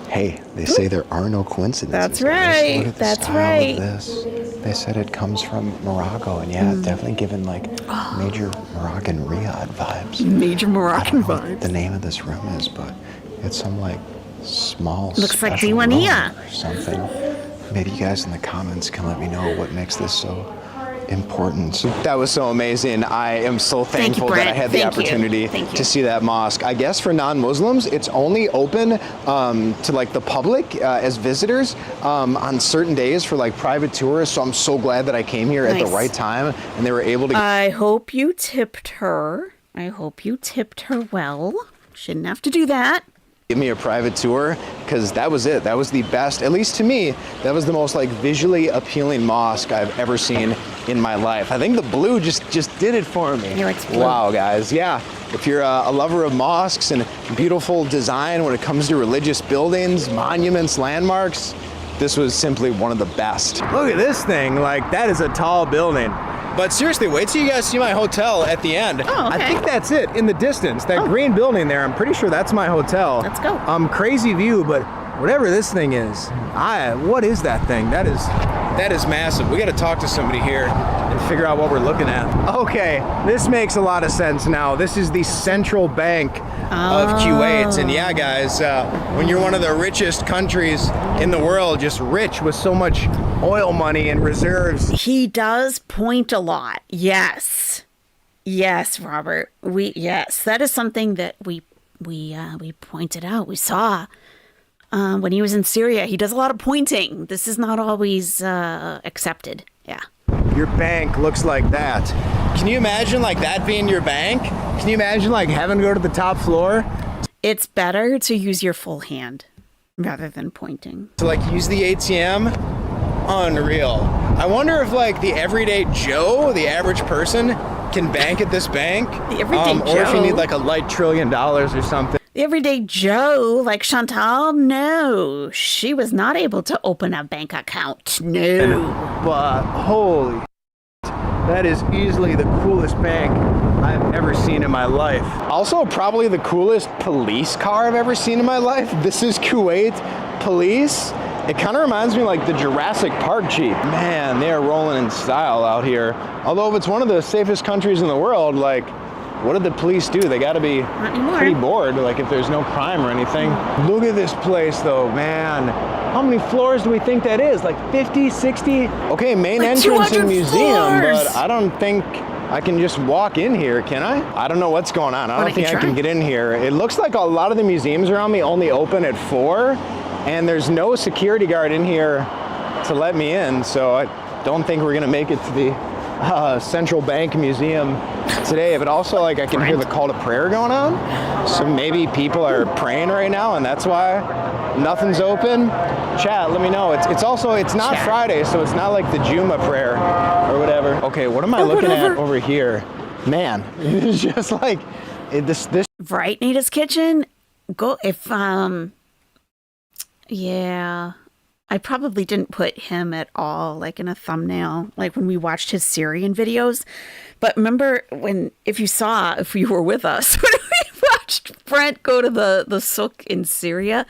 Hey, they say there are no coincidences. That's right. Look at the style of this. They said it comes from Morocco, and yeah, definitely given, like, major Moroccan Riyadh vibes. Major Moroccan I don't know vibes. what the name of this room is, but it's some, like, small. Looks like special Diwania. moment or something. Maybe you guys in the comments can let me know what makes this so important. That was so amazing. I am so thankful that I had the opportunity to see that mosque. I guess for non-Muslims, it's only open to like the public as visitors on certain days for like private tours. So I'm so glad that I came here at the right time and they were able to. I hope you tipped her. I hope you tipped her well. Shouldn't have to do that. Give me a private tour, because that was it. That was the best, at least to me, that was the most like visually appealing mosque I've ever seen in my life. I think the blue just did it for me. He likes blue. Wow, guys, yeah. If you're a lover of mosques and beautiful design when it comes to religious buildings, monuments, landmarks, this was simply one of the best. Look at this thing, like that is a tall building. But seriously, wait till you guys see my hotel at the end. Oh, okay. I think that's it in the distance. That green building there, I'm pretty sure that's my hotel. Let's go. Crazy view, but whatever this thing is, what is that thing? That is massive. We got to talk to somebody here and figure out what we're looking at. Okay, this makes a lot of sense now. This is the central bank of Kuwait. And yeah, guys, when you're one of the richest countries in the world, just rich with so much oil money and reserves. He does point a lot. Yes. Yes, Robert. That is something that we pointed out. We saw when he was in Syria. He does a lot of pointing. This is not always accepted. Yeah. Your bank looks like that. Can you imagine like that being your bank? Can you imagine like having to go to the top floor? It's better to use your full hand rather than pointing. To like use the ATM? Unreal. I wonder if like the everyday Joe, the average person, can bank at this bank. The everyday Joe. Or if you need like a light $1 trillion or something. The everyday Joe, like Chantal, no. She was not able to open a bank account. No. But holy, that is easily the coolest bank I've ever seen in my life. Also, probably the coolest police car I've ever seen in my life. This is Kuwait Police. It kind of reminds me like the Jurassic Park Jeep. Man, they are rolling in style out here. Although if it's one of the safest countries in the world, like, what did the police do? They gotta be pretty bored, like if there's no crime or anything. Look at this place though, man. How many floors do we think that is? Like 50, 60? Okay, main like entrance and museum, floors. but I don't think I can just walk in here, can I? I don't know what's going on. I don't think I can get in here. It looks like a lot of the museums around me only open at 4. And there's no security guard in here to let me in, so I don't think we're gonna make it to the Central Bank Museum today. But also, like, I can hear the call to prayer going on, so maybe people are praying right now, and that's why nothing's open. Chat, let me know. It's not Friday, so it's not like the Juma prayer or whatever. Okay, what am I looking at over here? Man, it's just like this. Right, Nita's Kitchen. Go if Yeah, I probably didn't put him at all, like in a thumbnail, like when we watched his Syrian videos. But remember if you were with us, when we watched Brent go to the souk in Syria,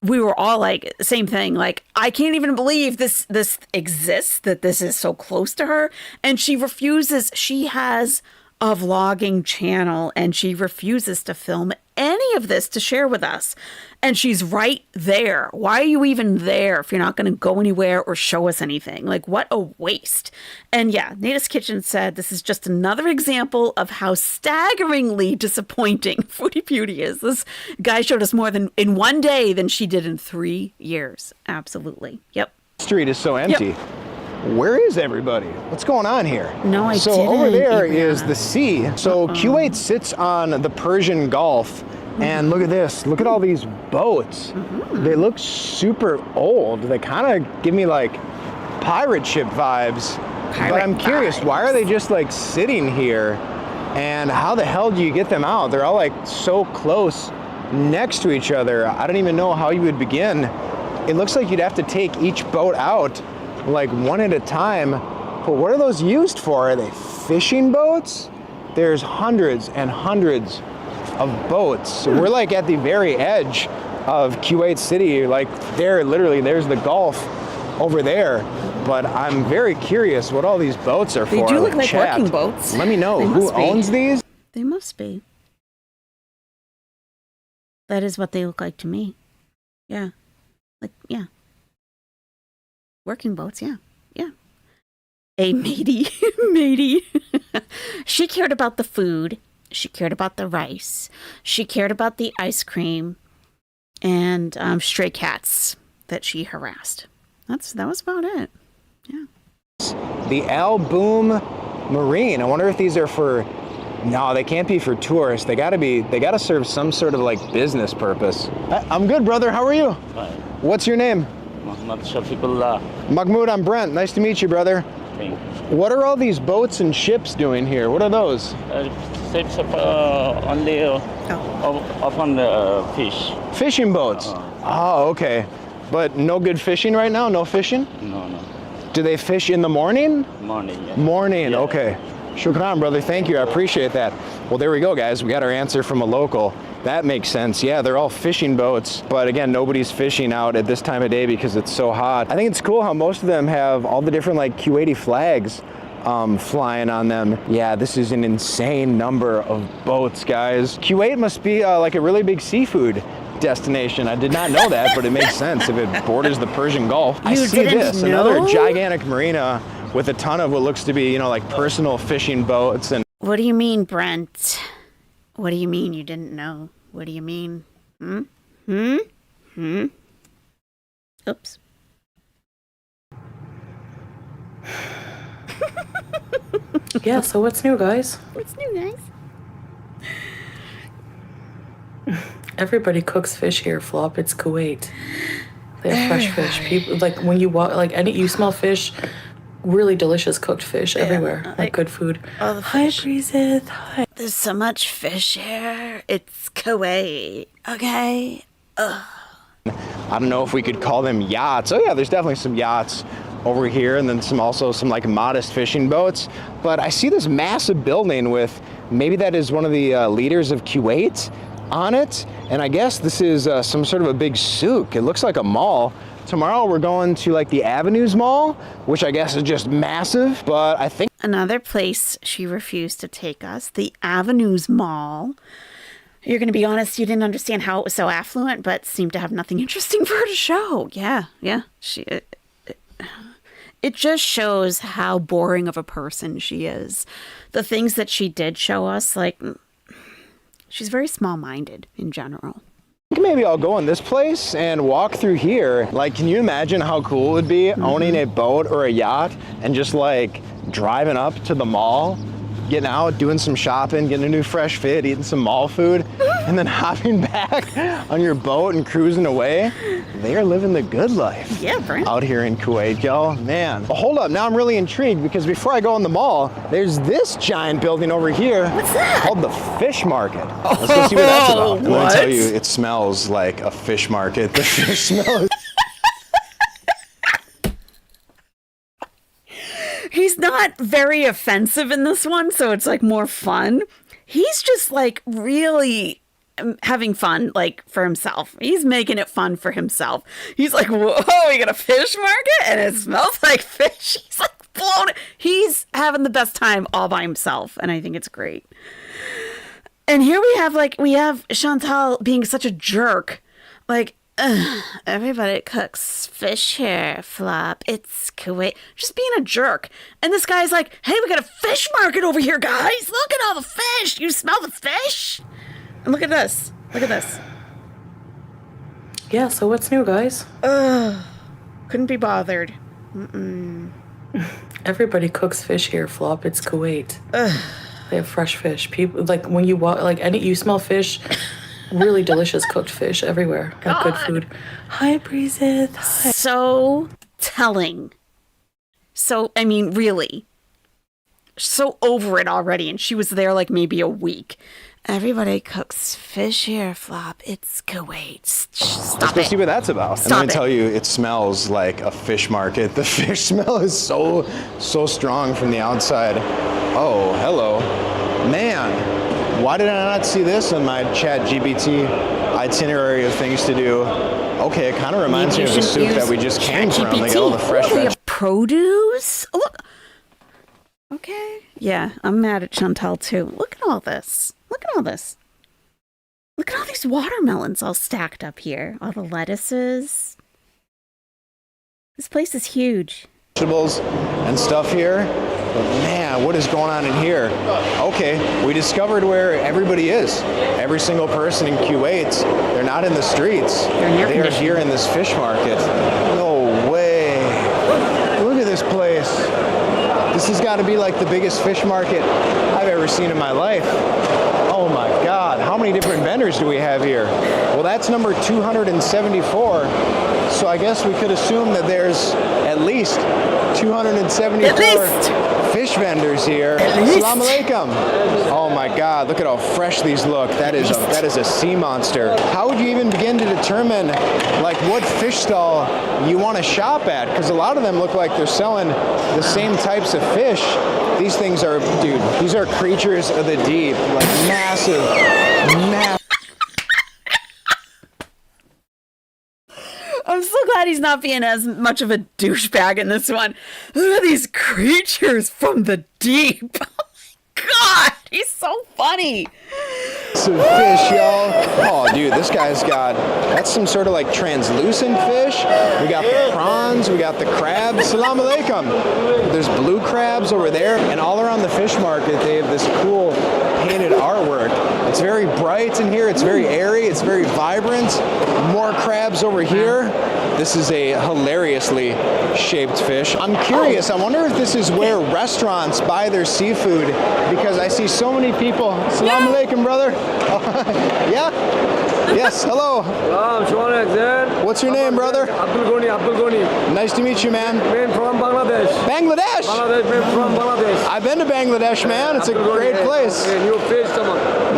we were all like, same thing. Like, I can't even believe this exists, that this is so close to her. And she refuses. She has a vlogging channel and she refuses to film any of this to share with us. And she's right there. Why are you even there if you're not going to go anywhere or show us anything? Like, what a waste. And yeah, Nita's Kitchen said this is just another example of how staggeringly disappointing Foodie Beauty is. This guy showed us more in one day than she did in 3 years. Absolutely. Yep. Street is so empty. Yep. Where is everybody? What's going on here? No, I So didn't, over there Adriana. is the sea. So Kuwait sits on the Persian Gulf. And look at this. Look at all these boats. They look super old. They kind of give me like pirate ship vibes. But I'm curious, why are they just like sitting here? And how the hell do you get them out? They're all like so close next to each other. I don't even know how you would begin. It looks like you'd have to take each boat out like one at a time. But what are those used for? Are they fishing boats? There's hundreds and hundreds of boats. So we're like at the very edge of Kuwait City, like there, literally, there's the Gulf over there. But I'm very curious what all these boats are for. They do look like chat. working boats. Let me know who owns these. They must be. That is what they look like to me. Yeah. Like, yeah. Working boats, yeah. Yeah. A matey. Matey. She cared about the food. She cared about the rice. She cared about the ice cream and stray cats that she harassed. That was about it. Yeah. The Alboom Marine. I wonder if these are for... No, they can't be for tourists. They gotta serve some sort of like business purpose. I'm good, brother. How are you? Fine. What's your name? Muhammad Shafiqullah. Mahmoud, I'm Brent. Nice to meet you, brother. Thank you. What are all these boats and ships doing here? What are those? Ships only upon the fish. Fishing boats? Oh, okay. But no good fishing right now? No fishing? No. Do they fish in the morning? Morning, yeah. Morning, Yeah. okay. Shukran, brother. Thank you. I appreciate that. Well, there we go, guys. We got our answer from a local. That makes sense. Yeah, they're all fishing boats. But again, nobody's fishing out at this time of day because it's so hot. I think it's cool how most of them have all the different like Kuwaiti flags flying on them. Yeah, this is an insane number of boats, guys. Kuwait must be like a really big seafood destination. I did not know that, but it makes sense if it borders the Persian Gulf. I see this, another gigantic marina with a ton of what looks to be, like personal fishing boats. And What do you mean, Brent? What do you mean you didn't know? What do you mean? Oops. Yeah, so what's new, guys? What's new, guys? Everybody cooks fish here, Flop. It's Kuwait. They have fresh fish. People like when you walk, like you smell fish. Really delicious cooked fish everywhere. Like good food. All the Hi, fish. Breezeth. Hi. There's so much fish here. It's Kuwait. Okay. I don't know if we could call them yachts. Oh yeah, there's definitely some yachts over here, and then also some like modest fishing boats. But I see this massive building with maybe that is one of the leaders of Kuwait on it, and I guess this is some sort of a big souk. It looks like a mall. Tomorrow we're going to like the Avenues Mall, which I guess is just massive, but I think another place she refused to take us, the Avenues Mall. You're going to be honest, you didn't understand how it was so affluent, but seemed to have nothing interesting for her to show. Yeah. It just shows how boring of a person she is. The things that she did show us, like, she's very small-minded in general. maybe I'll go in this place and walk through here. Like, can you imagine how cool it would be owning a boat or a yacht and just like driving up to the mall, getting out, doing some shopping, getting a new fresh fit, eating some mall food, and then hopping back on your boat and cruising away? They are living the good life. Yeah, Brent. Out here in Kuwait, y'all. Man. Well, hold up. Now I'm really intrigued because before I go in the mall, there's this giant building over here. What's that? Called the Fish Market. Let's go see what that's about. What? Let me tell you, it smells like a fish market. The fish smell is... He's not very offensive in this one, so it's like more fun. He's just like really having fun, like for himself. He's making it fun for himself. He's like, whoa, we got a fish market and it smells like fish. He's like blown. He's having the best time all by himself, and I think it's great. And here we have Chantal being such a jerk. Like, everybody cooks fish here, Flop. It's Kuwait. Just being a jerk. And this guy's like, hey, we got a fish market over here, guys. Look at all the fish. You smell the fish? And look at this. Look at this. Yeah, so what's new, guys? Couldn't be bothered. Everybody cooks fish here, Flop. It's Kuwait. They have fresh fish. People like when you walk, like you smell fish. Really delicious cooked fish everywhere. Like good food. Hi, Breezeth. Hi. So telling. So, I mean, really. So over it already. And she was there like maybe a week. Everybody cooks fish here, Flop. It's Kuwait. Stop Let's go see what that's about. Stop and let me it. tell you, it smells like a fish market. The fish smell is so strong from the outside. Oh, hello. Man. Why did I not see this in my ChatGPT itinerary of things to do? Okay, it kind of reminds me of the soup that we just came from. They got all the fresh They vegetables. have produce. Look. Okay. Yeah, I'm mad at Chantal too. Look at all this. Look at all this. Look at all these watermelons all stacked up here. All the lettuces. This place is huge. Vegetables and stuff here. But man, what is going on in here? Okay, we discovered where everybody is. Every single person in Kuwait, they're not in the streets. They are here in this fish market. No way. Look at this place. This has got to be like the biggest fish market I've ever seen in my life. Oh my God, how many different vendors do we have here? Well, that's number 274. So I guess we could assume that there's at least 274 fish vendors here. Assalamu alaikum. Oh my God, look at how fresh these look. That is a sea monster. How would you even begin to determine like what fish stall you want to shop at? Because a lot of them look like they're selling the same types of fish. These things are, dude, these are creatures of the deep, like massive. I'm so glad he's not being as much of a douchebag in this one. Look at these creatures from the deep. Oh my God, he's so funny. Some fish, y'all. Oh, dude, this guy's got, that's some sort of like translucent fish. We got the prawns, we got the crabs. Salam alaikum. There's blue crabs over there, and all around the fish market, they have this cool painted artwork. It's very bright in here, it's very airy, it's very vibrant. More crabs over here. This is a hilariously shaped fish. I'm curious, I wonder if this is where restaurants buy their seafood, because I see so many people. Assalamu alaikum, brother. Yeah? Yes, hello. What's your name, brother? Abdul Goni. Nice to meet you, man. I'm from Bangladesh. Bangladesh? From Bangladesh. I've been to Bangladesh, man. It's a great place.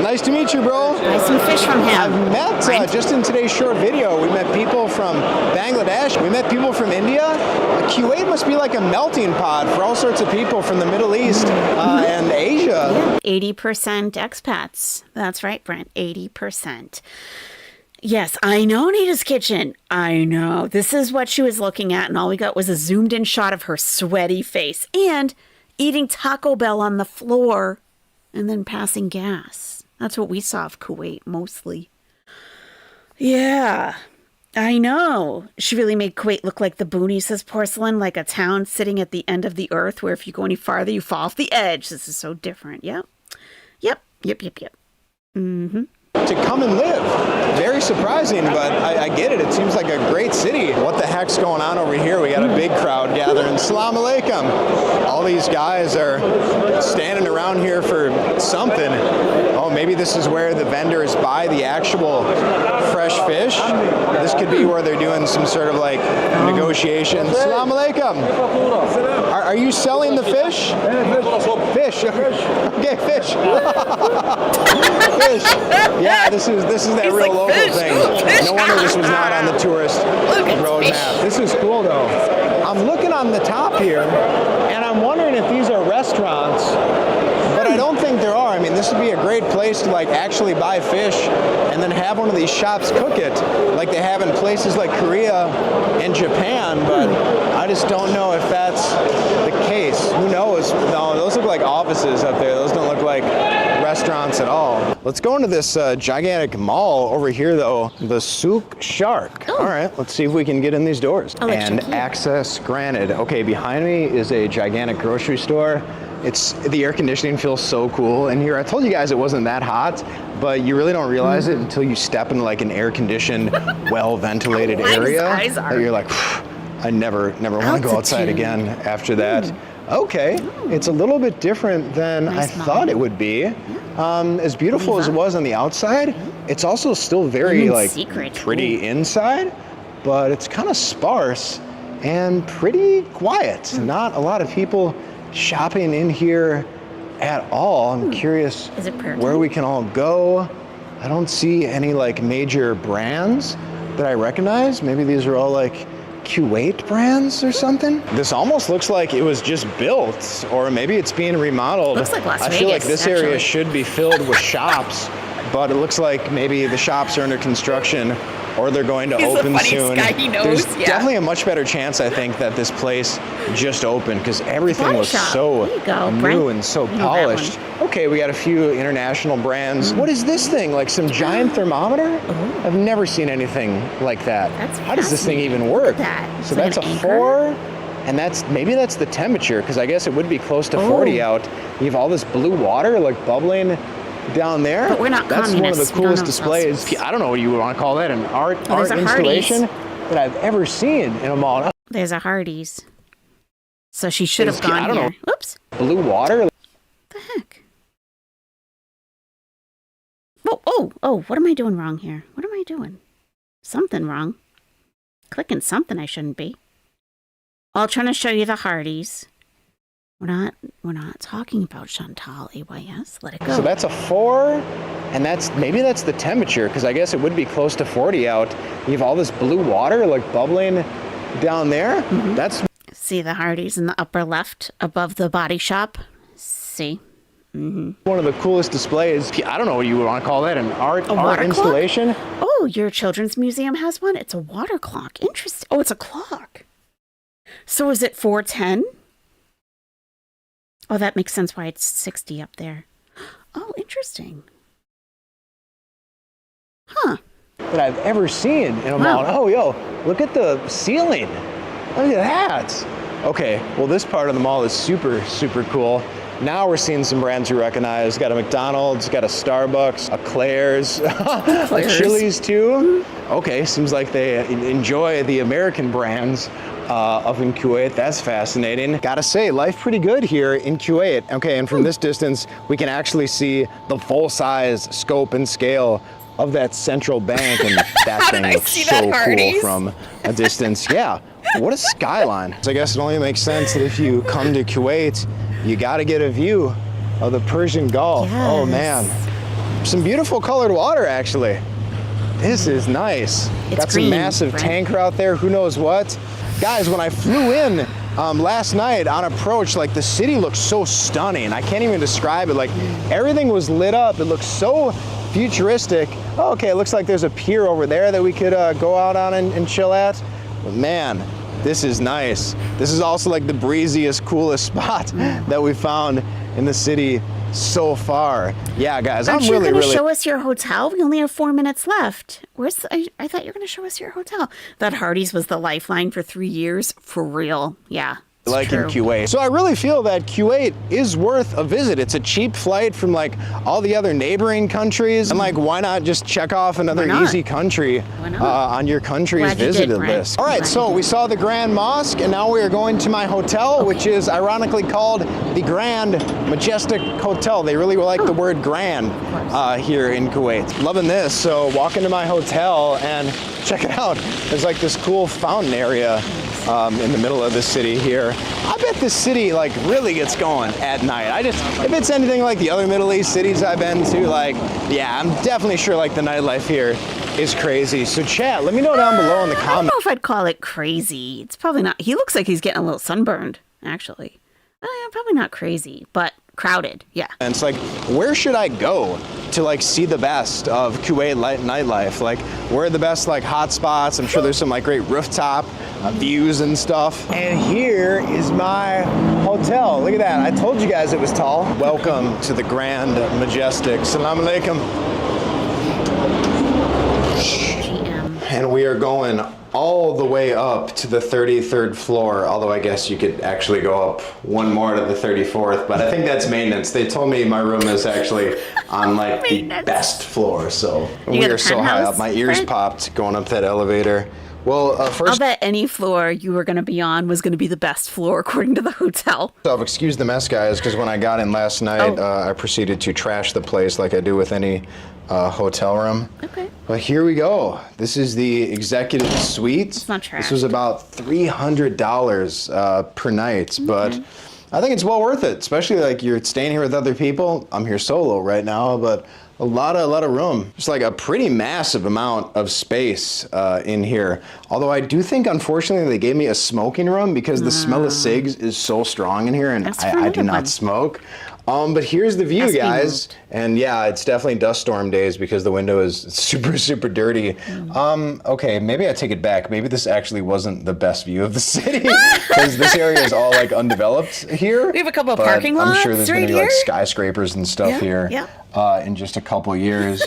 Nice to meet you, bro. Buy some fish from him. I've met, just in today's short video, we met people from Bangladesh. We met people from India. Kuwait must be like a melting pot for all sorts of people from the Middle East and Asia. 80% expats. That's right, Brent. 80%. Yes, I know Nita's kitchen. I know. This is what she was looking at, and all we got was a zoomed in shot of her sweaty face and eating Taco Bell on the floor and then passing gas. That's what we saw of Kuwait mostly. Yeah, I know. She really made Kuwait look like the boonies, says Porcelain, like a town sitting at the end of the earth where if you go any farther, you fall off the edge. This is so different. Yep. Mm-hmm. To come and live. Very surprising, but I get it. It seems like a great city. What the heck's going on over here? We got a big crowd gathering. Salam alaikum. All these guys are standing around here for something. Oh, maybe this is where the vendors buy the actual fresh fish. This could be where they're doing some sort of like negotiation. Salam alaikum. Are you selling the fish? Fish. Okay, fish. Fish. Yeah, this is that real like, local thing. No wonder this was not on the tourist roadmap. This is cool though. I'm looking on the top here, and I'm wondering if these are restaurants, but I don't think there are. I mean, this would be a great place to like actually buy fish and then have one of these shops cook it, like they have in places like Korea and Japan, but I just don't know if that's the case. Who knows? No, those look like offices up there. Those don't look like restaurants at all. Let's go into this gigantic mall over here though, the Souk Shark. All right, let's see if we can get in these doors. And access granted. Okay, behind me is a gigantic grocery store. The air conditioning feels so cool in here. I told you guys it wasn't that hot, but you really don't realize it until you step into like an air conditioned, well ventilated area. That you're like, I never want to go outside again after that. Okay, it's a little bit different than I thought it would be. As beautiful as it was on the outside, it's also still very like pretty inside, but it's kind of sparse and pretty quiet. Not a lot of people shopping in here at all. I'm curious where we can all go. I don't see any like major brands that I recognize. Maybe these are all like Kuwait brands or something. This almost looks like it was just built, or maybe it's being remodeled. Looks like Las Vegas, I feel like this area should be filled with shops, but it looks like maybe the shops are under construction or they're going to He's the open funniest soon. guy he knows, There's yeah. definitely a much better chance, I think, that this place just opened because everything Body looks shop. so There you go, new Brent. and so You know that polished. Okay, we got a few international brands. What is this thing? Like some giant thermometer? I've never seen anything like that. That's How does this thing even fascinating. work? Look at that. So It's that's like a an anchor. 4, and maybe that's the temperature because I guess it would be close to 40 out. You have all this blue water like bubbling down there. But we're not That's one of communists. the We don't coolest know displays. Celsius. I don't know what you would want to call that, an art there's a installation Hardee's. that I've ever seen in a mall. There's a Hardee's. So she should have gone I don't here. know. Whoops. Blue water. What the heck? Oh, what am I doing wrong here? What am I doing? Something wrong. Clicking something I shouldn't be. I'll trying to show you the Hardee's. We're not talking about Chantal AYS. Let it go. So that's a 4, and maybe that's the temperature because I guess it would be close to 40 out. You have all this blue water like bubbling down there. That's See the Hardee's in the upper left above the Body Shop. See. one of the coolest displays. I don't know what you would want to call that, an art water installation. Oh, your children's museum has one. It's a water clock. Interesting. Oh, it's a clock. So is it 4:10? Oh, that makes sense why it's 60 up there. Oh, interesting. Huh. That I've ever seen in a mall. Oh, yo, look at the ceiling. Look at that. Okay, well, this part of the mall is super, super cool. Now we're seeing some brands we recognize. Got a McDonald's, got a Starbucks, a Claire's, a Chili's too. Okay, seems like they enjoy the American brands up in Kuwait. That's fascinating. Gotta say, life pretty good here in Kuwait. Okay, and from this distance, we can actually see the full-size scope and scale of that central bank, and that thing looks so cool from a distance. Yeah, what a skyline. So I guess it only makes sense that if you come to Kuwait, you gotta get a view of the Persian Gulf. Yes. Oh man, some beautiful colored water actually. This is nice. It's Got some green, massive right? tanker out there, who knows what. Guys, when I flew in last night on approach, like the city looks so stunning. I can't even describe it. Like everything was lit up. It looks so futuristic. Oh, okay, it looks like there's a pier over there that we could go out on and chill at. But man, this is nice. This is also like the breeziest, coolest spot that we found in the city so far. Yeah, guys, Aren't I'm you really, going to really... show us your hotel? We only have 4 minutes left. I thought you were going to show us your hotel. That Hardee's was the lifeline for 3 years. For real. Yeah. it's like true. in Kuwait. So I really feel that Kuwait is worth a visit. It's a cheap flight from like all the other neighboring countries. And like, why not just check off another easy country on your country's visited list? All right, so we saw the Grand Mosque, and now we are going to my hotel, which is ironically called the Grand Majestic Hotel. They really like the word grand here in Kuwait. Loving this. So walk into my hotel and check it out. There's like this cool fountain area in the middle of the city here. I bet this city like really gets going at night. If it's anything like the other Middle East cities I've been to, like, yeah, I'm definitely sure like the nightlife here is crazy. So chat, let me know down below in the I don't comments. know if I'd call it crazy. It's probably not. He looks like he's getting a little sunburned, actually. Probably not crazy, but crowded, yeah. And it's like, where should I go to like see the best of Kuwait nightlife? Like, where are the best like hot spots? I'm sure there's some like great rooftop views and stuff. And here is my hotel. Look at that. I told you guys it was tall. Welcome to the Grand Majestic. Salam alaikum. And we are going all the way up to the 33rd floor, although I guess you could actually go up one more to the 34th, but I think that's maintenance. They told me my room is actually on like the best floor, so we are so high up. My ears popped going up that elevator. Well, first, I'll bet any floor you were going to be on was going to be the best floor according to the hotel. Excuse the mess, guys, because when I got in last night, I proceeded to trash the place like I do with any hotel room. Okay. But here we go. This is the executive suite. It's not trash. This was about $300 per night, but I think it's well worth it, especially like you're staying here with other people. I'm here solo right now, but a lot of room. Just like a pretty massive amount of space in here. Although I do think, unfortunately, they gave me a smoking room because the smell of cigs is so strong in here, and I do not smoke. But here's the view, Has to be guys. And yeah, it's definitely dust storm days because the window is super, super dirty. Okay, maybe I take it back. Maybe this actually wasn't the best view of the city because this area is all like undeveloped here. We have a couple of but parking lots I'm sure there's right gonna be here. like skyscrapers and stuff here in just a couple years.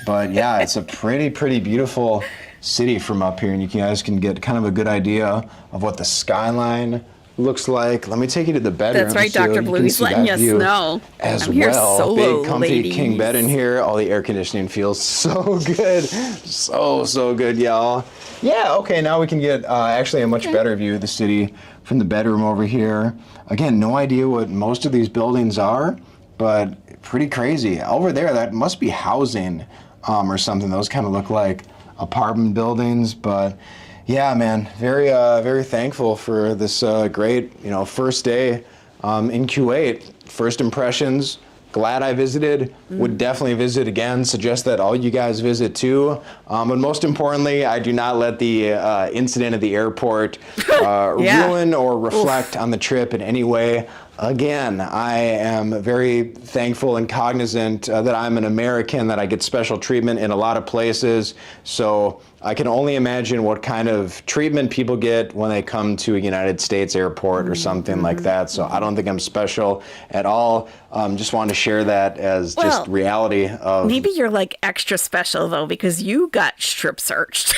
But yeah, it's a pretty beautiful city from up here, and you guys can get kind of a good idea of what the skyline looks like. Let me take you to the bedroom. That's right, so Dr. you Blue. can He's see letting that us view know. as I'm here well. solo, Big comfy ladies. king bed in here. All the air conditioning feels so good. So good, y'all. Yeah, okay, now we can get actually a much better view of the city from the bedroom over here. Again, no idea what most of these buildings are, but pretty crazy. Over there, that must be housing or something. Those kind of look like apartment buildings, but yeah, man, very thankful for this great, first day in Kuwait. First impressions, glad I visited, would definitely visit again, suggest that all you guys visit too. But most importantly, I do not let the incident at the airport ruin or reflect on the trip in any way. Again, I am very thankful and cognizant that I'm an American, that I get special treatment in a lot of places. So I can only imagine what kind of treatment people get when they come to a United States airport or something like that. So I don't think I'm special at all. Just wanted to share that as just reality of... Maybe you're like extra special though, because you got strip searched.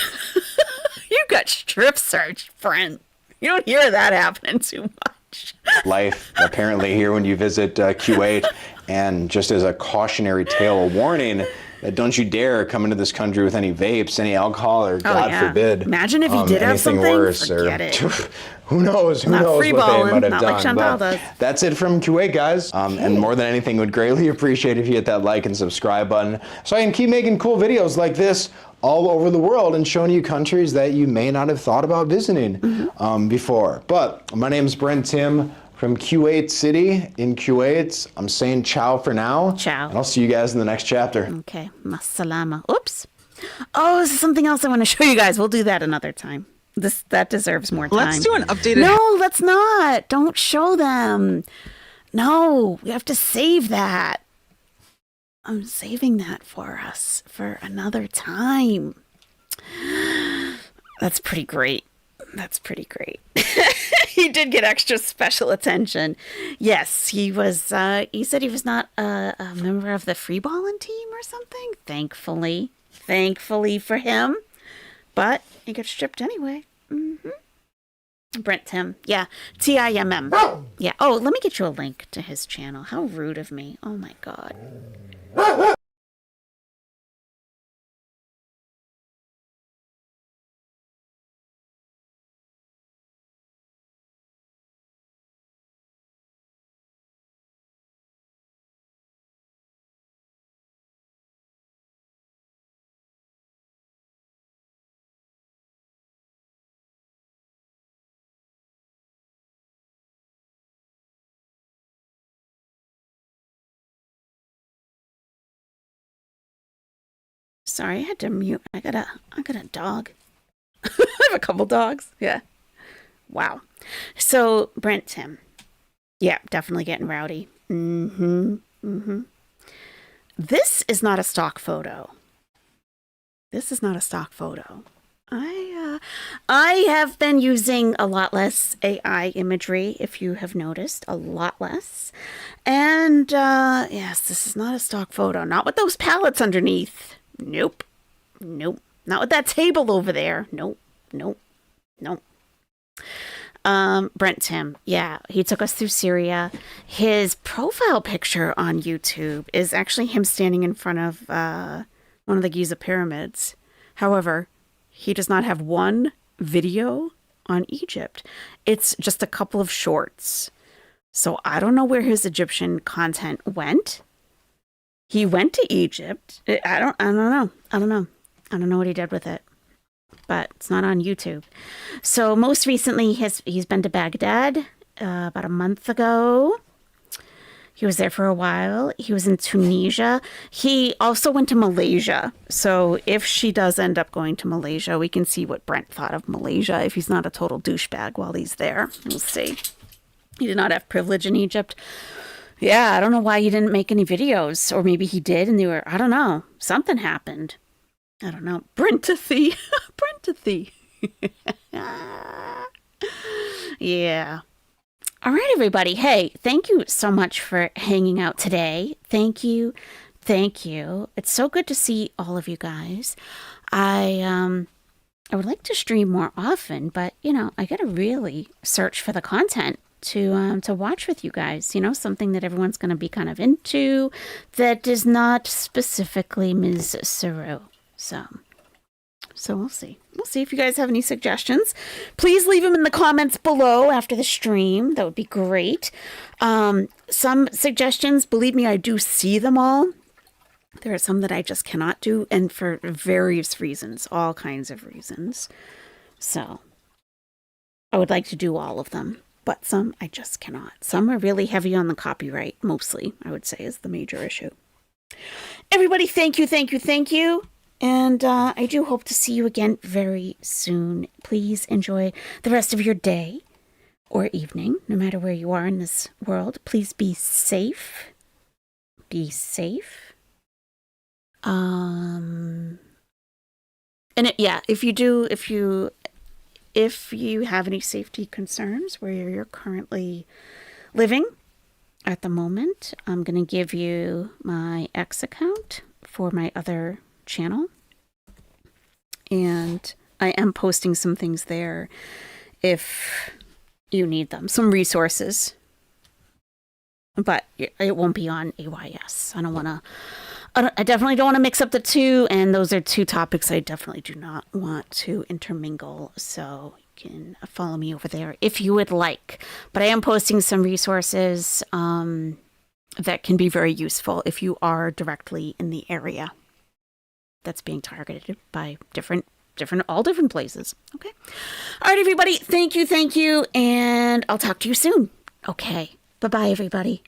You got strip searched, friend. You don't hear that happening too much. life apparently here when you visit Kuwait. And just as a cautionary tale, a warning, that don't you dare come into this country with any vapes, any alcohol, or God forbid, imagine if you did have anything something. worse, Forget it. Who knows what they might have done. But that's it from Kuwait, guys. And more than anything, would greatly appreciate if you hit that like and subscribe button so I can keep making cool videos like this all over the world and showing you countries that you may not have thought about visiting before. But my name is Brent Tim from Kuwait City in Kuwait. I'm saying ciao for now. Ciao. And I'll see you guys in the next chapter. Okay. Masalama. Oops. Oh, this is something else I want to show you guys. We'll do that another time. That deserves more time. Let's do an updated... No, let's not. Don't show them. No, we have to save that. I'm saving that for us for another time. That's pretty great. That's pretty great. He did get extra special attention. Yes, he was, he said he was not a member of the free balling team or something. Thankfully for him. But he got stripped anyway. Brent Tim. Yeah. Timm. Yeah. Oh, let me get you a link to his channel. How rude of me. Oh my God. Sorry, I had to mute. I got a dog. I have a couple dogs. Yeah. Wow. So Brent Tim. Yeah, definitely getting rowdy. This is not a stock photo. This is not a stock photo. I have been using a lot less AI imagery, if you have noticed, a lot less. And yes, this is not a stock photo. Not with those pallets underneath. Nope. Not with that table over there. Nope. Brent Tim. Yeah, he took us through Syria. His profile picture on YouTube is actually him standing in front of one of the Giza pyramids. However, he does not have one video on Egypt. It's just a couple of shorts. So I don't know where his Egyptian content went. He went to Egypt. I don't know. I don't know what he did with it. But it's not on YouTube. So most recently, he's been to Baghdad about a month ago. He was there for a while. He was in Tunisia. He also went to Malaysia. So if she does end up going to Malaysia, we can see what Brent thought of Malaysia if he's not a total douchebag while he's there. We'll see. He did not have privilege in Egypt. Yeah, I don't know why he didn't make any videos. Or maybe he did and they were, I don't know. Something happened. I don't know. Brentothy. Brentothy. Yeah. All right, everybody. Hey, thank you so much for hanging out today. Thank you. Thank you. It's so good to see all of you guys. I would like to stream more often, but you know, I gotta really search for the content to watch with you guys. You know, something that everyone's gonna be kind of into that is not specifically Ms. Saru. So we'll see. We'll see if you guys have any suggestions. Please leave them in the comments below after the stream. That would be great. Some suggestions, believe me, I do see them all. There are some that I just cannot do, and for various reasons, all kinds of reasons. So I would like to do all of them, but some I just cannot. Some are really heavy on the copyright, mostly, I would say, is the major issue. Everybody, thank you, thank you, thank you. And I do hope to see you again very soon. Please enjoy the rest of your day or evening, no matter where you are in this world. Please be safe. Be safe. And if you have any safety concerns where you're currently living at the moment, I'm going to give you my X account for my other channel, and I am posting some things there if you need them, some resources, but it won't be on AYS. I definitely don't want to mix up the two, and those are two topics I definitely do not want to intermingle, so you can follow me over there if you would like. But I am posting some resources that can be very useful if you are directly in the area that's being targeted by all different places. Okay. All right, everybody. Thank you. And I'll talk to you soon. Okay. Bye-bye, everybody.